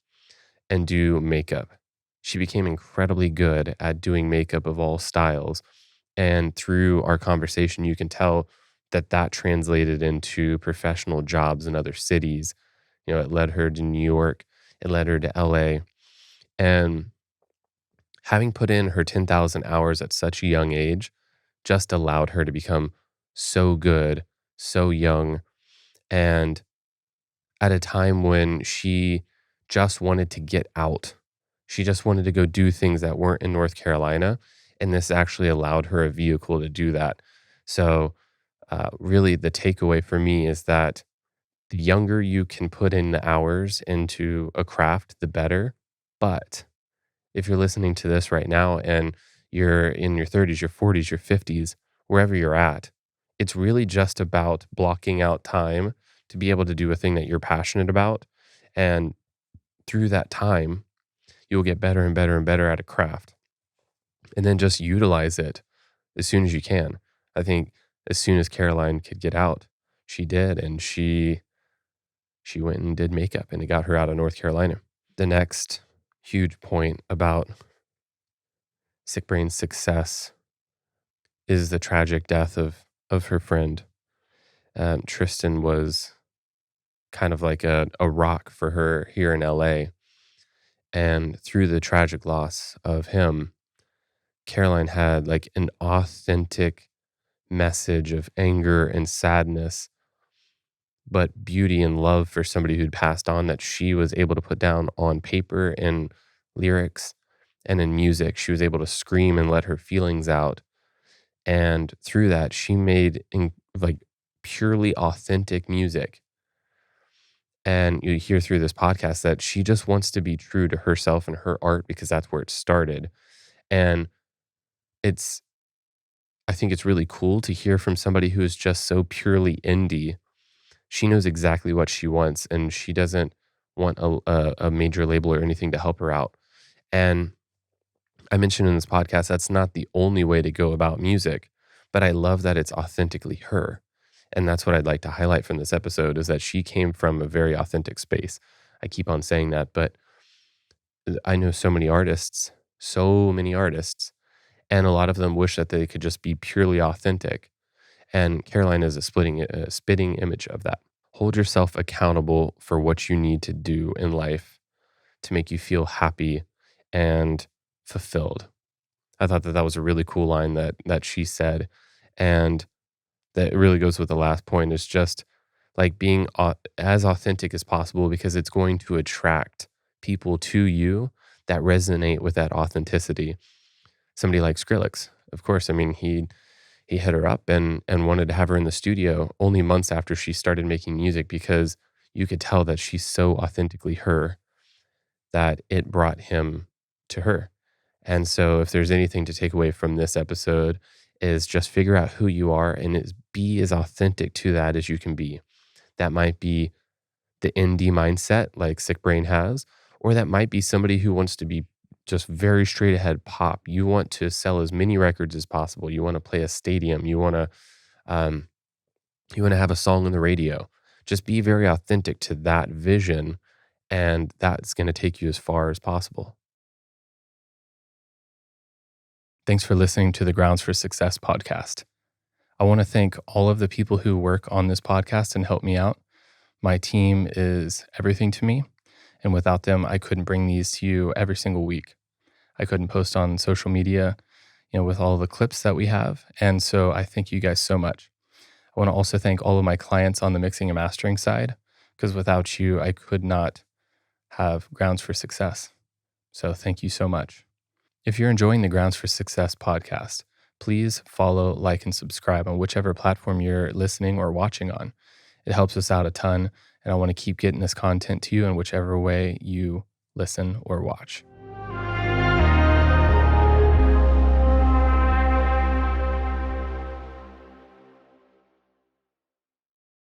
and do makeup. She became incredibly good at doing makeup of all styles. And through our conversation, you can tell that that translated into professional jobs in other cities. You know, it led her to New York, it led her to LA. And having put in her 10,000 hours at such a young age just allowed her to become so good, so young, and at a time when she just wanted to get out. She just wanted to go do things that weren't in North Carolina. And this actually allowed her a vehicle to do that. So, really, the takeaway for me is that the younger you can put in the hours into a craft, the better. But if you're listening to this right now and you're in your 30s, your 40s, your 50s, wherever you're at, it's really just about blocking out time to be able to do a thing that you're passionate about. And through that time, you'll get better and better and better at a craft. And then just utilize it as soon as you can. I think as soon as Caroline could get out, she did. And she went and did makeup and it got her out of North Carolina. The next huge point about Siickbrain's success is the tragic death of her friend. Tristan was kind of like a rock for her here in LA. And through the tragic loss of him, Caroline had like an authentic message of anger and sadness, but beauty and love for somebody who'd passed on that she was able to put down on paper in lyrics and in music. She was able to scream and let her feelings out. And through that, she made like purely authentic music. And you hear through this podcast that she just wants to be true to herself and her art because that's where it started. And it's, I think it's really cool to hear from somebody who is just so purely indie. She knows exactly what she wants and she doesn't want a major label or anything to help her out. And I mentioned in this podcast, that's not the only way to go about music, but I love that it's authentically her. And that's what I'd like to highlight from this episode is that she came from a very authentic space. I keep on saying that, but I know so many artists, and a lot of them wish that they could just be purely authentic. And Caroline is a spitting image of that. Hold yourself accountable for what you need to do in life to make you feel happy and fulfilled. I thought that that was a really cool line that she said, and that really goes with the last point is just like being as authentic as possible because it's going to attract people to you that resonate with that authenticity. Somebody like Skrillex, of course. I mean, he hit her up and wanted to have her in the studio only months after she started making music because you could tell that she's so authentically her that it brought him to her. And so if there's anything to take away from this episode is just figure out who you are and be as authentic to that as you can be. That might be the indie mindset like Siiickbrain has, or that might be somebody who wants to be just very straight ahead pop. You want to sell as many records as possible. You want to play a stadium. Um, you want to have a song on the radio. Just be very authentic to that vision, and that's going to take you as far as possible. Thanks for listening to the Grounds for Success podcast. I want to thank all of the people who work on this podcast and help me out. My team is everything to me, and without them, I couldn't bring these to you every single week. I couldn't post on social media, with all the clips that we have. And so I thank you guys so much. I want to also thank all of my clients on the mixing and mastering side, because without you, I could not have Grounds for Success. So thank you so much. If you're enjoying the Grounds for Success podcast, please follow, like, and subscribe on whichever platform you're listening or watching on. It helps us out a ton, and I want to keep getting this content to you in whichever way you listen or watch.